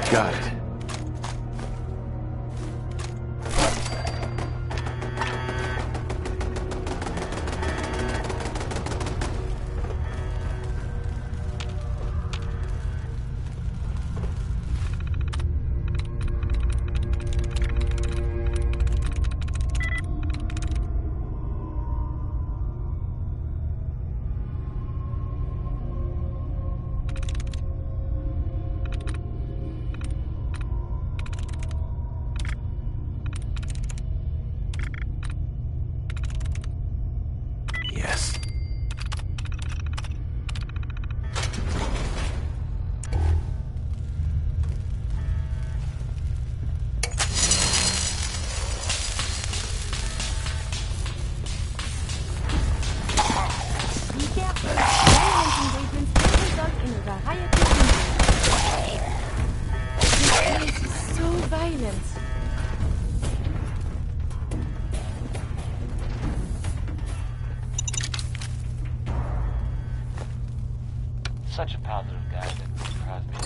Got it. Such a positive guy that surprised me.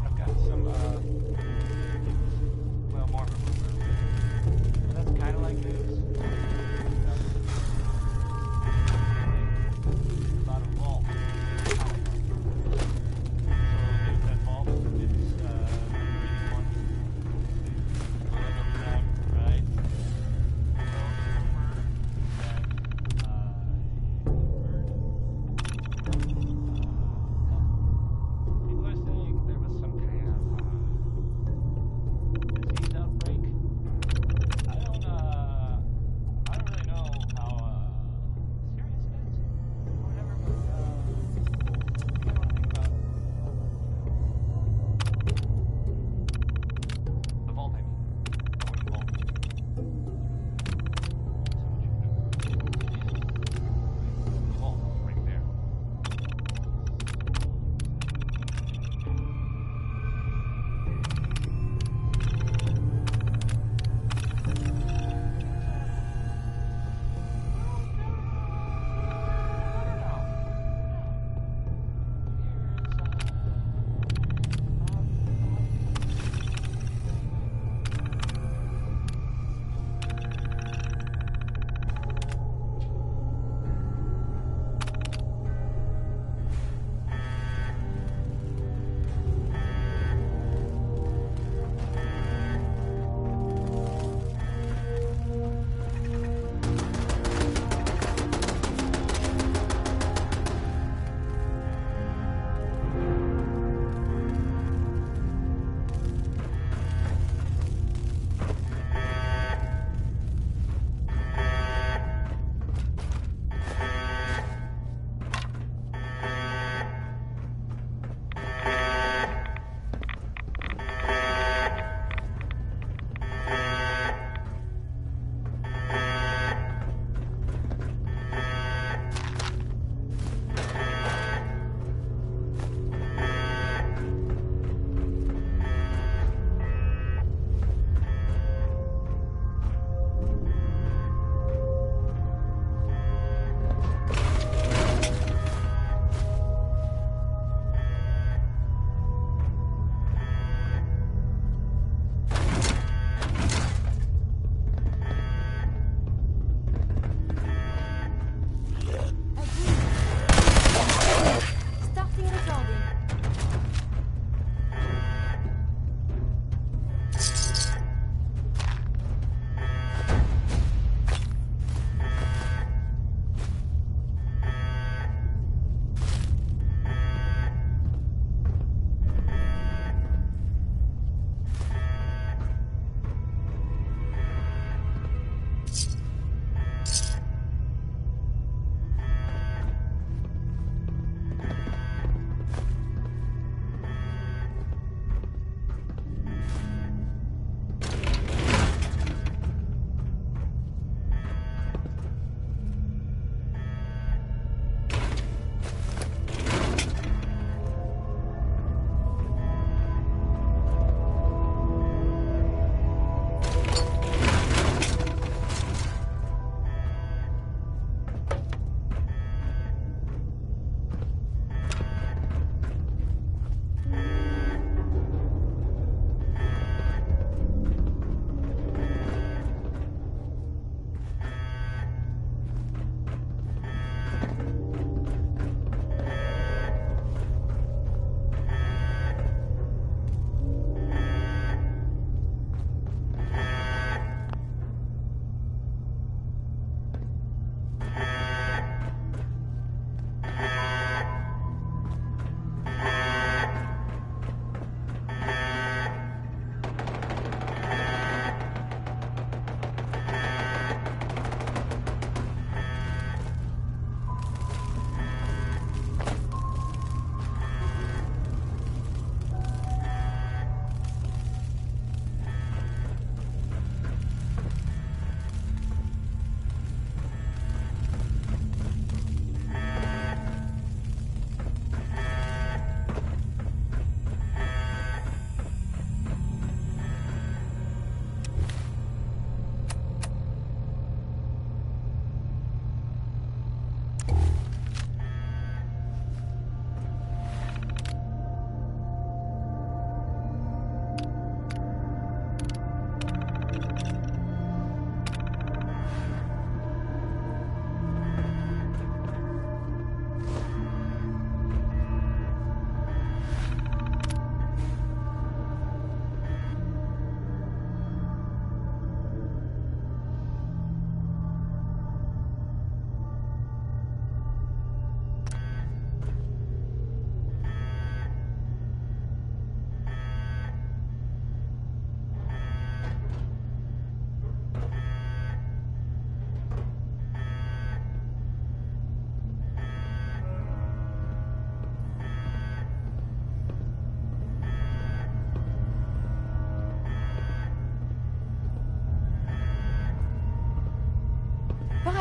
I've got some, well, more of a rumor. That's kind of like news. About a vault. So there's that vault. It's,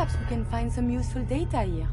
Perhaps we can find some useful data here.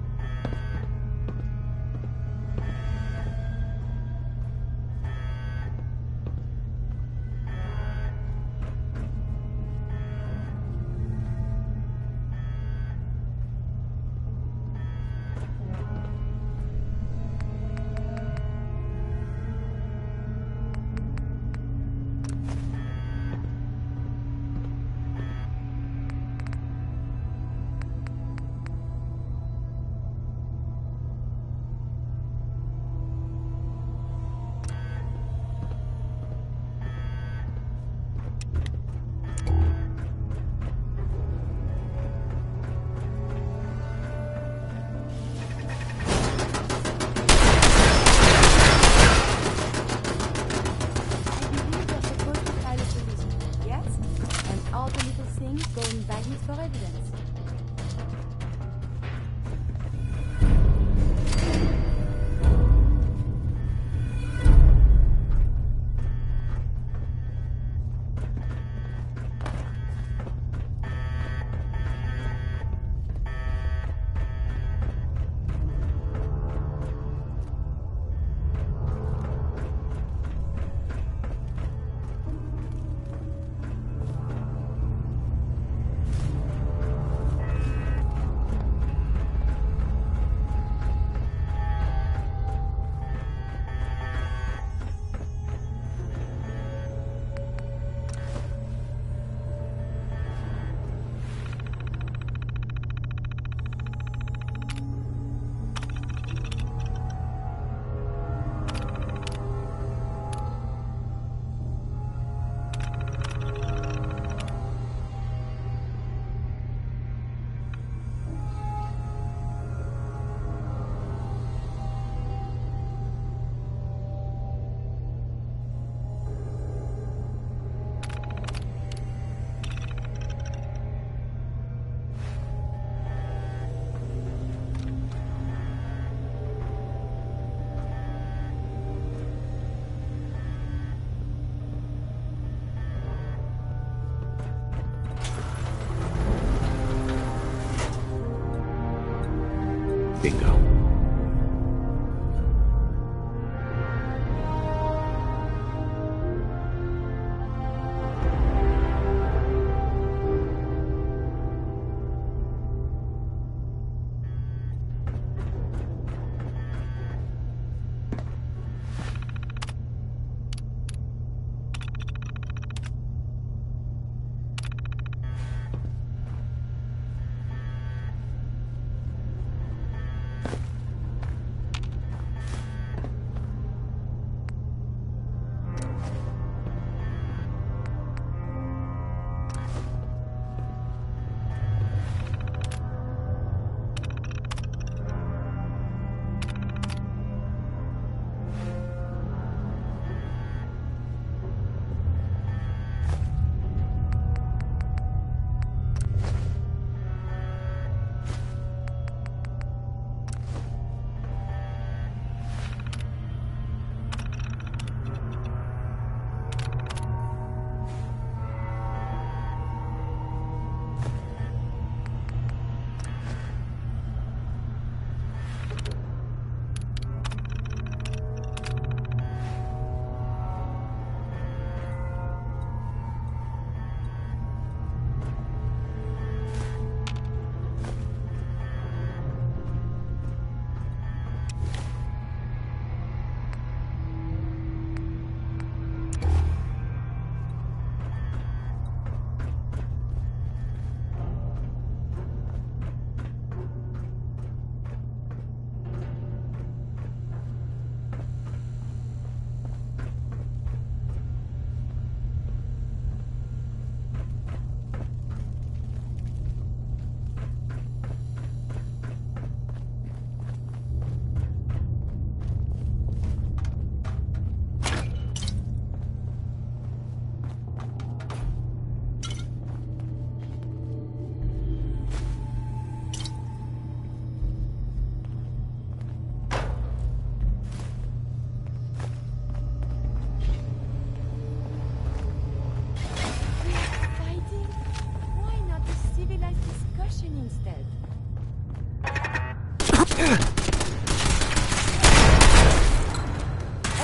station instead.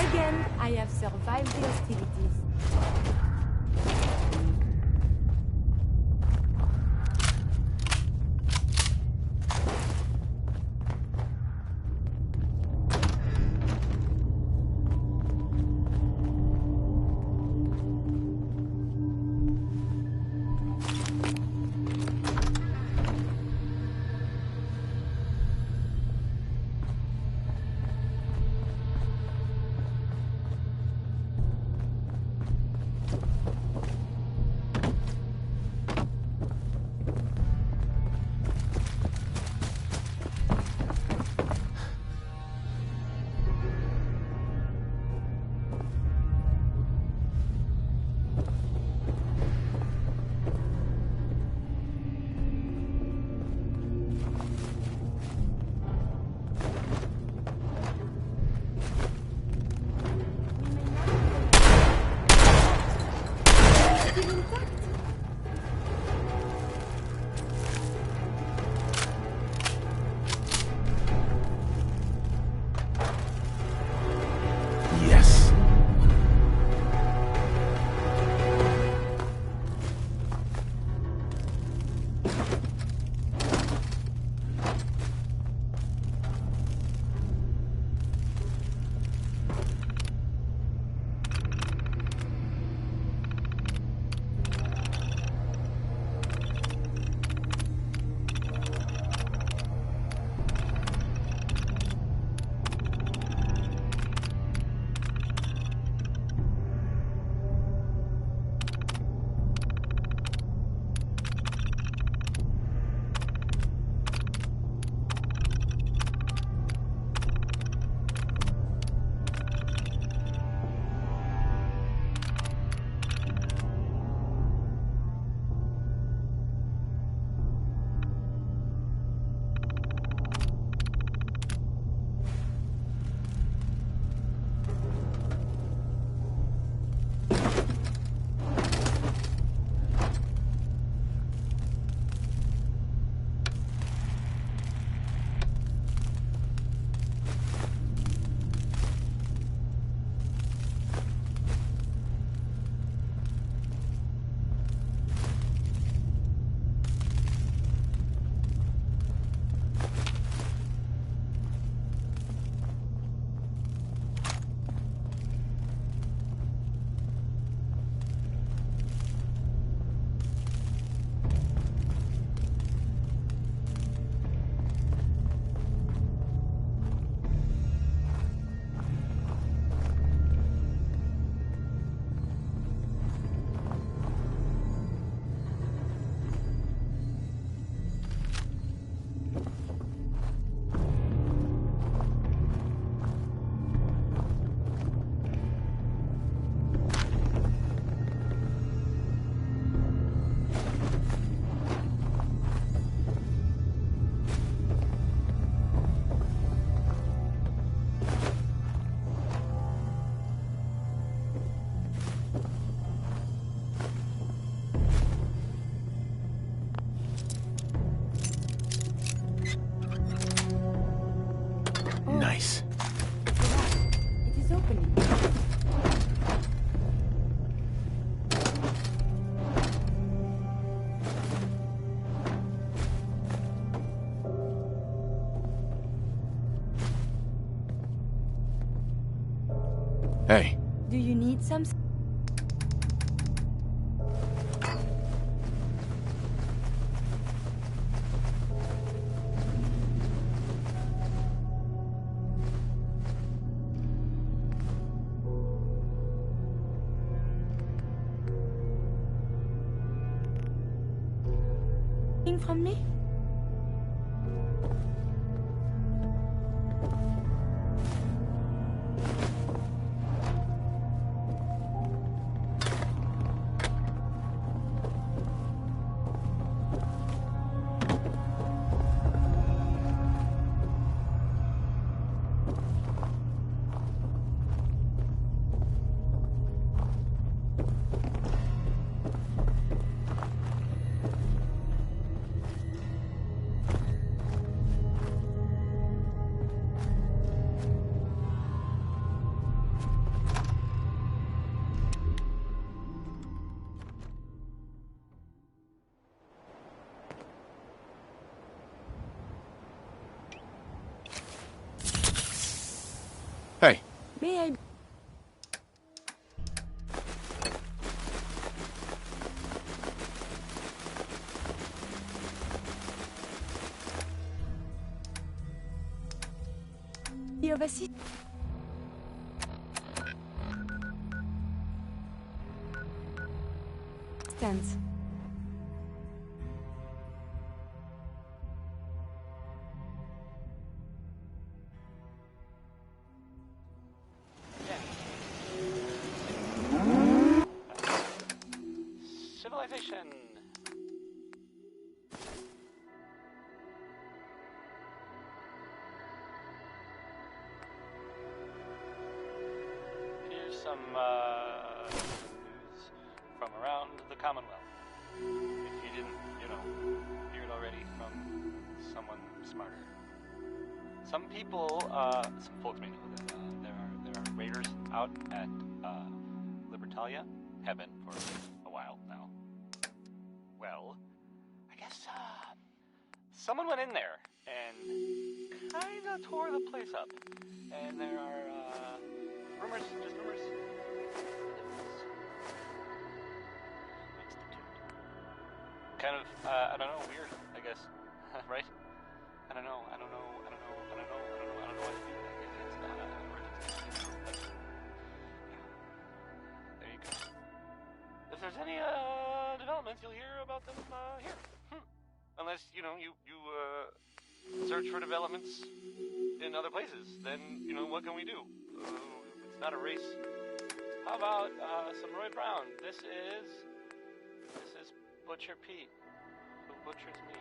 Again, I have survived the hostilities. Nice. It is opening. Hey. Do you need some? From me? of assistance. Civilization. Here's some news from around the Commonwealth. If you didn't, hear it already from someone smarter. Some people, some folks may know that there are raiders out at Libertalia, have been for a while now. Well, I guess someone went in there and kinda tore the place up. And there are rumors, just rumors. Kind of, I don't know, weird, I guess, right? I don't know what to do. It's not an emergency. There you go. If there's any developments, you'll hear about them here. Unless, you search for developments in other places, then, what can we do? It's not a race. How about some Roy Brown? This is Butcher Pete, who butchers me.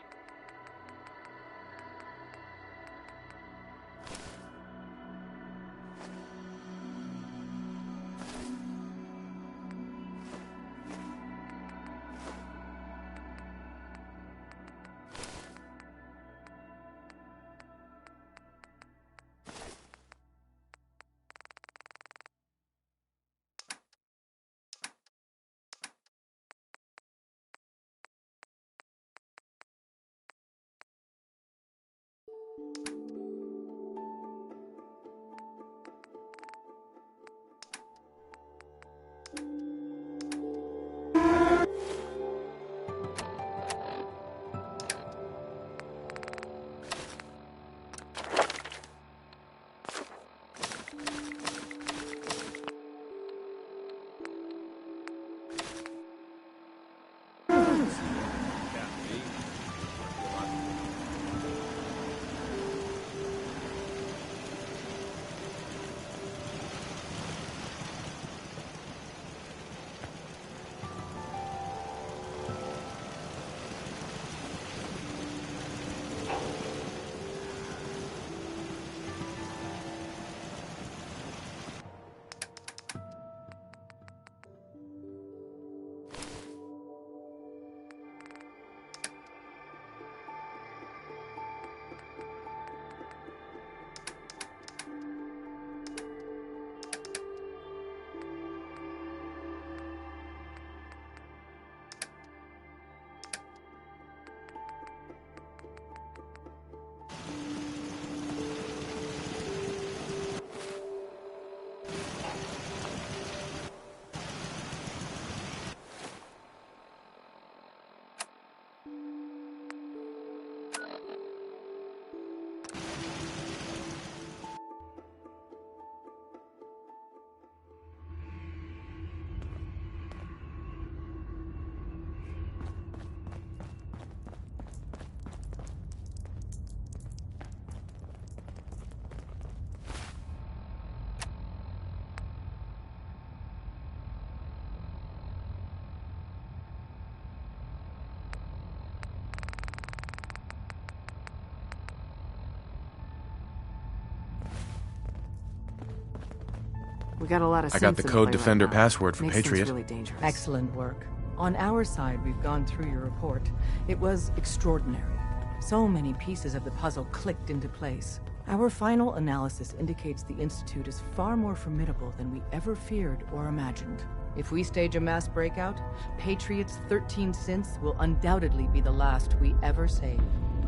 We got a lot of I got the Code Defender password for Patriot. Really dangerous. Excellent work. On our side, we've gone through your report. It was extraordinary. So many pieces of the puzzle clicked into place. Our final analysis indicates the Institute is far more formidable than we ever feared or imagined. If we stage a mass breakout, Patriot's 13 synths will undoubtedly be the last we ever save.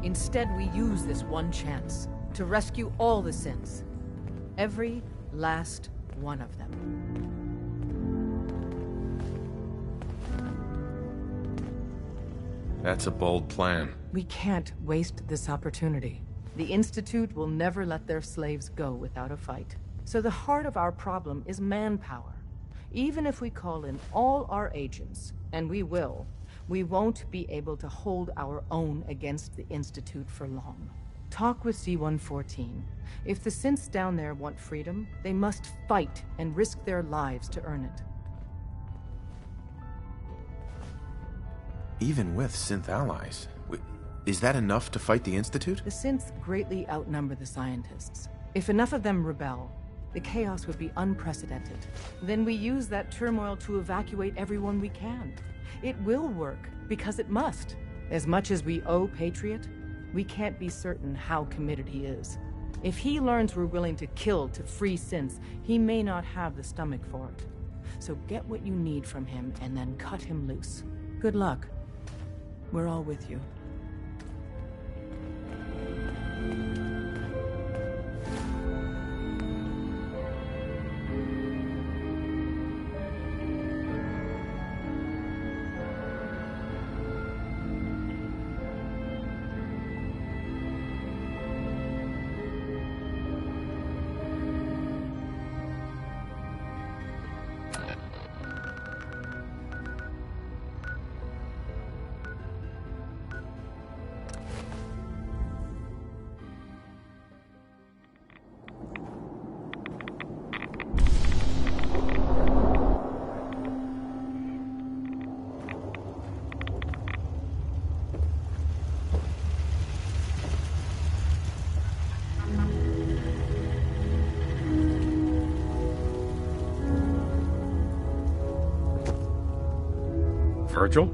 Instead, we use this one chance to rescue all the synths. Every last one of them. That's a bold plan. We can't waste this opportunity. The Institute will never let their slaves go without a fight. So the heart of our problem is manpower. Even if we call in all our agents, and we will, we won't be able to hold our own against the Institute for long. Talk with C-114. If the synths down there want freedom, they must fight and risk their lives to earn it. Even with synth allies, is that enough to fight the Institute? The synths greatly outnumber the scientists. If enough of them rebel, the chaos would be unprecedented. Then we use that turmoil to evacuate everyone we can. It will work, because it must. As much as we owe Patriot, we can't be certain how committed he is. If he learns we're willing to kill to free synths, he may not have the stomach for it. So get what you need from him and then cut him loose. Good luck. We're all with you. Virgil?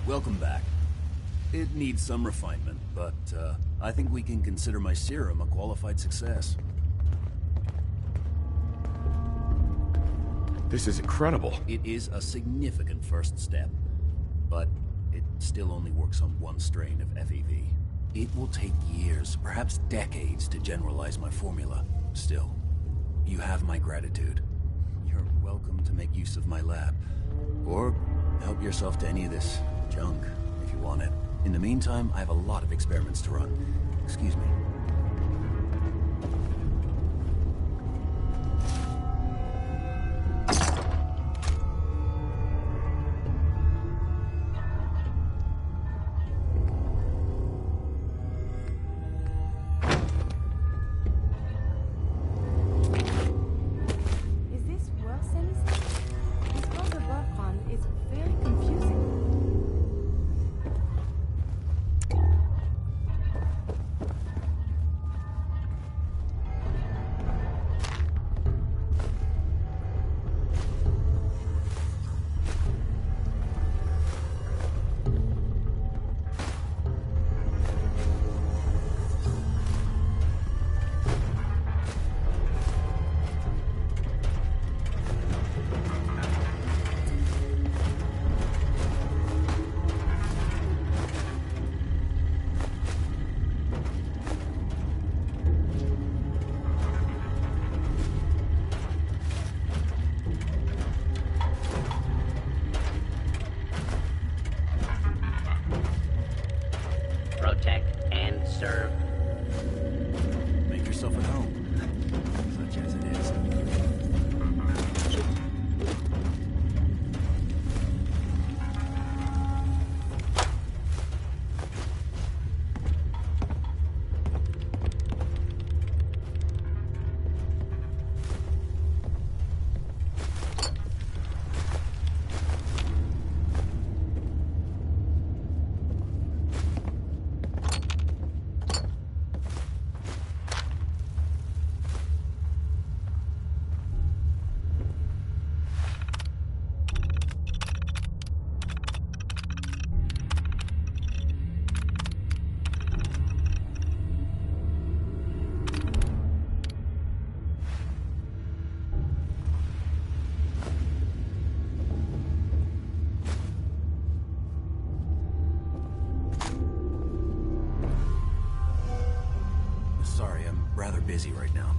Welcome back. It needs some refinement, but I think we can consider my serum a qualified success. This is incredible. It is a significant first step, but it still only works on one strain of FEV. It will take years, perhaps decades, to generalize my formula. Still, you have my gratitude. You're welcome to make use of my lab. Or help yourself to any of this junk, if you want it. In the meantime, I have a lot of experiments to run. Excuse me. Busy right now.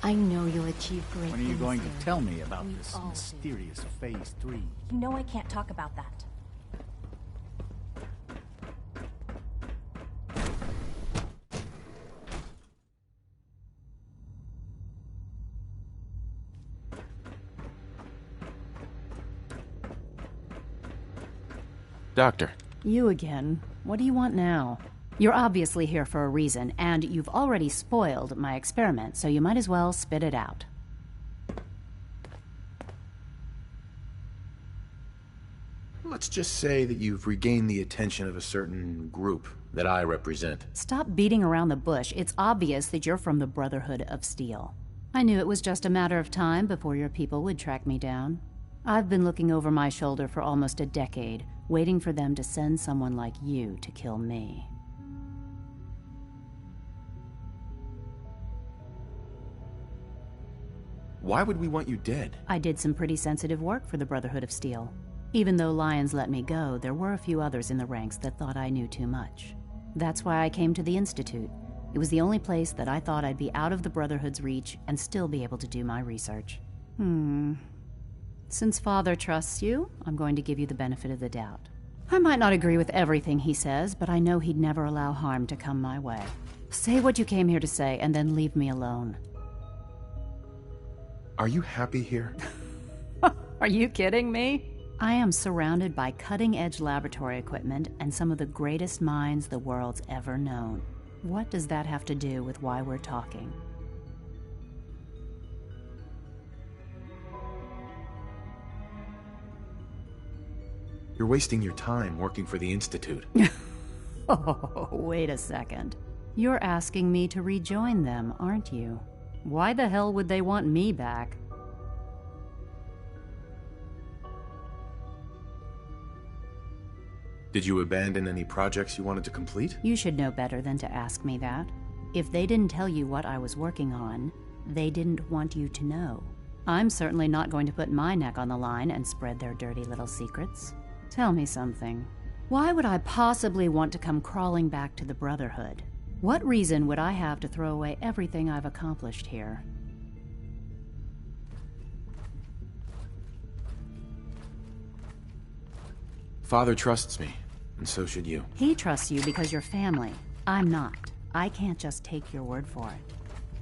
I know you'll achieve great things. When are you going there. to tell me about We this all mysterious Phase 3? You know I can't talk about that. Doctor. You again. What do you want now? You're obviously here for a reason, and you've already spoiled my experiment, so you might as well spit it out. Let's just say that you've regained the attention of a certain group that I represent. Stop beating around the bush. It's obvious that you're from the Brotherhood of Steel. I knew it was just a matter of time before your people would track me down. I've been looking over my shoulder for almost a decade, waiting for them to send someone like you to kill me. Why would we want you dead? I did some pretty sensitive work for the Brotherhood of Steel. Even though Lyons let me go, there were a few others in the ranks that thought I knew too much. That's why I came to the Institute. It was the only place that I thought I'd be out of the Brotherhood's reach and still be able to do my research. Since Father trusts you, I'm going to give you the benefit of the doubt. I might not agree with everything he says, but I know he'd never allow harm to come my way. Say what you came here to say, and then leave me alone. Are you happy here? Are you kidding me? I am surrounded by cutting-edge laboratory equipment and some of the greatest minds the world's ever known. What does that have to do with why we're talking? You're wasting your time working for the Institute. Oh, wait a second. You're asking me to rejoin them, aren't you? Why the hell would they want me back? Did you abandon any projects you wanted to complete? You should know better than to ask me that. If they didn't tell you what I was working on, they didn't want you to know. I'm certainly not going to put my neck on the line and spread their dirty little secrets. Tell me something. Why would I possibly want to come crawling back to the Brotherhood? What reason would I have to throw away everything I've accomplished here? Father trusts me, and so should you. He trusts you because you're family. I'm not. I can't just take your word for it.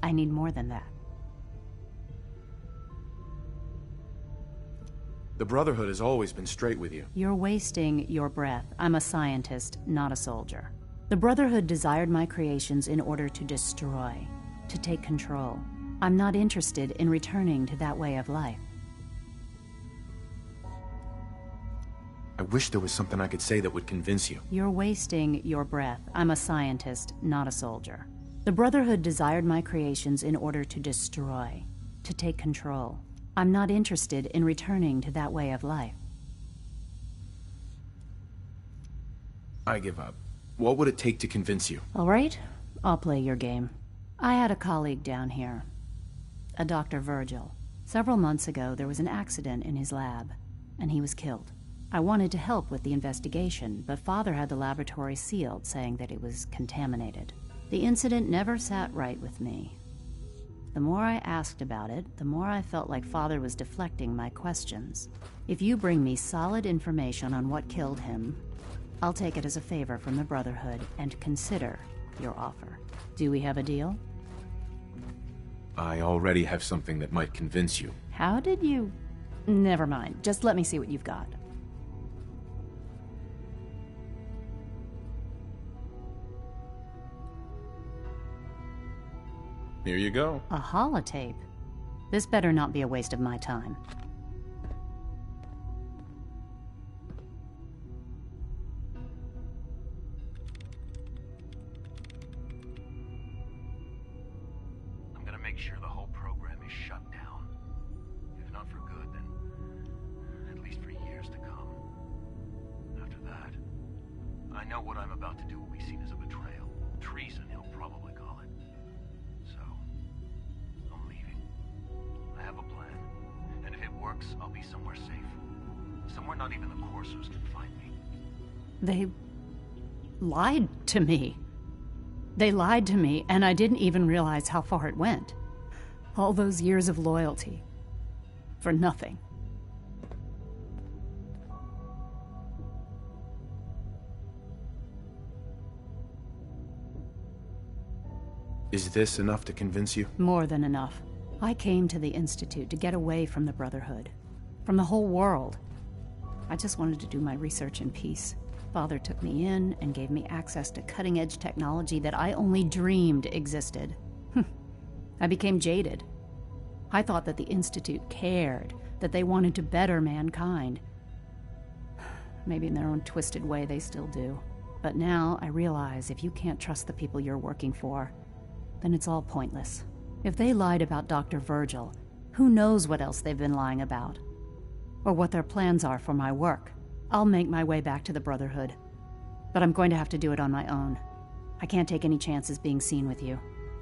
I need more than that. The Brotherhood has always been straight with you. You're wasting your breath. I'm a scientist, not a soldier. The Brotherhood desired my creations in order to destroy, to take control. I'm not interested in returning to that way of life. I wish there was something I could say that would convince you. You're wasting your breath. I'm a scientist, not a soldier. The Brotherhood desired my creations in order to destroy, to take control. I'm not interested in returning to that way of life. I give up. What would it take to convince you? All right, I'll play your game. I had a colleague down here, a Dr. Virgil. Several months ago, there was an accident in his lab, and he was killed. I wanted to help with the investigation, but Father had the laboratory sealed, saying that it was contaminated. The incident never sat right with me. The more I asked about it, the more I felt like Father was deflecting my questions. If you bring me solid information on what killed him, I'll take it as a favor from the Brotherhood and consider your offer. Do we have a deal? I already have something that might convince you. How did you... Never mind. Just let me see what you've got. Here you go. A holotape? This better not be a waste of my time. I'm gonna make sure the whole program is shut down. If not for good, then at least for years to come. After that, I know what I'm about to do will be seen as a betrayal. Treason, he'll probably call it. So, I'm leaving. I have a plan. And if it works, I'll be somewhere safe. Somewhere not even the Corsos can find me. They lied to me. They lied to me, and I didn't even realize how far it went. All those years of loyalty. For nothing. Is this enough to convince you? More than enough. I came to the Institute to get away from the Brotherhood. From the whole world. I just wanted to do my research in peace. Father took me in and gave me access to cutting-edge technology that I only dreamed existed. I became jaded. I thought that the Institute cared, that they wanted to better mankind. Maybe in their own twisted way they still do. But now I realize if you can't trust the people you're working for, then it's all pointless. If they lied about Dr. Virgil, who knows what else they've been lying about? Or what their plans are for my work. I'll make my way back to the Brotherhood. But I'm going to have to do it on my own. I can't take any chances being seen with you.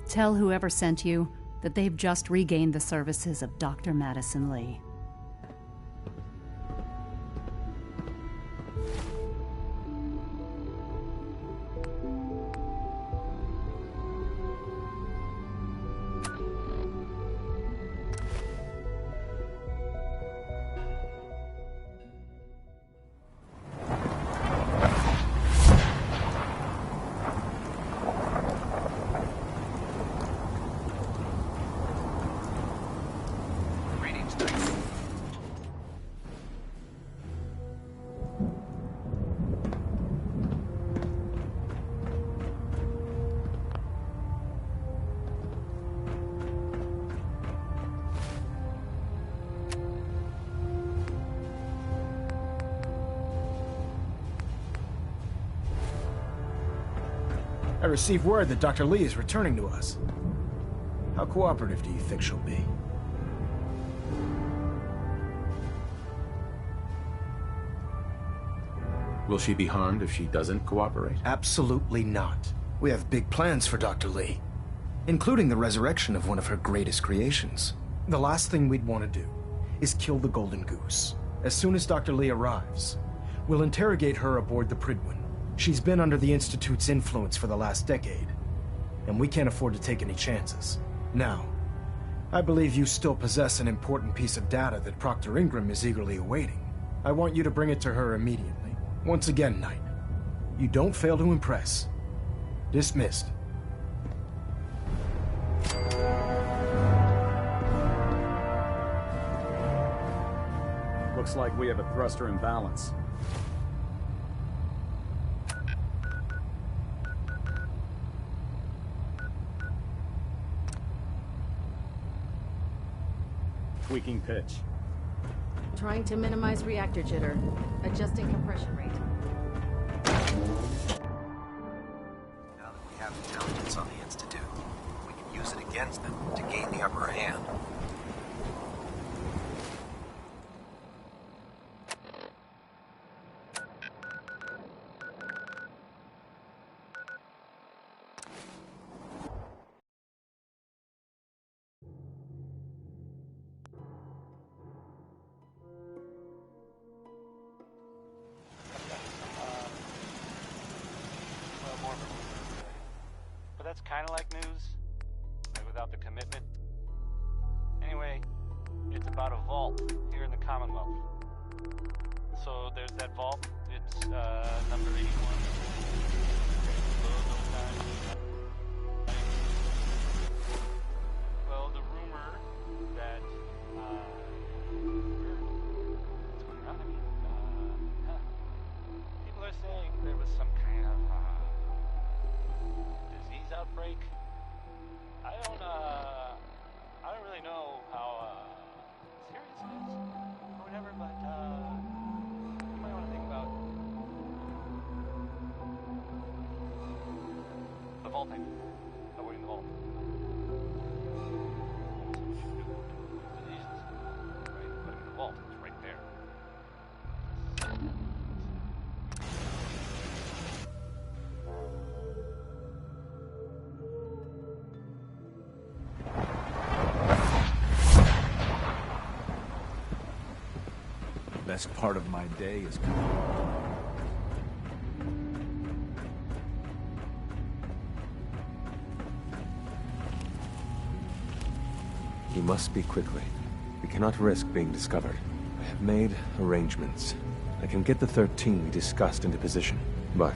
Tell whoever sent you that they've just regained the services of Dr. Madison Lee. I received word that Dr. Lee is returning to us. How cooperative do you think she'll be? Will she be harmed if she doesn't cooperate? Absolutely not. We have big plans for Dr. Lee, including the resurrection of one of her greatest creations. The last thing we'd want to do is kill the Golden Goose. As soon as Dr. Lee arrives, we'll interrogate her aboard the Pridwin. She's been under the Institute's influence for the last decade, and we can't afford to take any chances. Now, I believe you still possess an important piece of data that Proctor Ingram is eagerly awaiting. I want you to bring it to her immediately. Once again, Knight, you don't fail to impress. Dismissed. Looks like we have a thruster imbalance. Tweaking pitch. Trying to minimize reactor jitter. Adjusting compression rate. Now that we have intelligence on the Institute, we can use it against them to gain the upper hand. That's kind of like news, but without the commitment. Anyway, it's about a vault here in the Commonwealth. So there's that vault. It's number 81. Well, the rumor that what's going on? I mean, people are saying there was some kind of disease outbreak. I don't really know how serious it is or whatever, but you might want to think about the vault thing. Avoiding the vault. So what you do with diseases, right? Put them in the vault. It's right there. Best part of my day is coming. You must speak quickly. We cannot risk being discovered. I have made arrangements. I can get the 13 we discussed into position. But,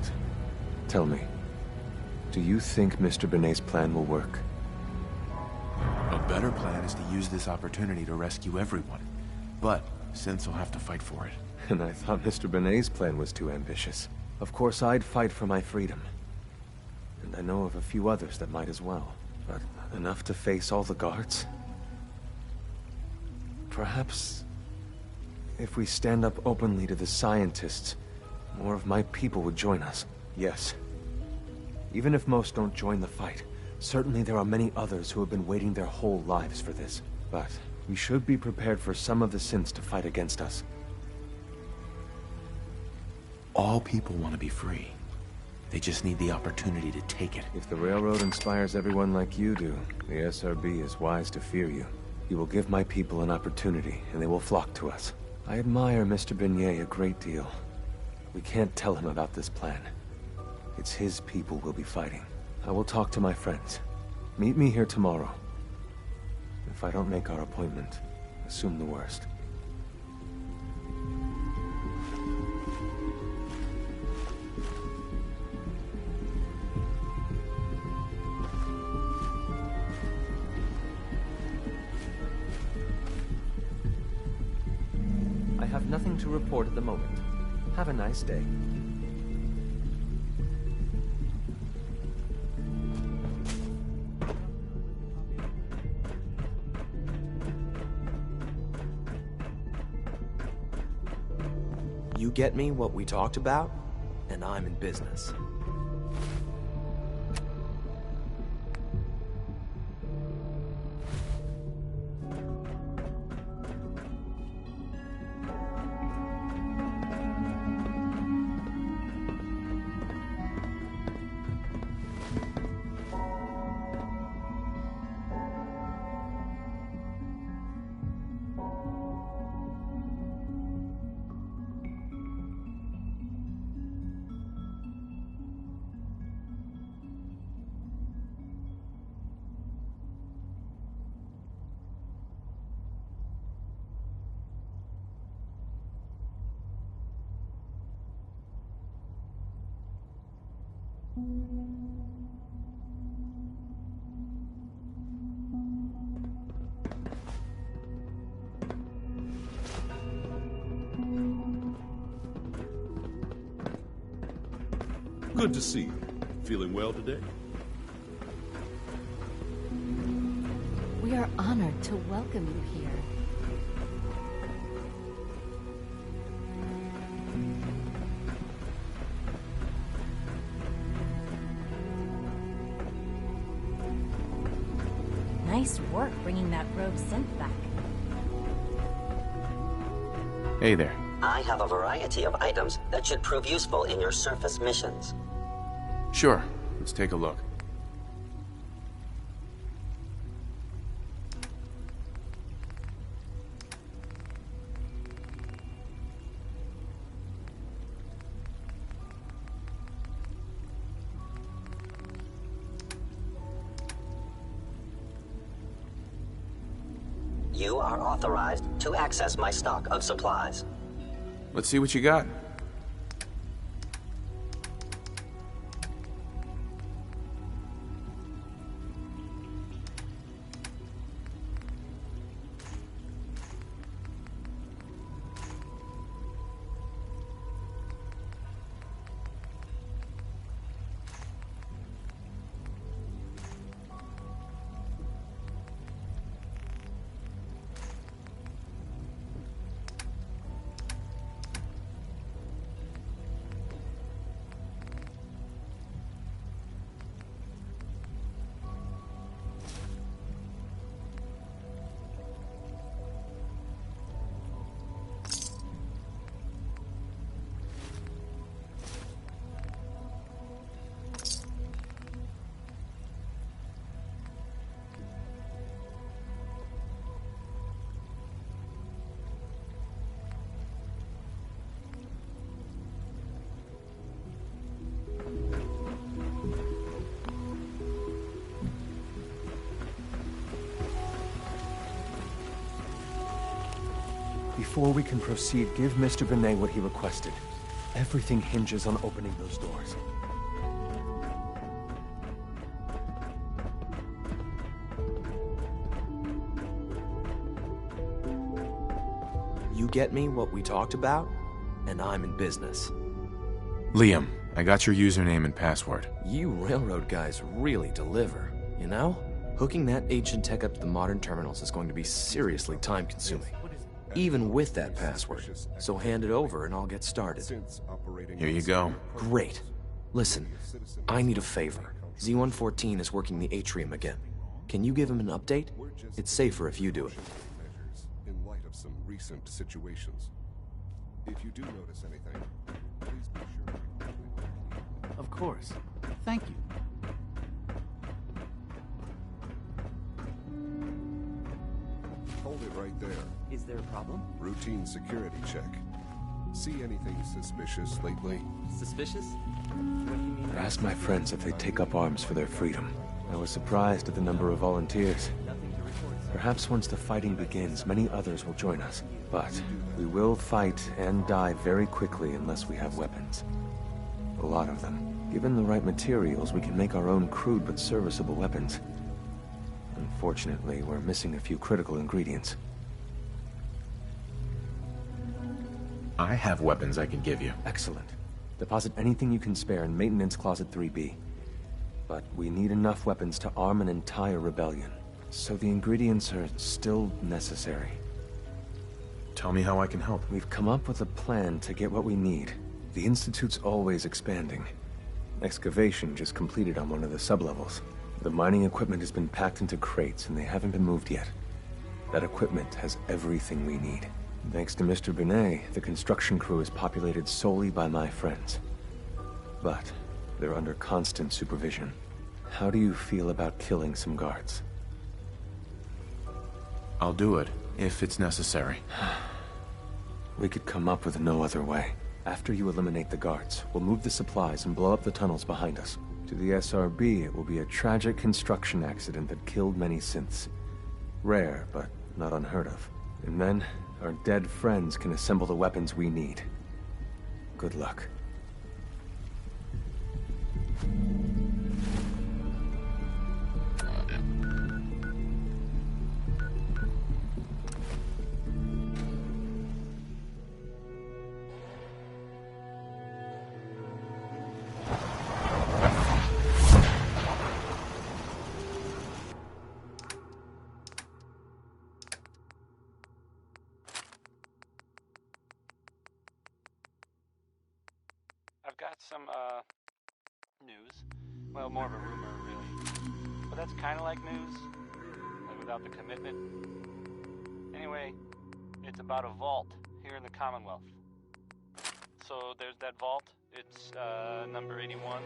tell me, do you think Mr. Benet's plan will work? A better plan is to use this opportunity to rescue everyone. But Synths will have to fight for it. And I thought Mr. Benet's plan was too ambitious. Of course, I'd fight for my freedom. And I know of a few others that might as well. But enough to face all the guards? Perhaps, if we stand up openly to the scientists, more of my people would join us. Yes. Even if most don't join the fight, certainly there are many others who have been waiting their whole lives for this. But we should be prepared for some of the synths to fight against us. All people want to be free. They just need the opportunity to take it. If the railroad inspires everyone like you do, the SRB is wise to fear you. You will give my people an opportunity, and they will flock to us. I admire Mr. Benet a great deal. We can't tell him about this plan. It's his people we'll be fighting. I will talk to my friends. Meet me here tomorrow. If I don't make our appointment, assume the worst. I have nothing to report at the moment. Have a nice day. You get me what we talked about, and I'm in business. Good to see you. Feeling well today? We are honored to welcome you here. Nice work bringing that rogue synth back. Hey there. I have a variety of items that should prove useful in your surface missions. Sure. Let's take a look. You are authorized to access my stock of supplies. Let's see what you got. Before we can proceed, give Mr. Benet what he requested. Everything hinges on opening those doors. You get me what we talked about, and I'm in business. Liam, I got your username and password. You railroad guys really deliver, you know? Hooking that ancient tech up to the modern terminals is going to be seriously time-consuming. Even with that password. So hand it over and I'll get started. Here you go. Great. Listen, I need a favor. Z-114 is working the atrium again. Can you give him an update? It's safer if you do it. In light of some recent situations. If you do notice anything, please be sure. Of course. Thank you. Hold it right there. Is there a problem? Routine security check. See anything suspicious lately? Suspicious? What do you mean? I asked my friends if they'd take up arms for their freedom. I was surprised at the number of volunteers. Perhaps once the fighting begins, many others will join us. But we will fight and die very quickly unless we have weapons. A lot of them. Given the right materials, we can make our own crude but serviceable weapons. Unfortunately, we're missing a few critical ingredients. I have weapons I can give you. Excellent. Deposit anything you can spare in Maintenance Closet 3B. But we need enough weapons to arm an entire rebellion. So the ingredients are still necessary. Tell me how I can help. We've come up with a plan to get what we need. The Institute's always expanding. Excavation just completed on one of the sublevels. The mining equipment has been packed into crates and they haven't been moved yet. That equipment has everything we need. Thanks to Mr. Benet, the construction crew is populated solely by my friends. But they're under constant supervision. How do you feel about killing some guards? I'll do it, if it's necessary. We could come up with no other way. After you eliminate the guards, we'll move the supplies and blow up the tunnels behind us. To the SRB, it will be a tragic construction accident that killed many synths. Rare, but not unheard of. And then, our dead friends can assemble the weapons we need. Good luck. I've got some, news. Well, more of a rumor, really. But that's kind of like news, like without the commitment. Anyway, it's about a vault here in the Commonwealth. So there's that vault. It's, number 81,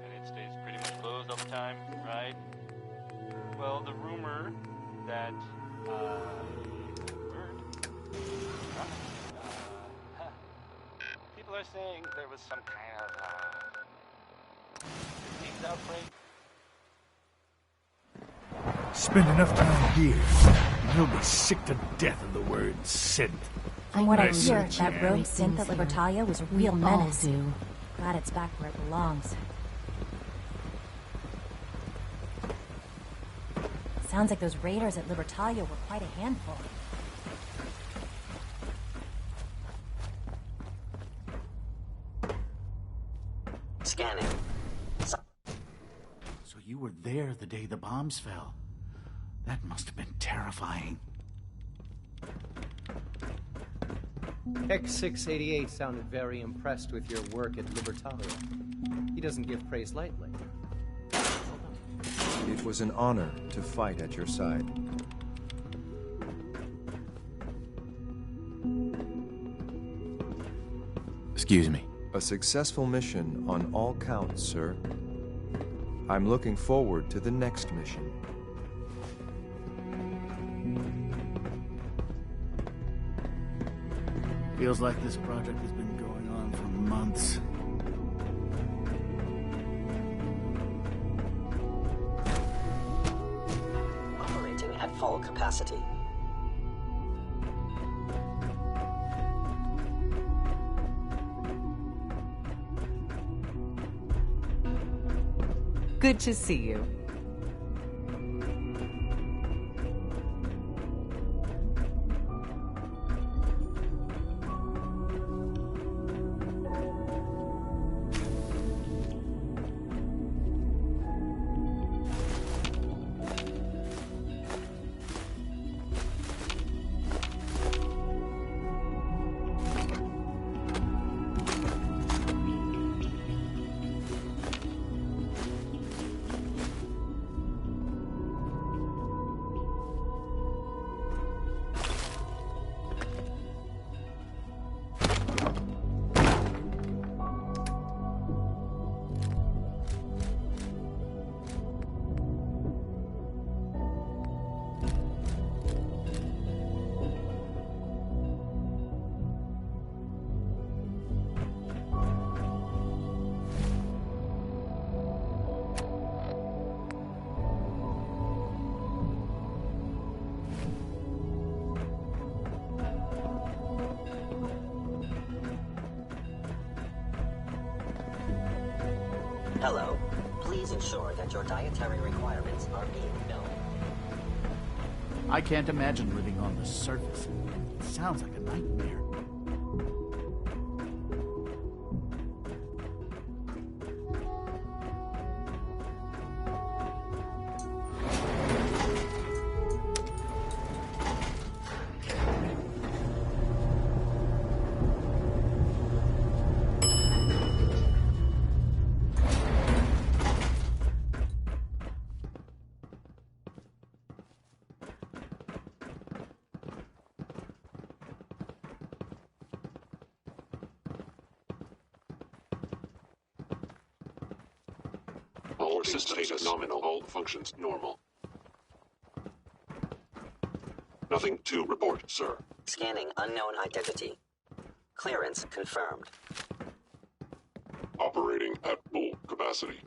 and it stays pretty much closed all the time, right? Well, the rumor that, people are saying there was some kind of, disease outbreak. Spend enough time here, and you'll be sick to death of the word synth. From what I Nice hear, and that rogue synth at Libertalia was a real menace. Glad it's back where it belongs. Sounds like those raiders at Libertalia were quite a handful. Scanning. So you were there the day the bombs fell. That must have been terrifying. X688 sounded very impressed with your work at Libertalia. He doesn't give praise lightly. It was an honor to fight at your side. Excuse me. A successful mission on all counts, sir. I'm looking forward to the next mission. Feels like this project has been going on for months. Operating at full capacity. Good to see you. Hello. Please ensure that your dietary requirements are being filled. I can't imagine living on the surface. It sounds like a nightmare. All system status nominal. All functions normal. Nothing to report, sir. Scanning unknown identity. Clearance confirmed. Operating at full capacity.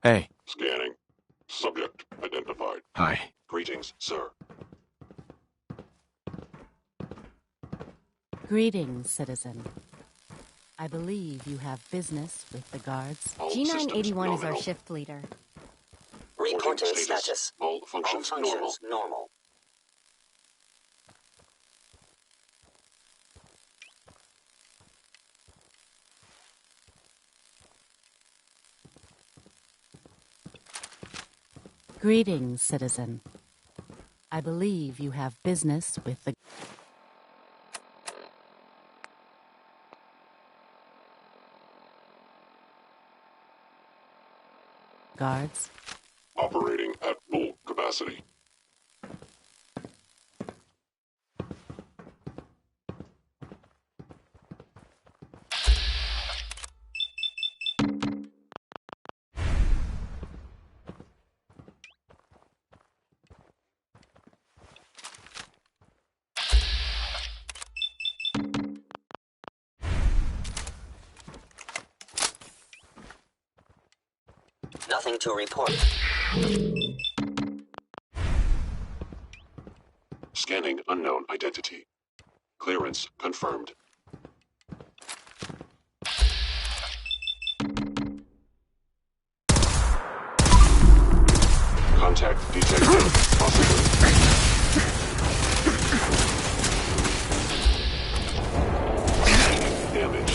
Hey. Scanning. Subject identified. Hi. Greetings, sir. Greetings, citizen. I believe you have business with the guards. G981 is our shift leader. Reporting status. All functions normal. Greetings, citizen. I believe you have business with the guards. Operating at full capacity. Nothing to report. Scanning unknown identity. Clearance confirmed. Contact detected. Possible. Damage.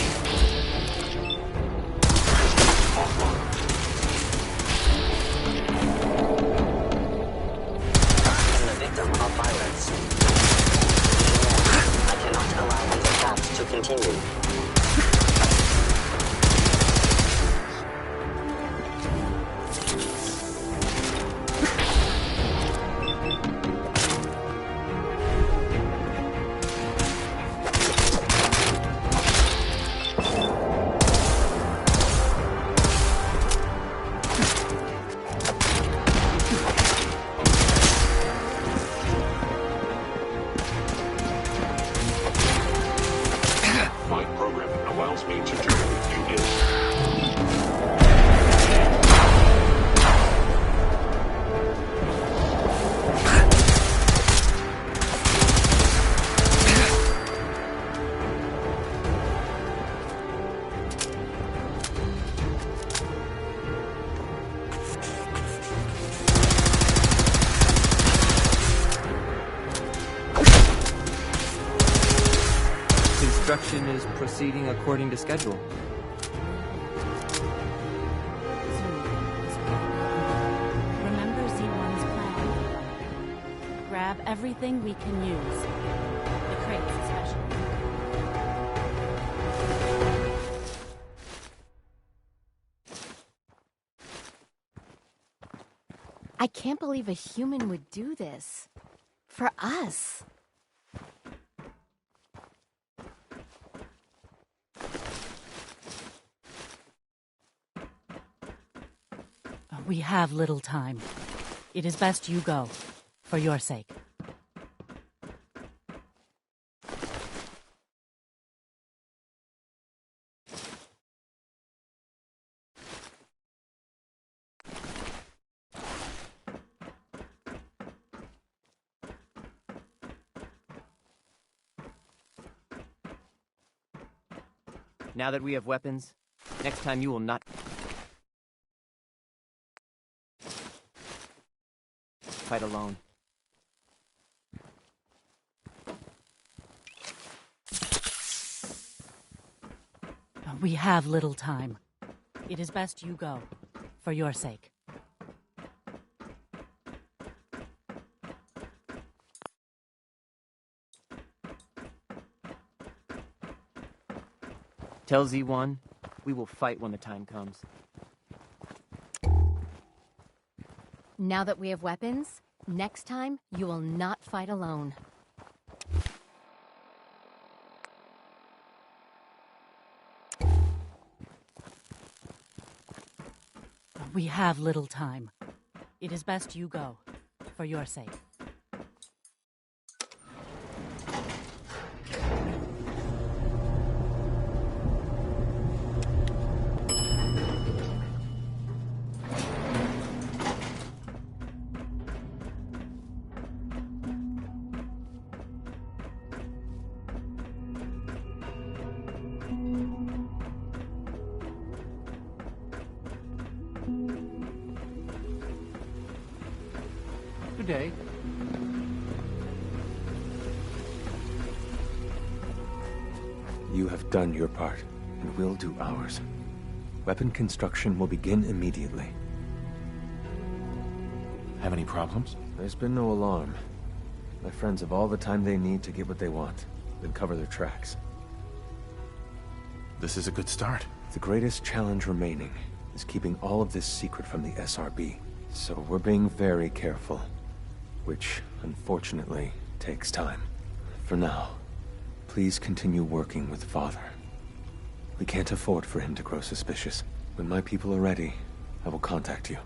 Offline. I'm the victim of violence. I cannot allow these attacks to continue. My program allows me to terminate you in. Construction is proceeding according to schedule. Remember Z1's plan. Grab everything we can use. The crates especially. I can't believe a human would do this. For us. We have little time. It is best you go, for your sake. Now that we have weapons, next time you will not fight alone. We have little time. It is best you go, for your sake. Tell Z1, we will fight when the time comes. Now that we have weapons, next time you will not fight alone. We have little time. It is best you go, for your sake. Good day. You have done your part, and we'll do ours. Weapon construction will begin immediately. Have any problems? There's been no alarm. My friends have all the time they need to get what they want, then cover their tracks. This is a good start. The greatest challenge remaining is keeping all of this secret from the SRB. So we're being very careful, which, unfortunately, takes time. For now, please continue working with Father. We can't afford for him to grow suspicious. When my people are ready, I will contact you.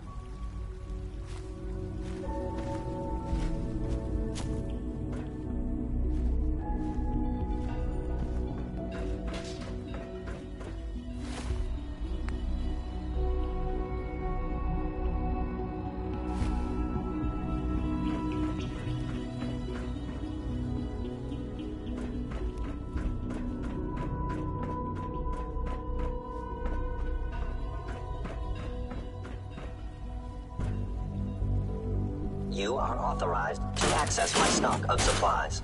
You are authorized to access my stock of supplies.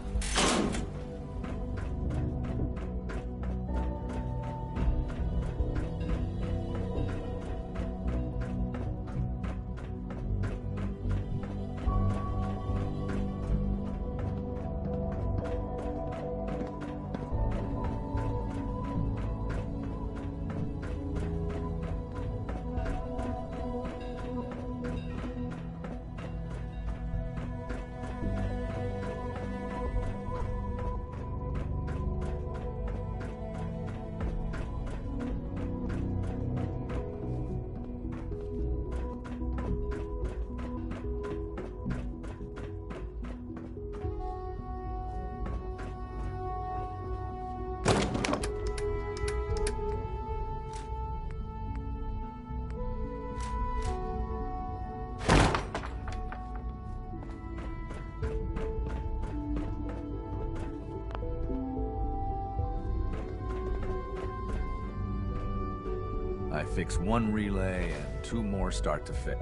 I fix one relay and 2 more start to fit.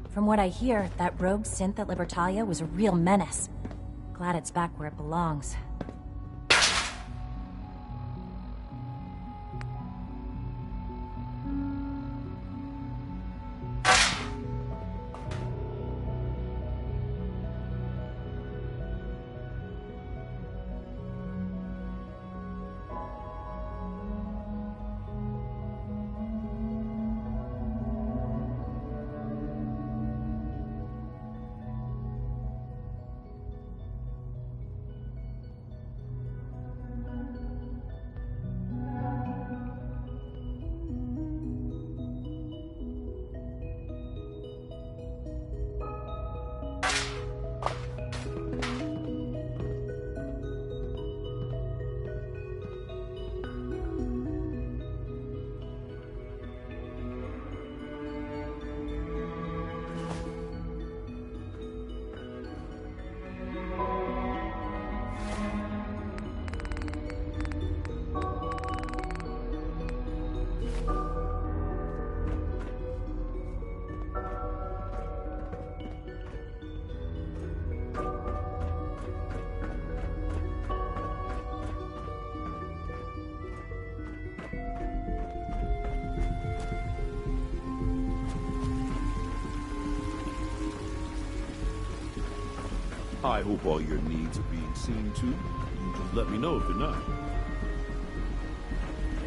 From what I hear, that rogue synth at Libertalia was a real menace. Glad it's back where it belongs. I hope all your needs are being seen to. You just let me know if they're not.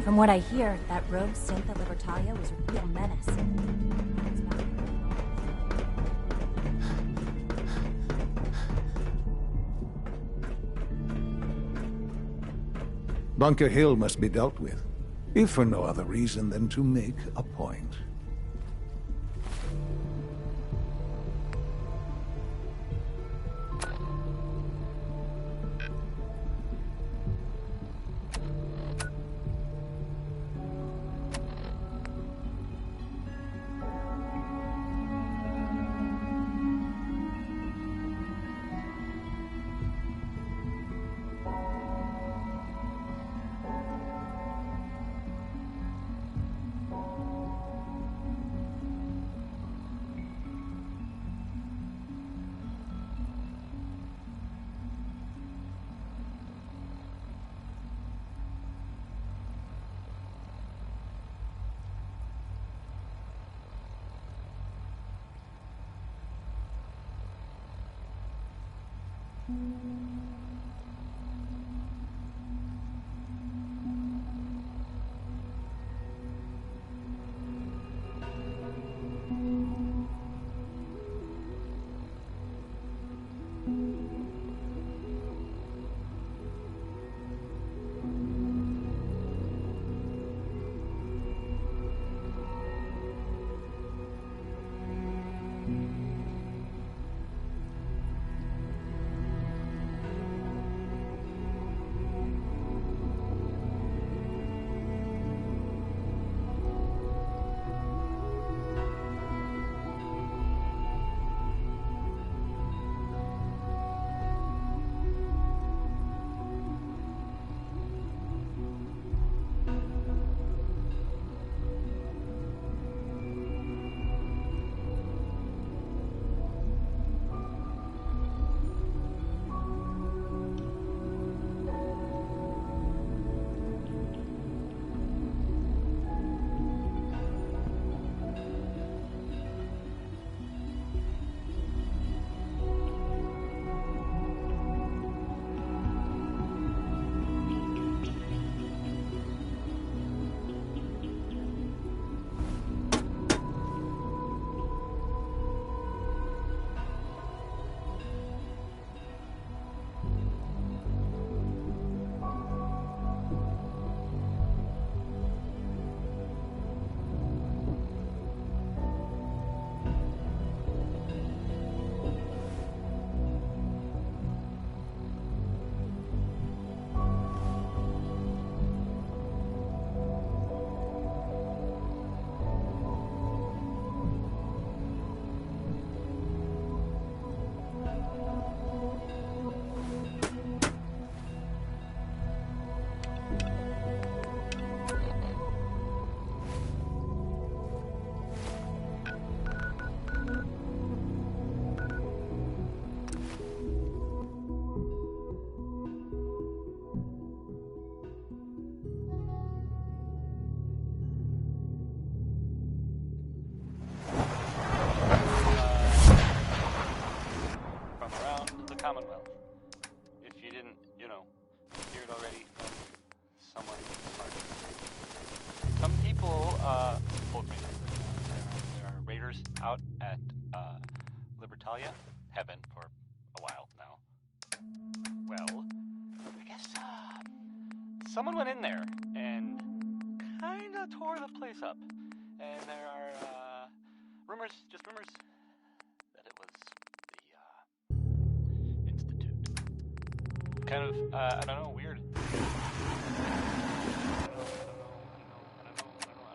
From what I hear, that rogue synth at Libertalia was a real menace. Bunker Hill must be dealt with, if for no other reason than to make a point. Commonwealth. If you didn't, you know, hear it already from someone smart. Some people, told me there are raiders out at, Libertalia. Have been for a while now. Well, I guess, someone went in there and kinda tore the place up. And there are, rumors, just rumors, that it was kind of, I don't know, weird. I don't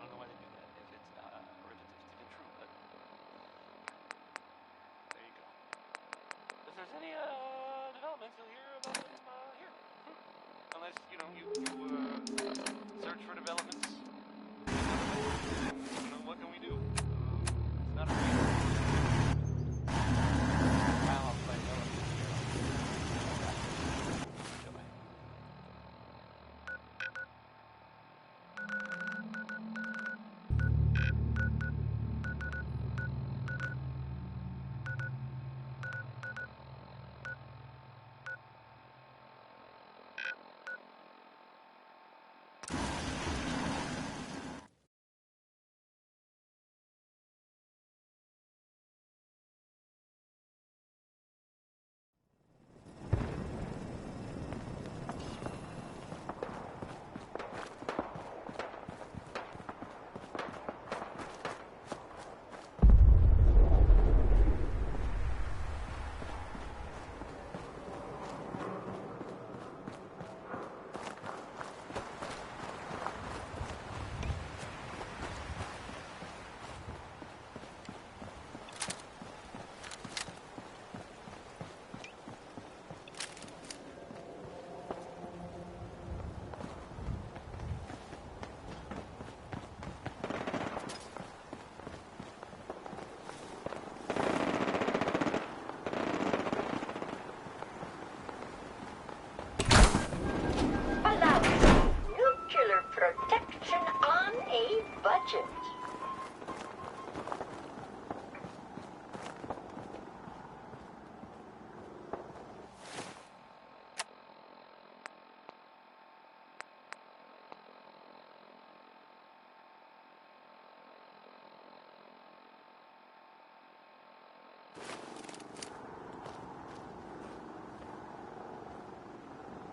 know why they do that, if it's, or if it's even true, but there you go. If there's any, developments, you'll hear about them, here. Unless, you know, you search for developments. You know, what can we do? It's not a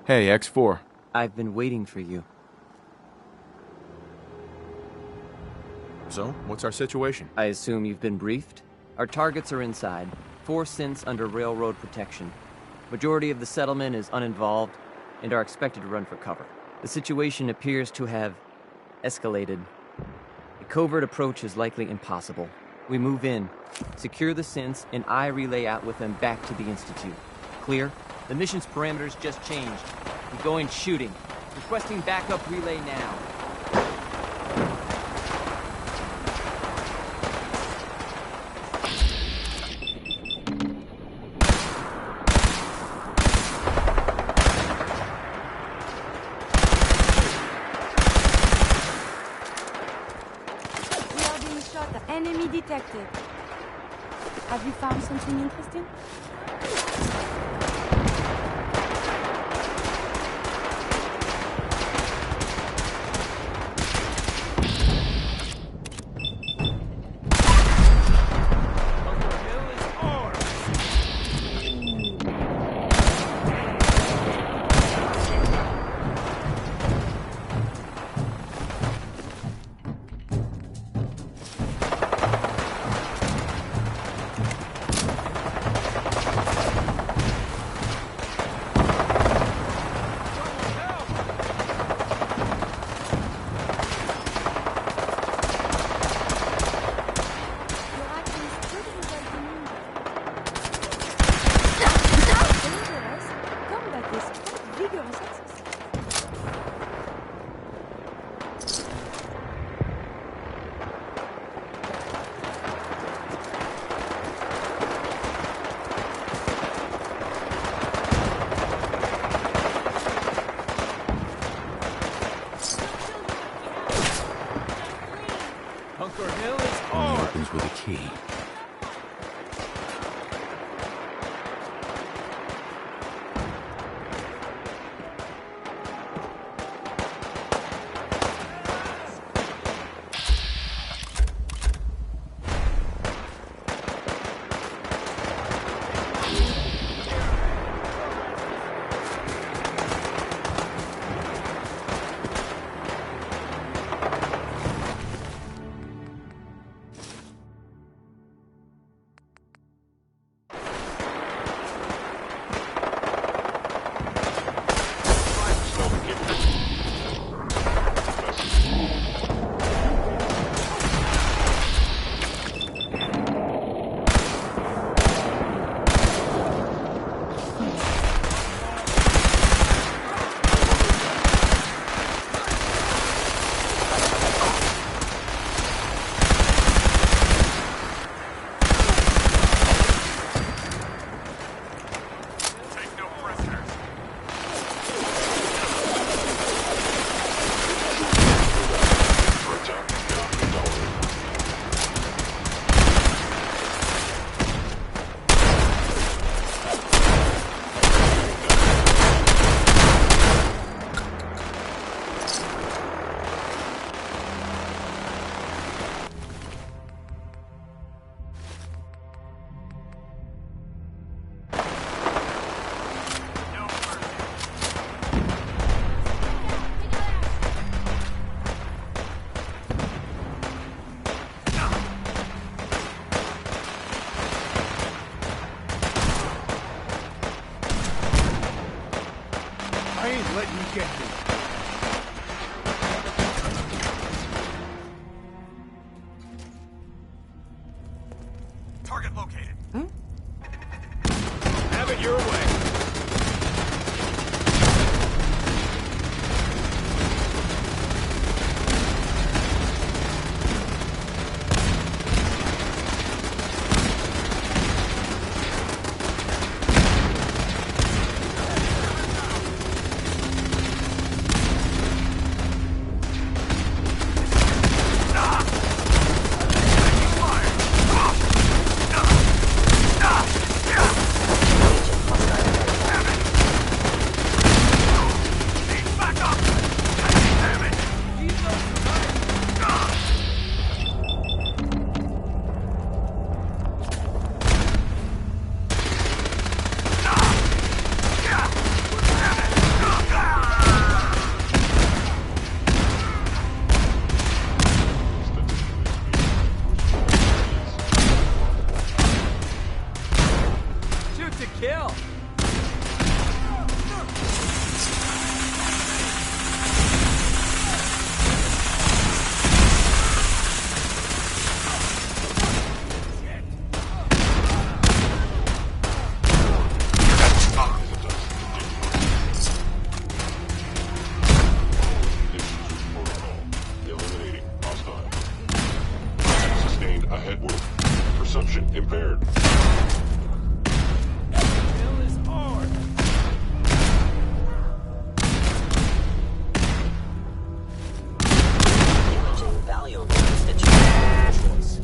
Hey, X4. I've been waiting for you. So, what's our situation? I assume you've been briefed? Our targets are inside. 4 synths under railroad protection. Majority of the settlement is uninvolved and are expected to run for cover. The situation appears to have escalated. A covert approach is likely impossible. We move in, secure the synths, and I relay out with them back to the Institute. Clear? The mission's parameters just changed. I'm going shooting. Requesting backup relay now. We are being shot at. Enemy detected. Have you found something interesting? Opens with a key. I ain't letting you get me. Target located. Have it your way. Hostile Kill! Eliminating hostile. Sustained a head wound. Perception impaired. Valuable constituents.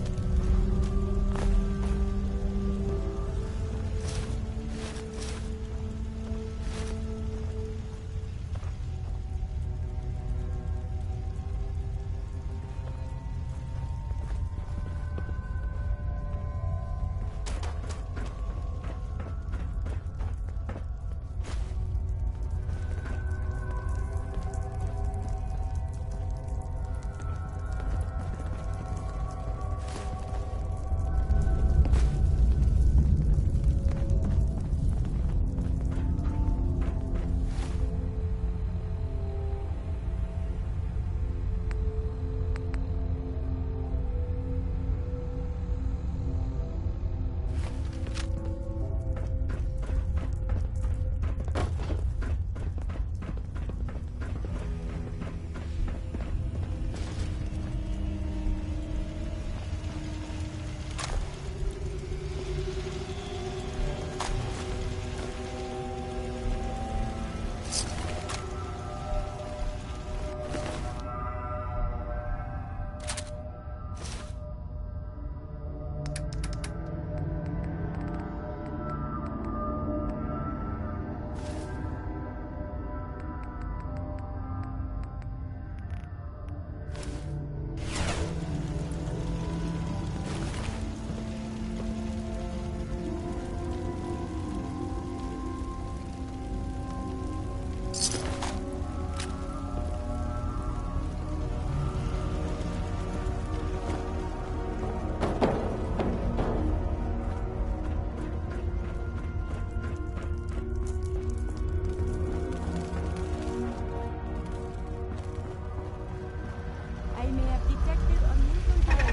I may have detected a new control.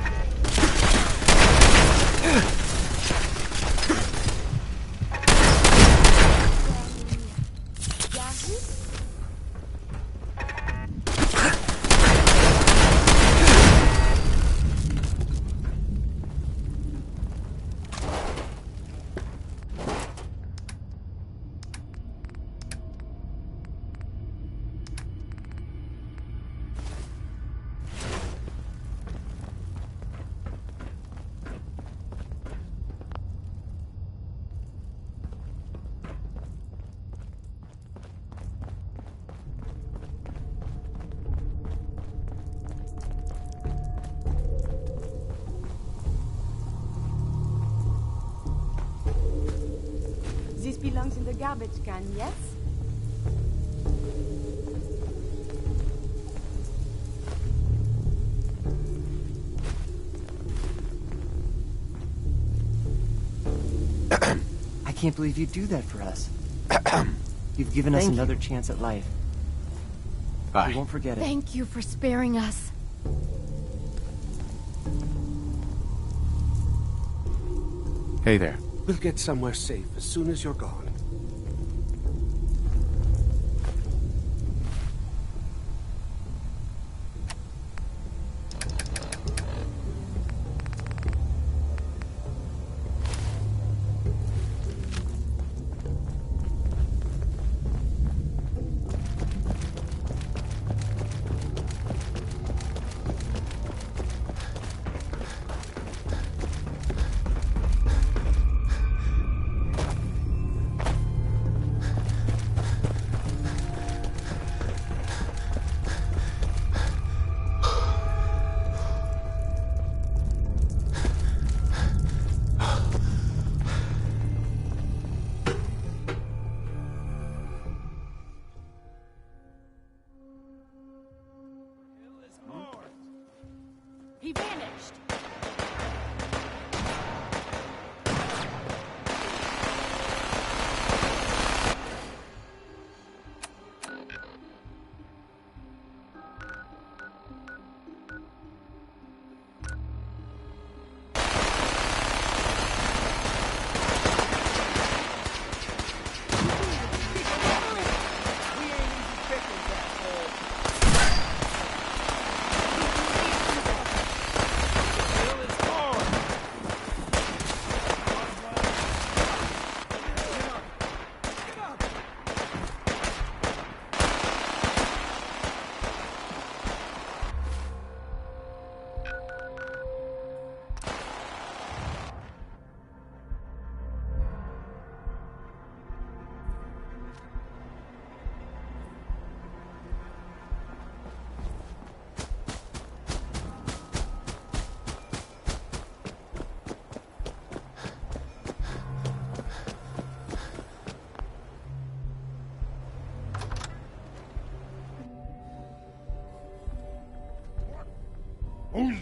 This belongs in the garbage can, yes? I can't believe you'd do that for us. You've given us another chance at life. Bye. We won't forget it. Thank you for sparing us. Hey there. We'll get somewhere safe as soon as you're gone.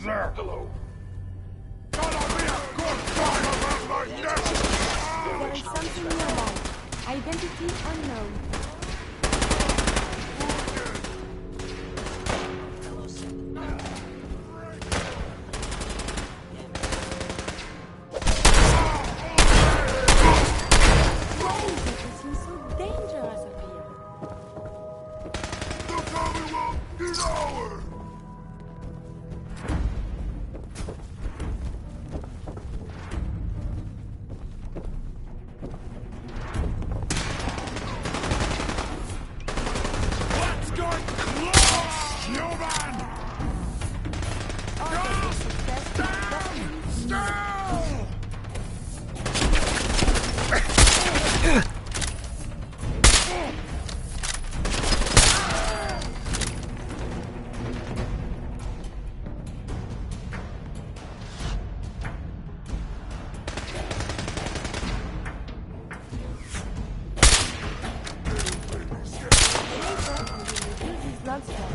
user! Hello. There is something nearby. Identity unknown.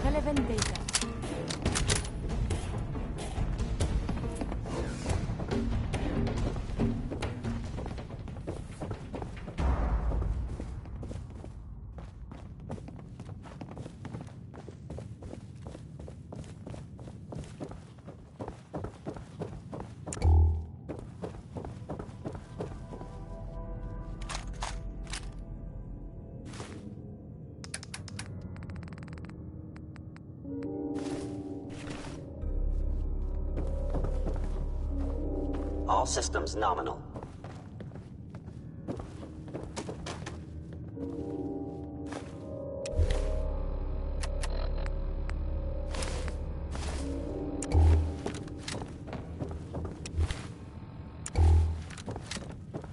Relevant data. All systems nominal.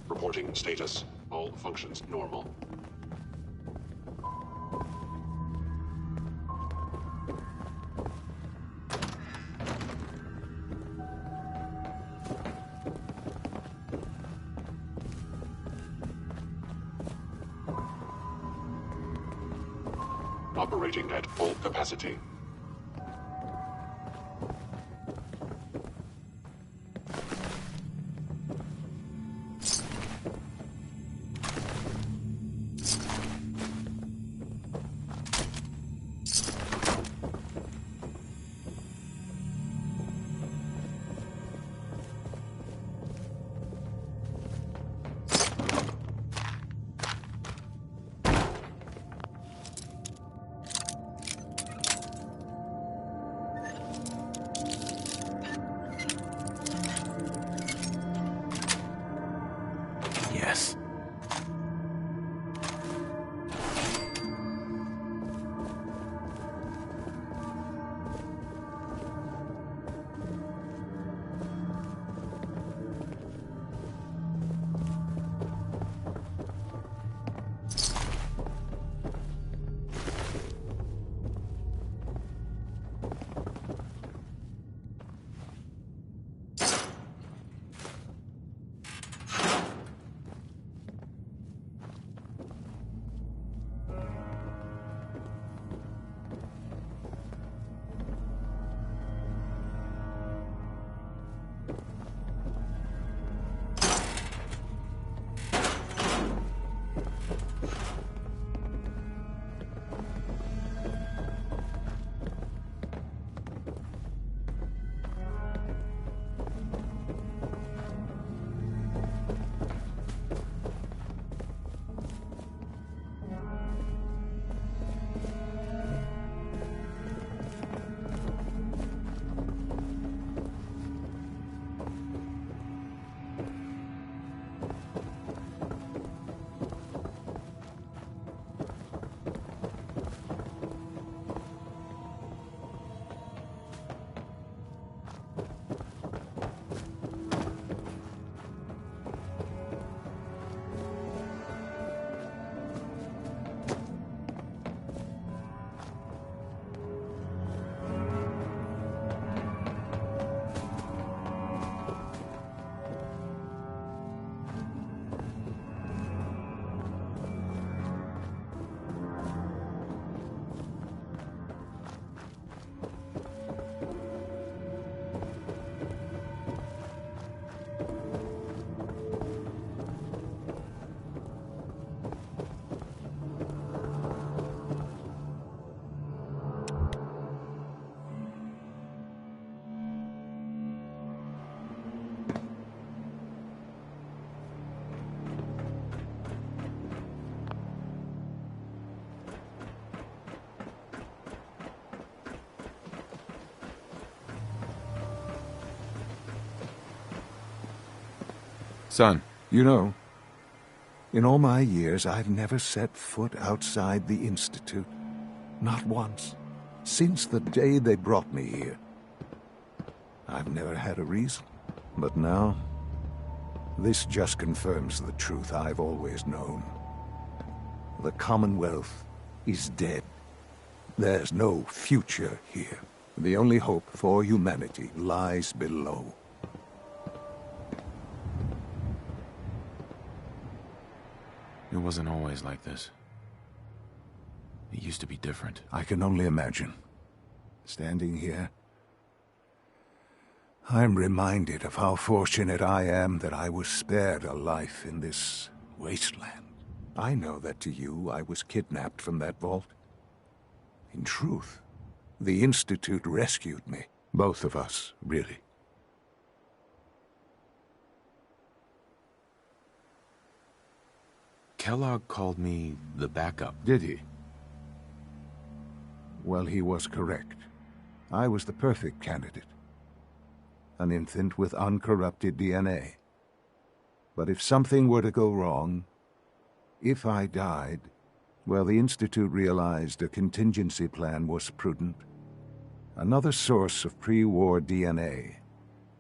Reporting status. All functions normal. Operating at full capacity. Yes. Son. You know, in all my years, I've never set foot outside the Institute. Not once. Since the day they brought me here. I've never had a reason. But now, this just confirms the truth I've always known. The Commonwealth is dead. There's no future here. The only hope for humanity lies below. It wasn't always like this. It used to be different. I can only imagine. Standing here, I'm reminded of how fortunate I am that I was spared a life in this wasteland. I know that to you, I was kidnapped from that vault. In truth, the Institute rescued me. Both of us, really. Kellogg called me the backup. Did he? Well, he was correct. I was the perfect candidate. An infant with uncorrupted DNA. But if something were to go wrong, if I died, well, the Institute realized a contingency plan was prudent. Another source of pre-war DNA,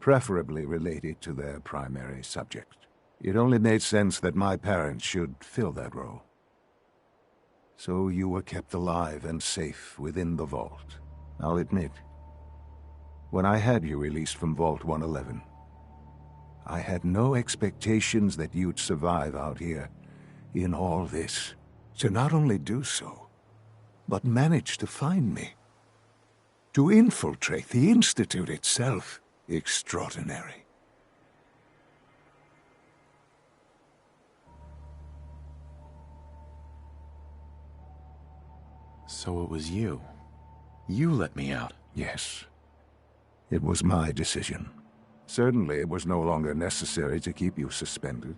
preferably related to their primary subject. It only made sense that my parents should fill that role. So you were kept alive and safe within the vault. I'll admit, when I had you released from Vault 111, I had no expectations that you'd survive out here in all this. To not only do so, but manage to find me. To infiltrate the Institute itself. Extraordinary. So it was you. You let me out. Yes. It was my decision. Certainly it was no longer necessary to keep you suspended.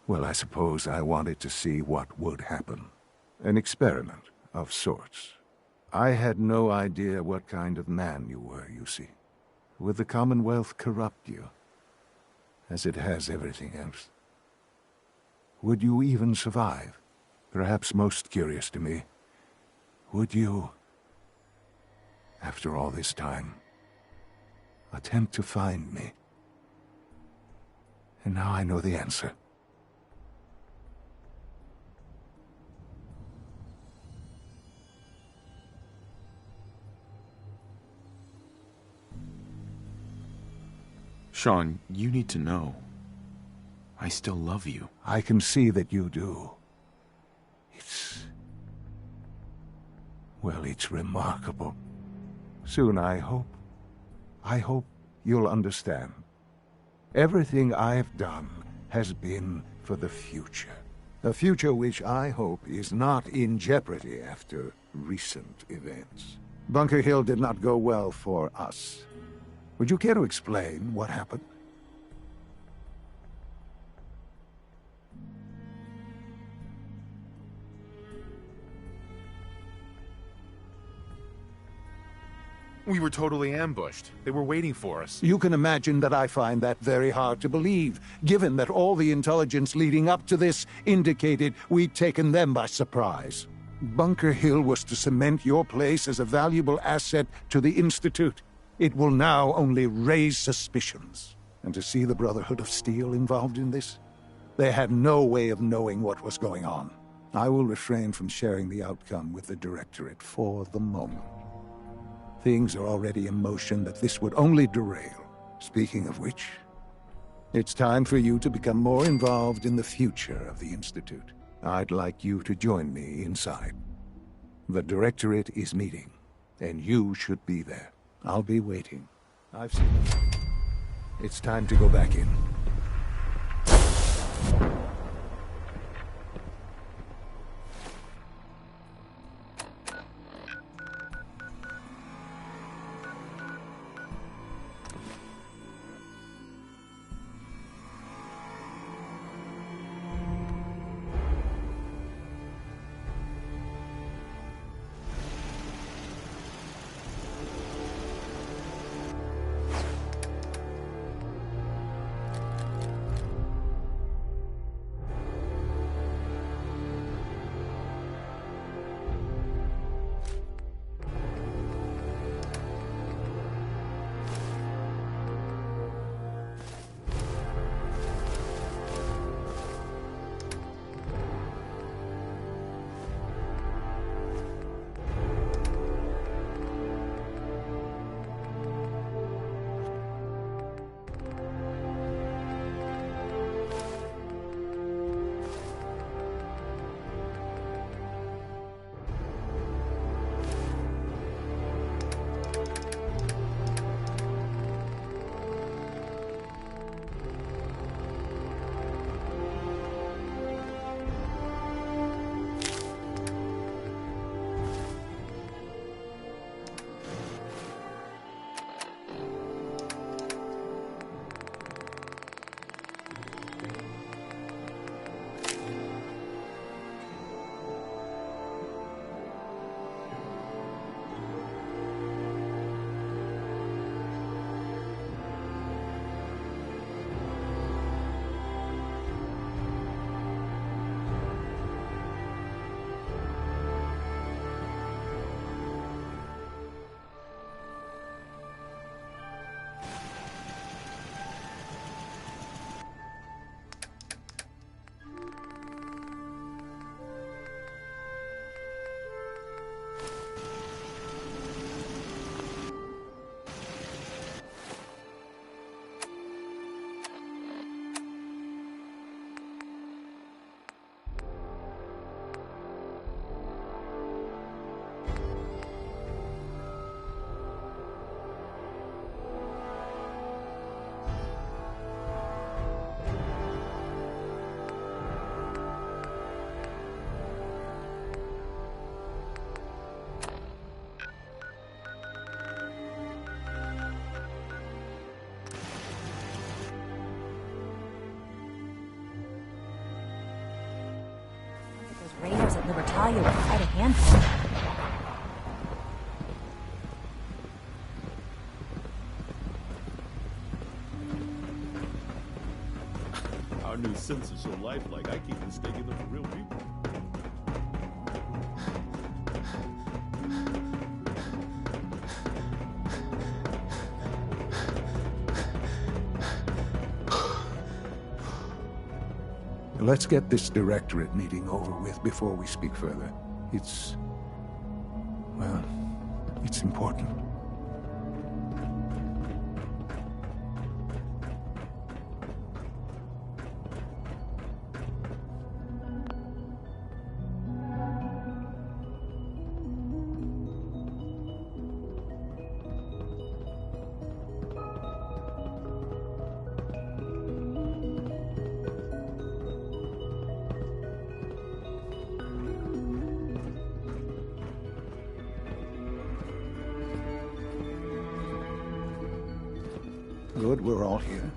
Well, I suppose I wanted to see what would happen. An experiment of sorts. I had no idea what kind of man you were, you see. Would the Commonwealth corrupt you? As it has everything else? Would you even survive? Perhaps most curious to me, would you, after all this time, attempt to find me? And now I know the answer. Sean, you need to know. I still love you. I can see that you do. Well, it's remarkable. Soon, I hope you'll understand. Everything I've done has been for the future. A future which I hope is not in jeopardy after recent events. Bunker Hill did not go well for us. Would you care to explain what happened? We were totally ambushed. They were waiting for us. You can imagine that I find that very hard to believe, given that all the intelligence leading up to this indicated we'd taken them by surprise. Bunker Hill was to cement your place as a valuable asset to the Institute. It will now only raise suspicions. And to see the Brotherhood of Steel involved in this? They had no way of knowing what was going on. I will refrain from sharing the outcome with the Directorate for the moment. Things are already in motion that this would only derail. Speaking of which, it's time for you to become more involved in the future of the Institute. I'd like you to join me inside. The Directorate is meeting, and you should be there. I'll be waiting. I've seen it. It's time to go back in. Raiders at Libertalia were quite a handful. Our new synths are so lifelike, I keep mistaking them for real people. Let's get this directorate meeting over with before we speak further. It's important. Good, we're all here.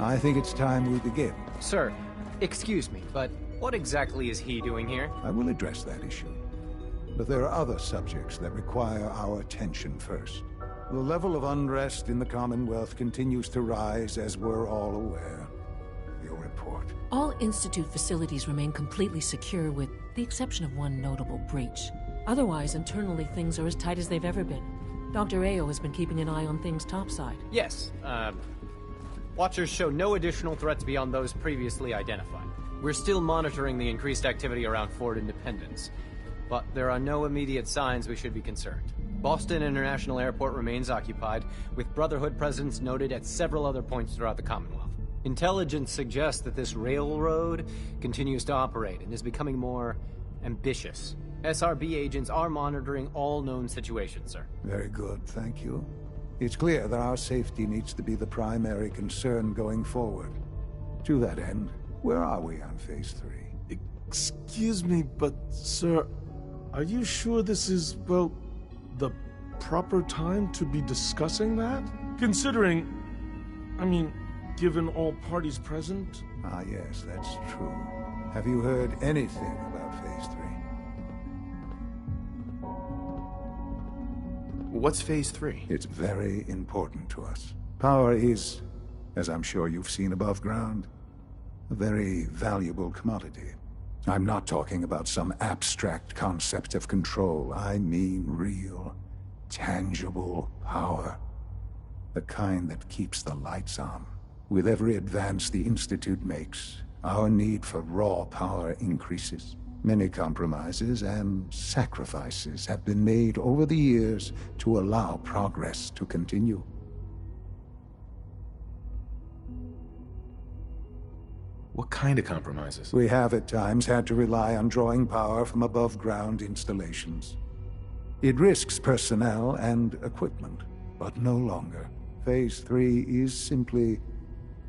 I think it's time we begin. Sir, excuse me, but what exactly is he doing here? I will address that issue. But there are other subjects that require our attention first. The level of unrest in the Commonwealth continues to rise, as we're all aware. Your report. All Institute facilities remain completely secure with the exception of one notable breach. Otherwise, internally, things are as tight as they've ever been. Dr. Ayo has been keeping an eye on things topside. Yes, Watchers show no additional threats beyond those previously identified. We're still monitoring the increased activity around Fort Independence, but there are no immediate signs we should be concerned. Boston International Airport remains occupied, with Brotherhood presence noted at several other points throughout the Commonwealth. Intelligence suggests that this railroad continues to operate and is becoming more ambitious. SRB agents are monitoring all known situations, sir. Very good, thank you. It's clear that our safety needs to be the primary concern going forward. To that end, where are we on Phase 3? Excuse me, but sir, are you sure this is, well, the proper time to be discussing that? Considering, given all parties present? Ah, yes, that's true. Have you heard anything about Phase 3? What's Phase 3? It's very important to us. Power is, as I'm sure you've seen above ground, a very valuable commodity. I'm not talking about some abstract concept of control. I mean real, tangible power. The kind that keeps the lights on. With every advance the Institute makes, our need for raw power increases. Many compromises and sacrifices have been made over the years to allow progress to continue. What kind of compromises? We have at times had to rely on drawing power from above-ground installations. It risks personnel and equipment, but no longer. Phase 3 is simply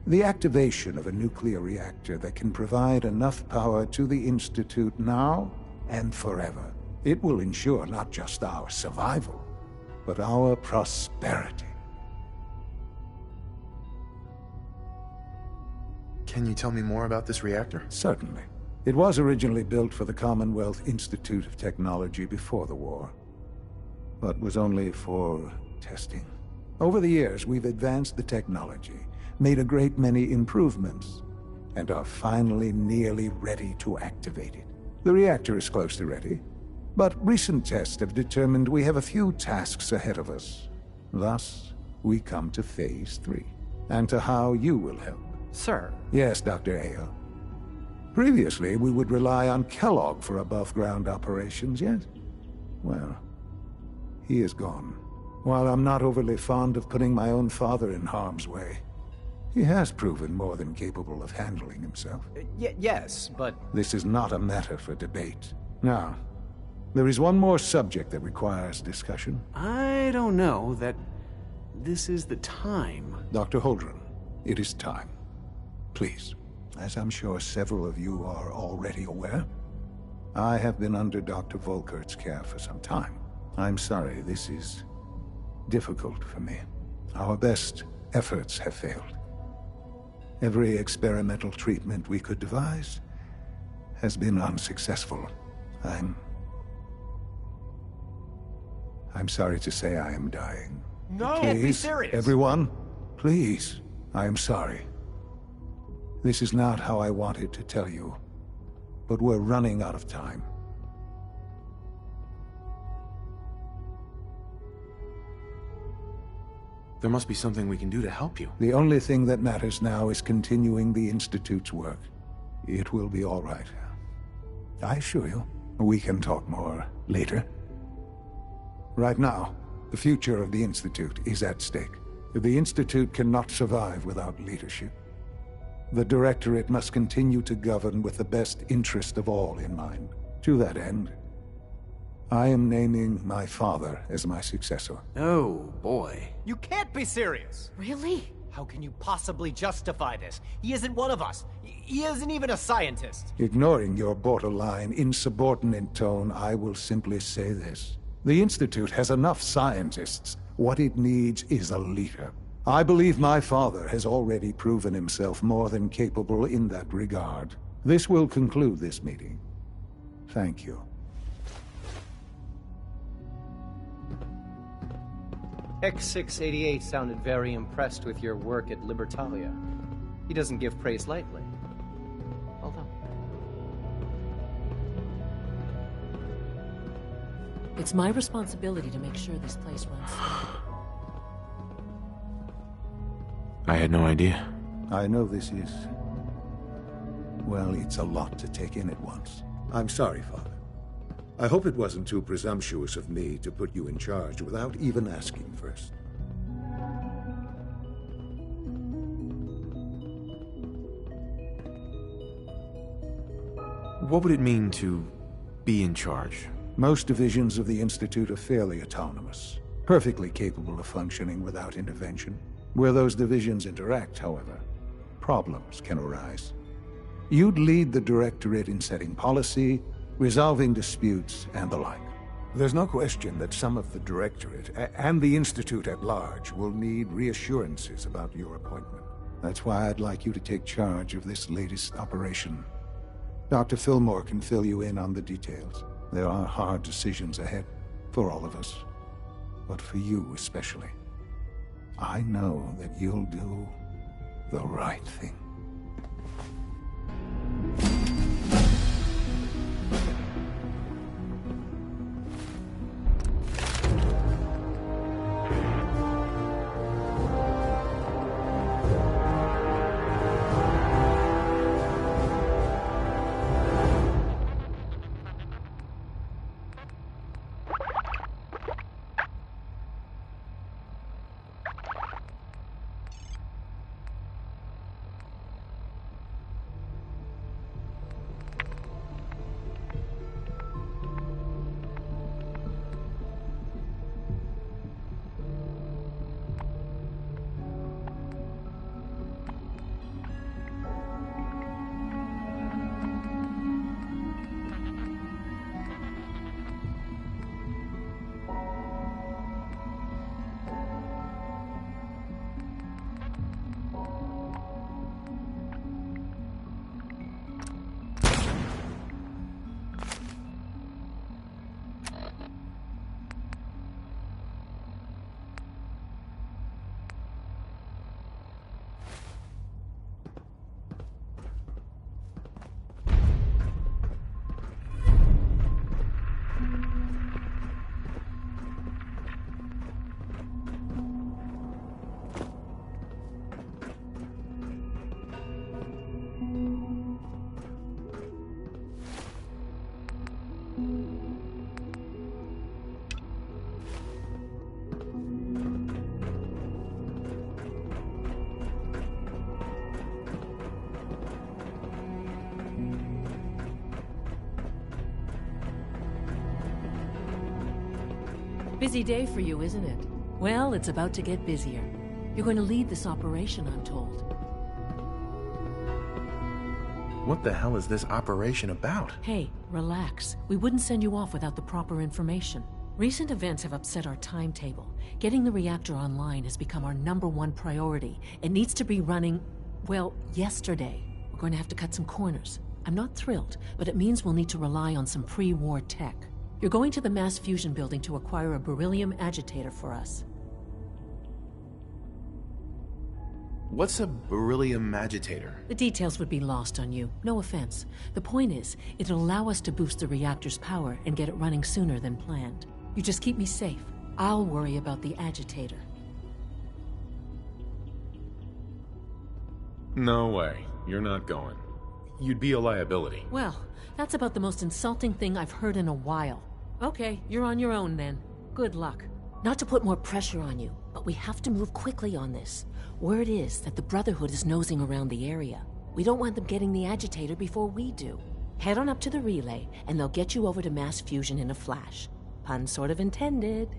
the activation of a nuclear reactor that can provide enough power to the Institute now and forever. It will ensure not just our survival, but our prosperity. Can you tell me more about this reactor? Certainly. It was originally built for the Commonwealth Institute of Technology before the war, but was only for testing. Over the years, we've advanced the technology, made a great many improvements, and are finally nearly ready to activate it. The reactor is close to ready, but recent tests have determined we have a few tasks ahead of us. Thus, we come to Phase 3, and to how you will help. Sir? Yes, Dr. Ayo. Previously, we would rely on Kellogg for above-ground operations, yes? Well, he is gone. While I'm not overly fond of putting my own father in harm's way, he has proven more than capable of handling himself. Yes, but... This is not a matter for debate. Now, there is one more subject that requires discussion. I don't know that this is the time. Dr. Holdren, it is time. Please, as I'm sure several of you are already aware, I have been under Dr. Volkert's care for some time. I'm sorry, this is difficult for me. Our best efforts have failed. Every experimental treatment we could devise has been unsuccessful. I'm sorry to say I am dying. No! Please, Can't be serious! everyone, please, I am sorry. This is not how I wanted to tell you, but we're running out of time. There must be something we can do to help you. The only thing that matters now is continuing the Institute's work. It will be all right. I assure you, we can talk more later. Right now, the future of the Institute is at stake. The Institute cannot survive without leadership. The Directorate must continue to govern with the best interest of all in mind. To that end, I am naming my father as my successor. Oh, boy. You can't be serious! Really? How can you possibly justify this? He isn't one of us. He isn't even a scientist. Ignoring your borderline, insubordinate tone, I will simply say this. The Institute has enough scientists. What it needs is a leader. I believe my father has already proven himself more than capable in that regard. This will conclude this meeting. Thank you. X688 sounded very impressed with your work at Libertalia. He doesn't give praise lightly. Well done. It's my responsibility to make sure this place runs smoothly. I had no idea. I know this is... well, it's a lot to take in at once. I'm sorry, Father. I hope it wasn't too presumptuous of me to put you in charge without even asking first. What would it mean to be in charge? Most divisions of the Institute are fairly autonomous, perfectly capable of functioning without intervention. Where those divisions interact, however, problems can arise. You'd lead the Directorate in setting policy, resolving disputes, and the like. There's no question that some of the Directorate and the Institute at large will need reassurances about your appointment. That's why I'd like you to take charge of this latest operation. Dr. Fillmore can fill you in on the details. There are hard decisions ahead, for all of us, but for you especially. I know that you'll do the right thing. Busy day for you, isn't it? Well, it's about to get busier. You're going to lead this operation, I'm told. What the hell is this operation about? Hey, relax. We wouldn't send you off without the proper information. Recent events have upset our timetable. Getting the reactor online has become our #1 priority. It needs to be running, well, yesterday. We're going to have to cut some corners. I'm not thrilled, but it means we'll need to rely on some pre-war tech. You're going to the mass fusion building to acquire a beryllium agitator for us. What's a beryllium agitator? The details would be lost on you. No offense. The point is, it'll allow us to boost the reactor's power and get it running sooner than planned. You just keep me safe. I'll worry about the agitator. No way. You're not going. You'd be a liability. Well, that's about the most insulting thing I've heard in a while. Okay, you're on your own then. Good luck. Not to put more pressure on you, but we have to move quickly on this. Word is that the Brotherhood is nosing around the area. We don't want them getting the agitator before we do. Head on up to the relay, and they'll get you over to mass fusion in a flash. Pun sort of intended.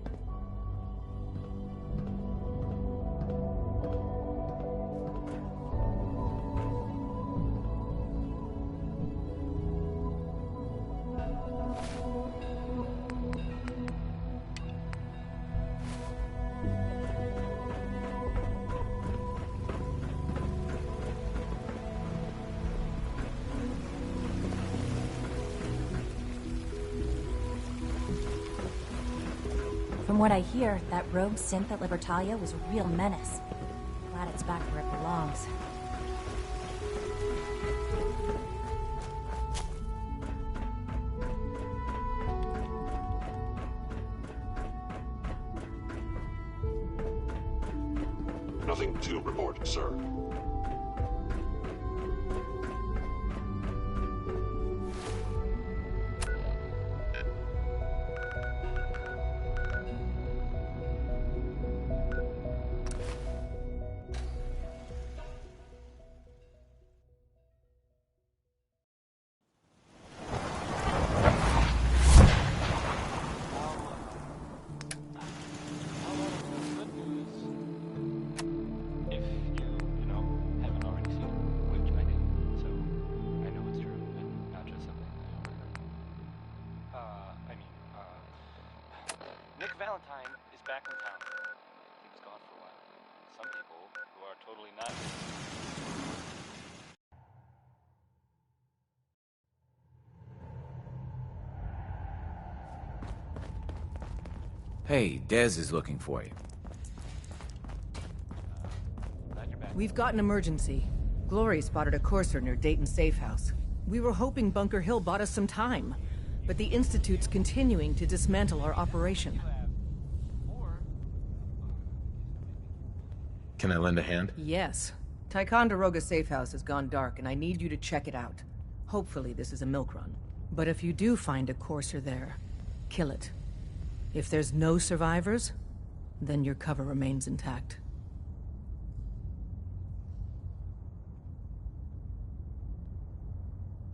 From what I hear, that rogue synth at Libertalia was a real menace. Glad it's back where it belongs. Nothing to report, sir. Valentine is back in town. He was gone for a while. Some people who are totally not. Hey, Dez is looking for you. We've got an emergency. Glory spotted a courser near Dayton's safe house. We were hoping Bunker Hill bought us some time, but the Institute's continuing to dismantle our operation. Can I lend a hand? Yes. Ticonderoga safe house has gone dark, and I need you to check it out. Hopefully this is a milk run. But if you do find a courser there, kill it. If there's no survivors, then your cover remains intact.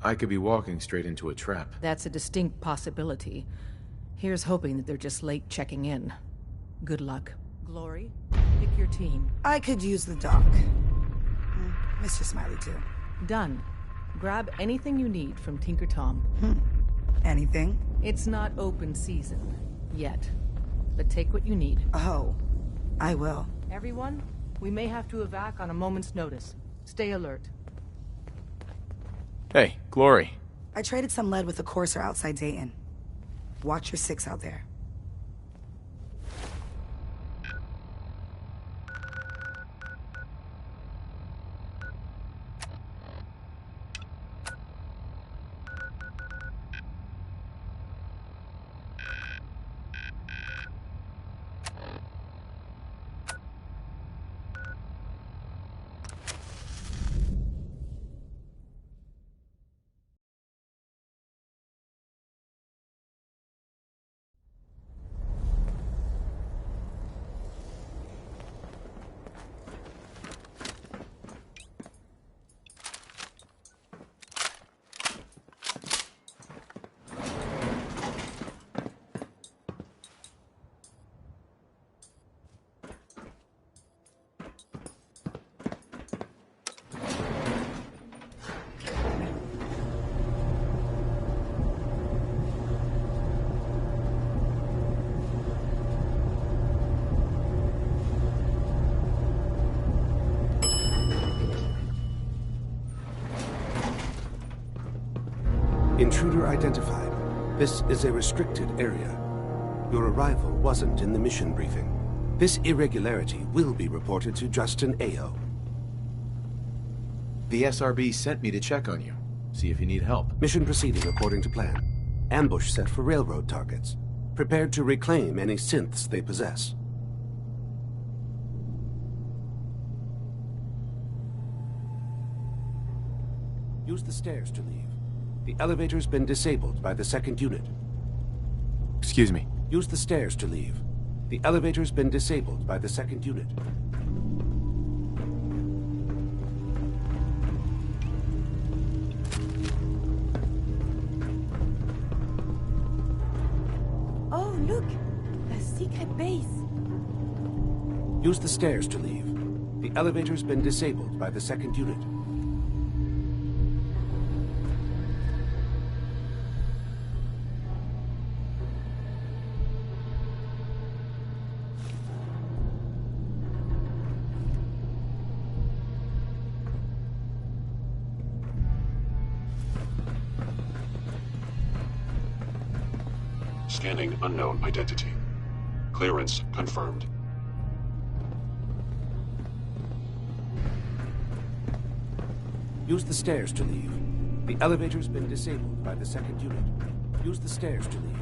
I could be walking straight into a trap. That's a distinct possibility. Here's hoping that they're just late checking in. Good luck. Glory, pick your team. I could use the dock. Mr. Smiley, too. Done. Grab anything you need from Tinker Tom. Anything? It's not open season. Yet. But take what you need. Oh, I will. Everyone, we may have to evac on a moment's notice. Stay alert. Hey, Glory. I traded some lead with a courser outside Dayton. Watch your 6 out there. Intruder identified. This is a restricted area. Your arrival wasn't in the mission briefing. This irregularity will be reported to Justin AO. The SRB sent me to check on you. See if you need help. Mission proceeding according to plan. Ambush set for railroad targets. Prepared to reclaim any synths they possess. Use the stairs to leave. The elevator's been disabled by the second unit. Excuse me. Use the stairs to leave. The elevator's been disabled by the second unit. Oh, look! A secret base. Use the stairs to leave. The elevator's been disabled by the second unit. Scanning unknown identity. Clearance confirmed. Use the stairs to leave. The elevator's been disabled by the second unit. Use the stairs to leave.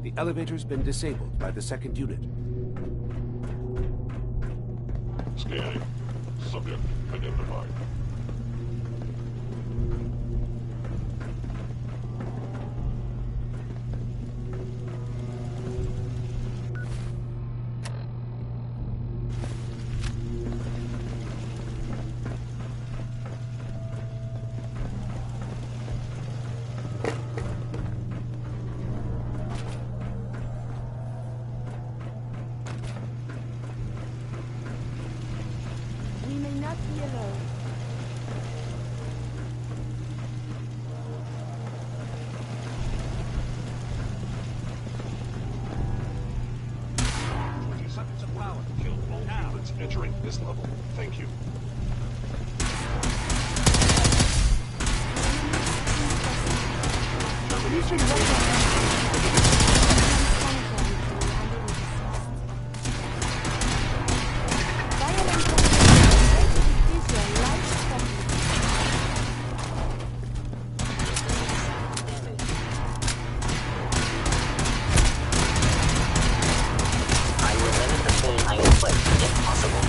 The elevator's been disabled by the second unit. Scanning. Subject identified. We may not be alone. Kill all humans entering this level. Thank you. I will limit the pain I inflict if possible.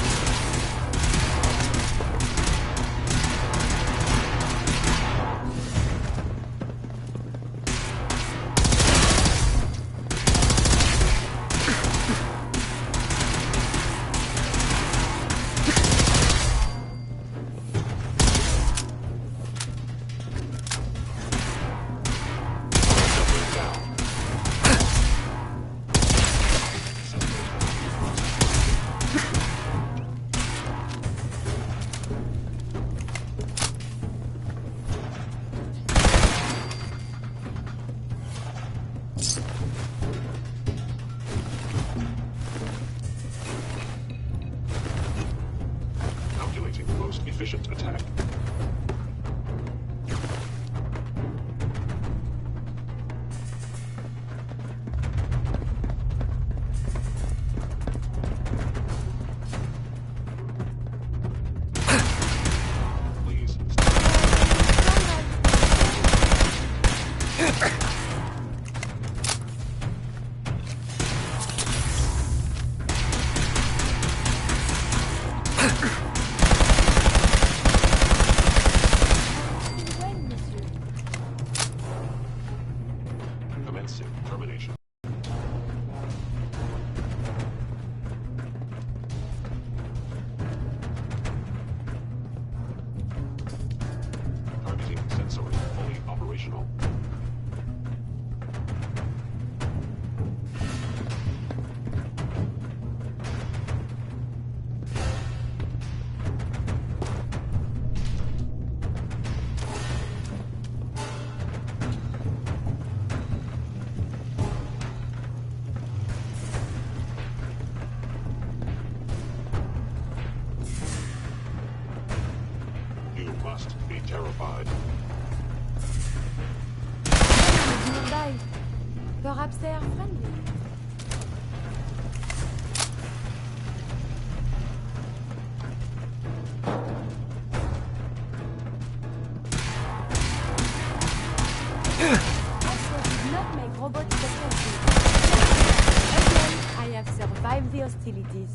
Calculating the most efficient attack. Please. Commencing termination. Targeting sensors fully operational. You must be terrified. survive. Perhaps they are friendly. Also did not make robots successful. Again, I have survived the hostilities.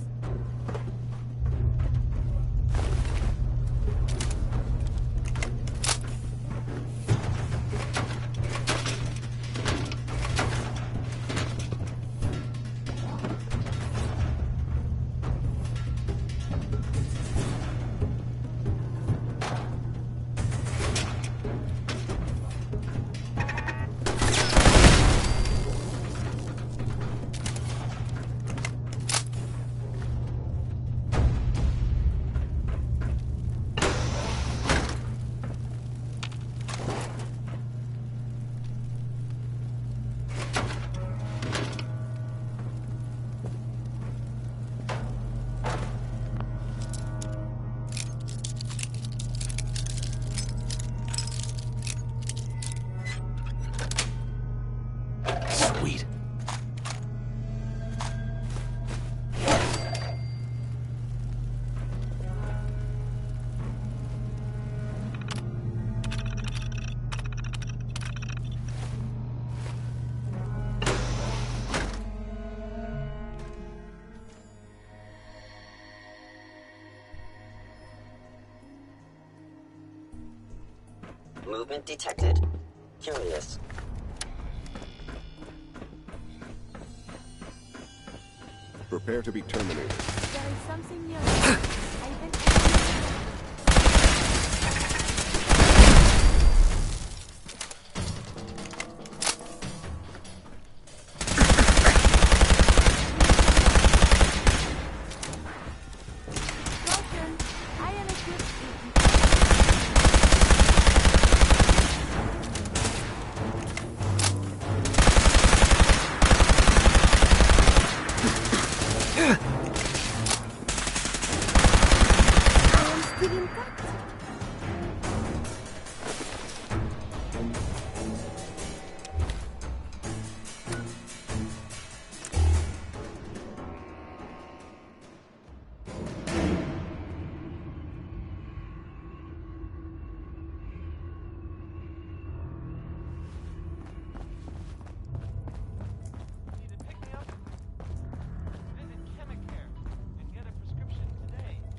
Sweet. Movement detected. Curious. Prepare to be terminated. There is something near.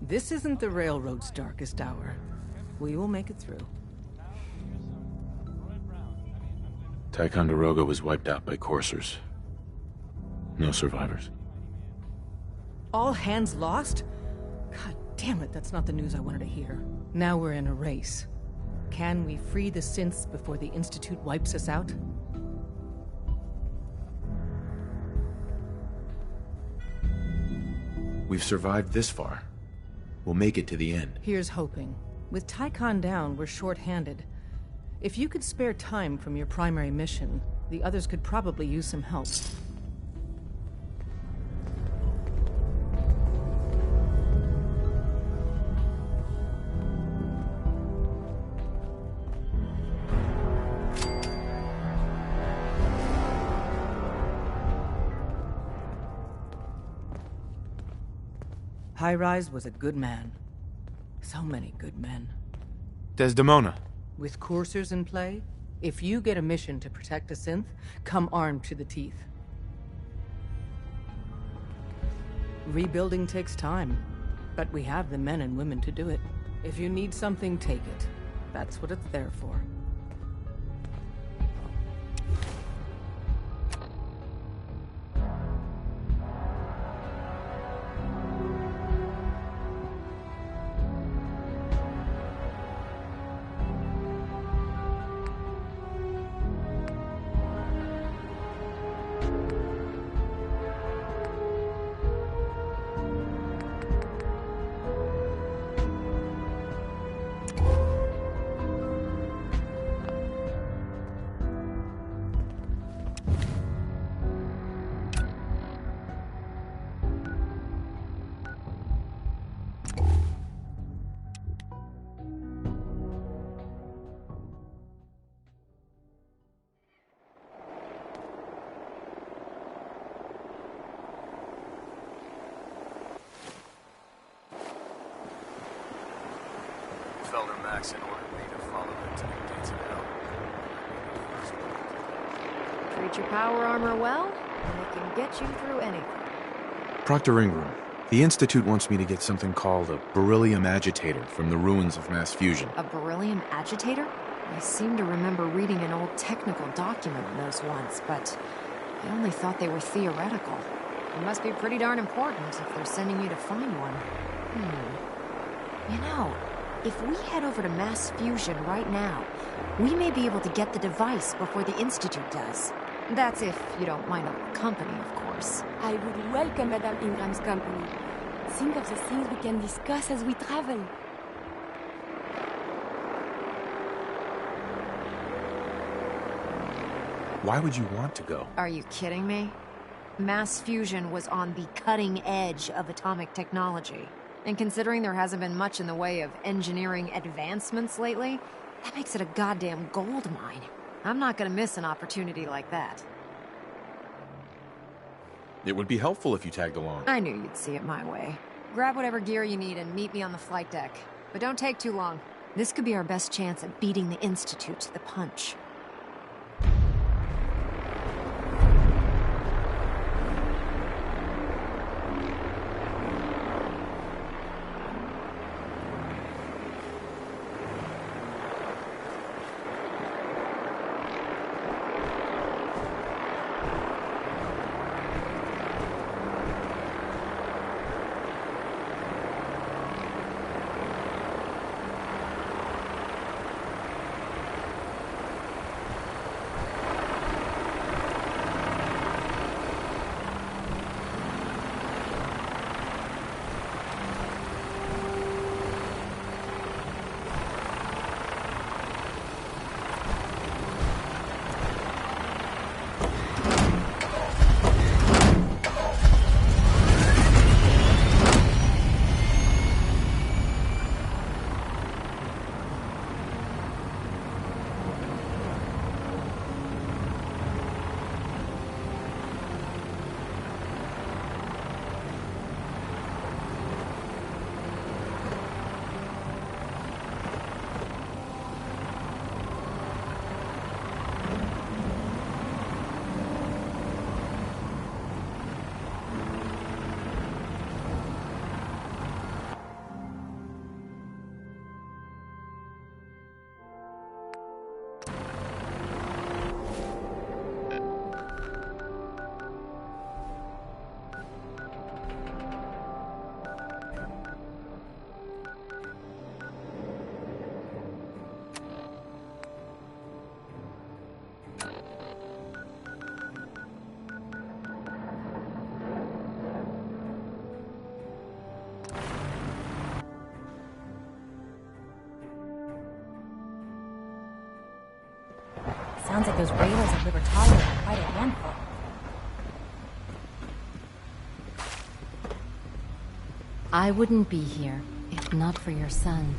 This isn't the railroad's darkest hour. We will make it through. Ticonderoga was wiped out by coursers. No survivors. All hands lost? God damn it, that's not the news I wanted to hear. Now we're in a race. Can we free the synths before the Institute wipes us out? We've survived this far. We'll make it to the end. Here's hoping. With Tycon down, we're short-handed. If you could spare time from your primary mission, the others could probably use some help. High-Rise was a good man. So many good men. Desdemona. With coursers in play, if you get a mission to protect a synth, come armed to the teeth. Rebuilding takes time, but we have the men and women to do it. If you need something, take it. That's what it's there for. Maxon ordered me to follow them to the gates of hell. Treat your power armor well, and it can get you through anything. Proctor Ingram, the Institute wants me to get something called a beryllium agitator from the ruins of mass fusion. A beryllium agitator? I seem to remember reading an old technical document on those once, but I only thought they were theoretical. It must be pretty darn important if they're sending you to find one. You know, if we head over to mass fusion right now, we may be able to get the device before the Institute does. That's if you don't mind our company, of course. I would welcome Madame Ingram's company. Think of the things we can discuss as we travel. Why would you want to go? Are you kidding me? Mass fusion was on the cutting edge of atomic technology. And considering there hasn't been much in the way of engineering advancements lately, that makes it a goddamn gold mine. I'm not gonna miss an opportunity like that. It would be helpful if you tagged along. I knew you'd see it my way. Grab whatever gear you need and meet me on the flight deck. But don't take too long. This could be our best chance at beating the Institute to the punch. Sounds like those raiders at Libertalia are quite a handful. I wouldn't be here if not for your son.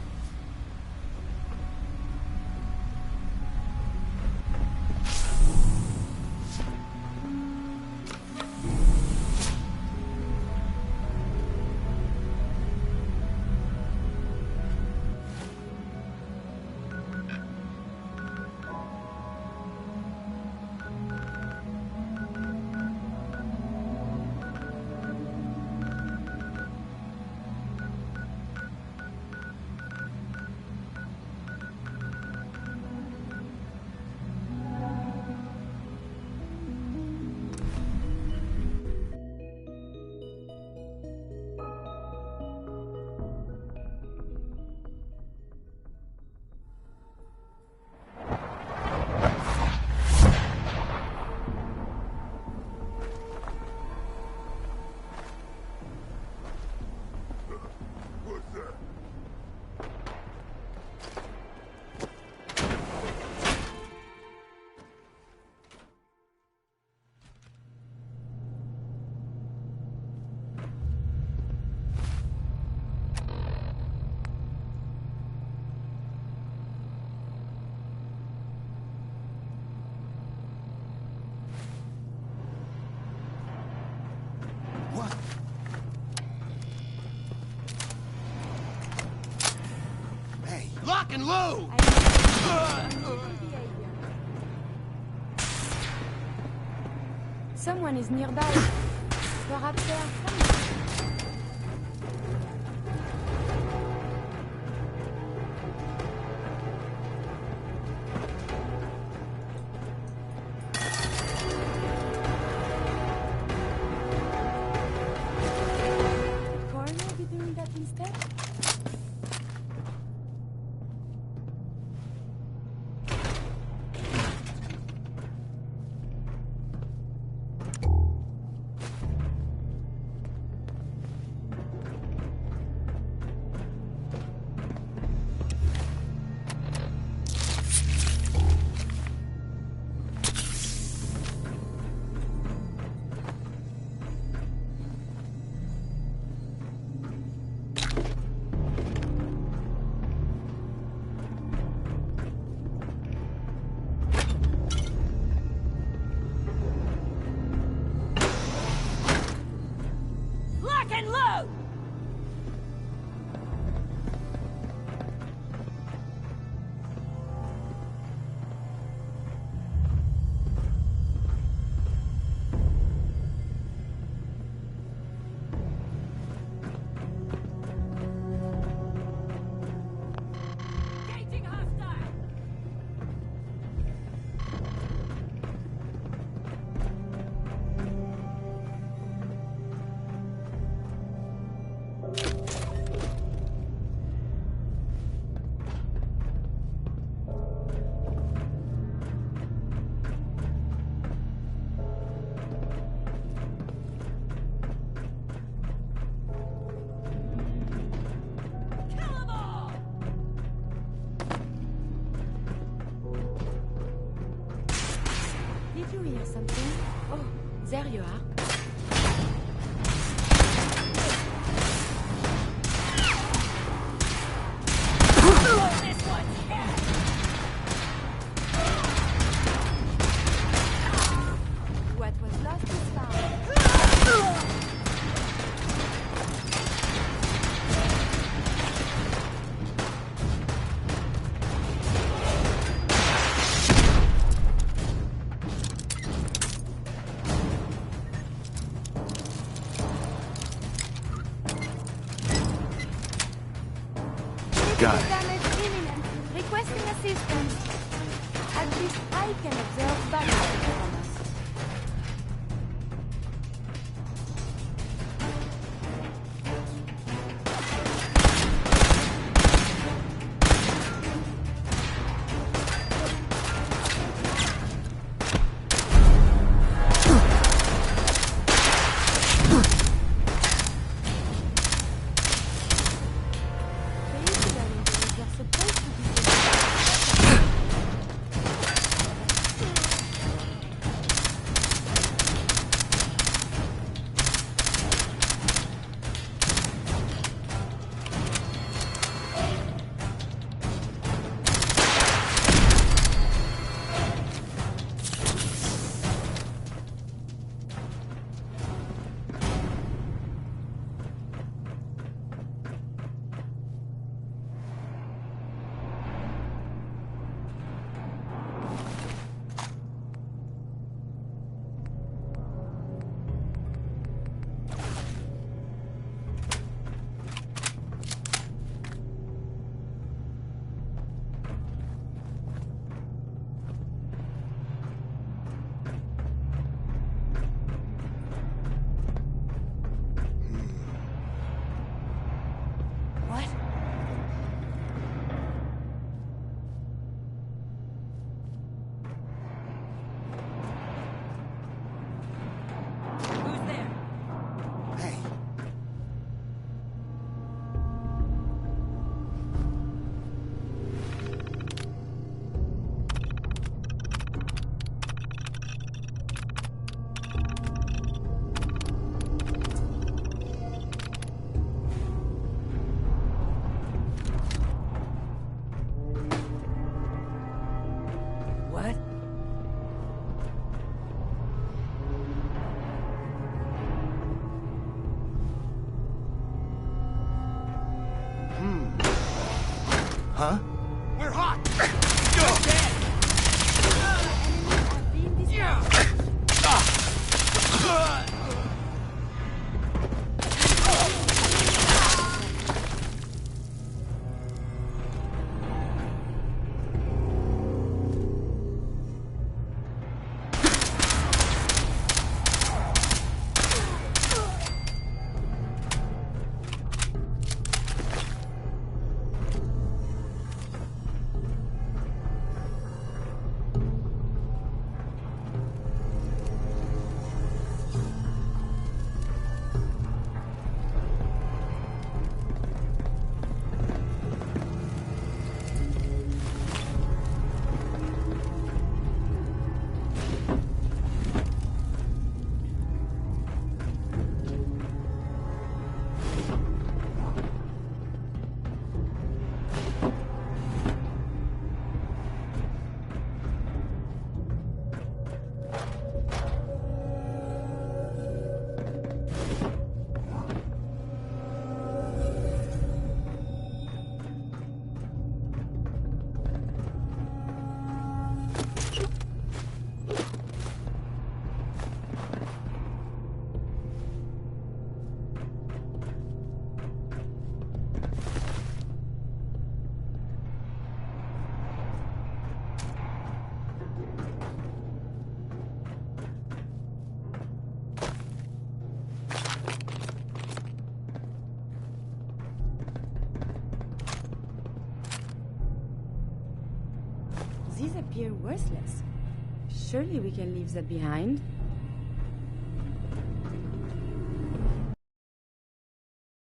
Lock and load! Someone is nearby. Perhaps they are friends. Could Coroner be doing that instead? Lock and load! Engaging hostile! Kill 'em all! Did you hear something? Oh, there you are. This one's head! What was lost is found. Got it. Damage imminent. Requesting assistance. At least I can observe battle from us. They're supposed to be Huh? These appear worthless. Surely we can leave that behind.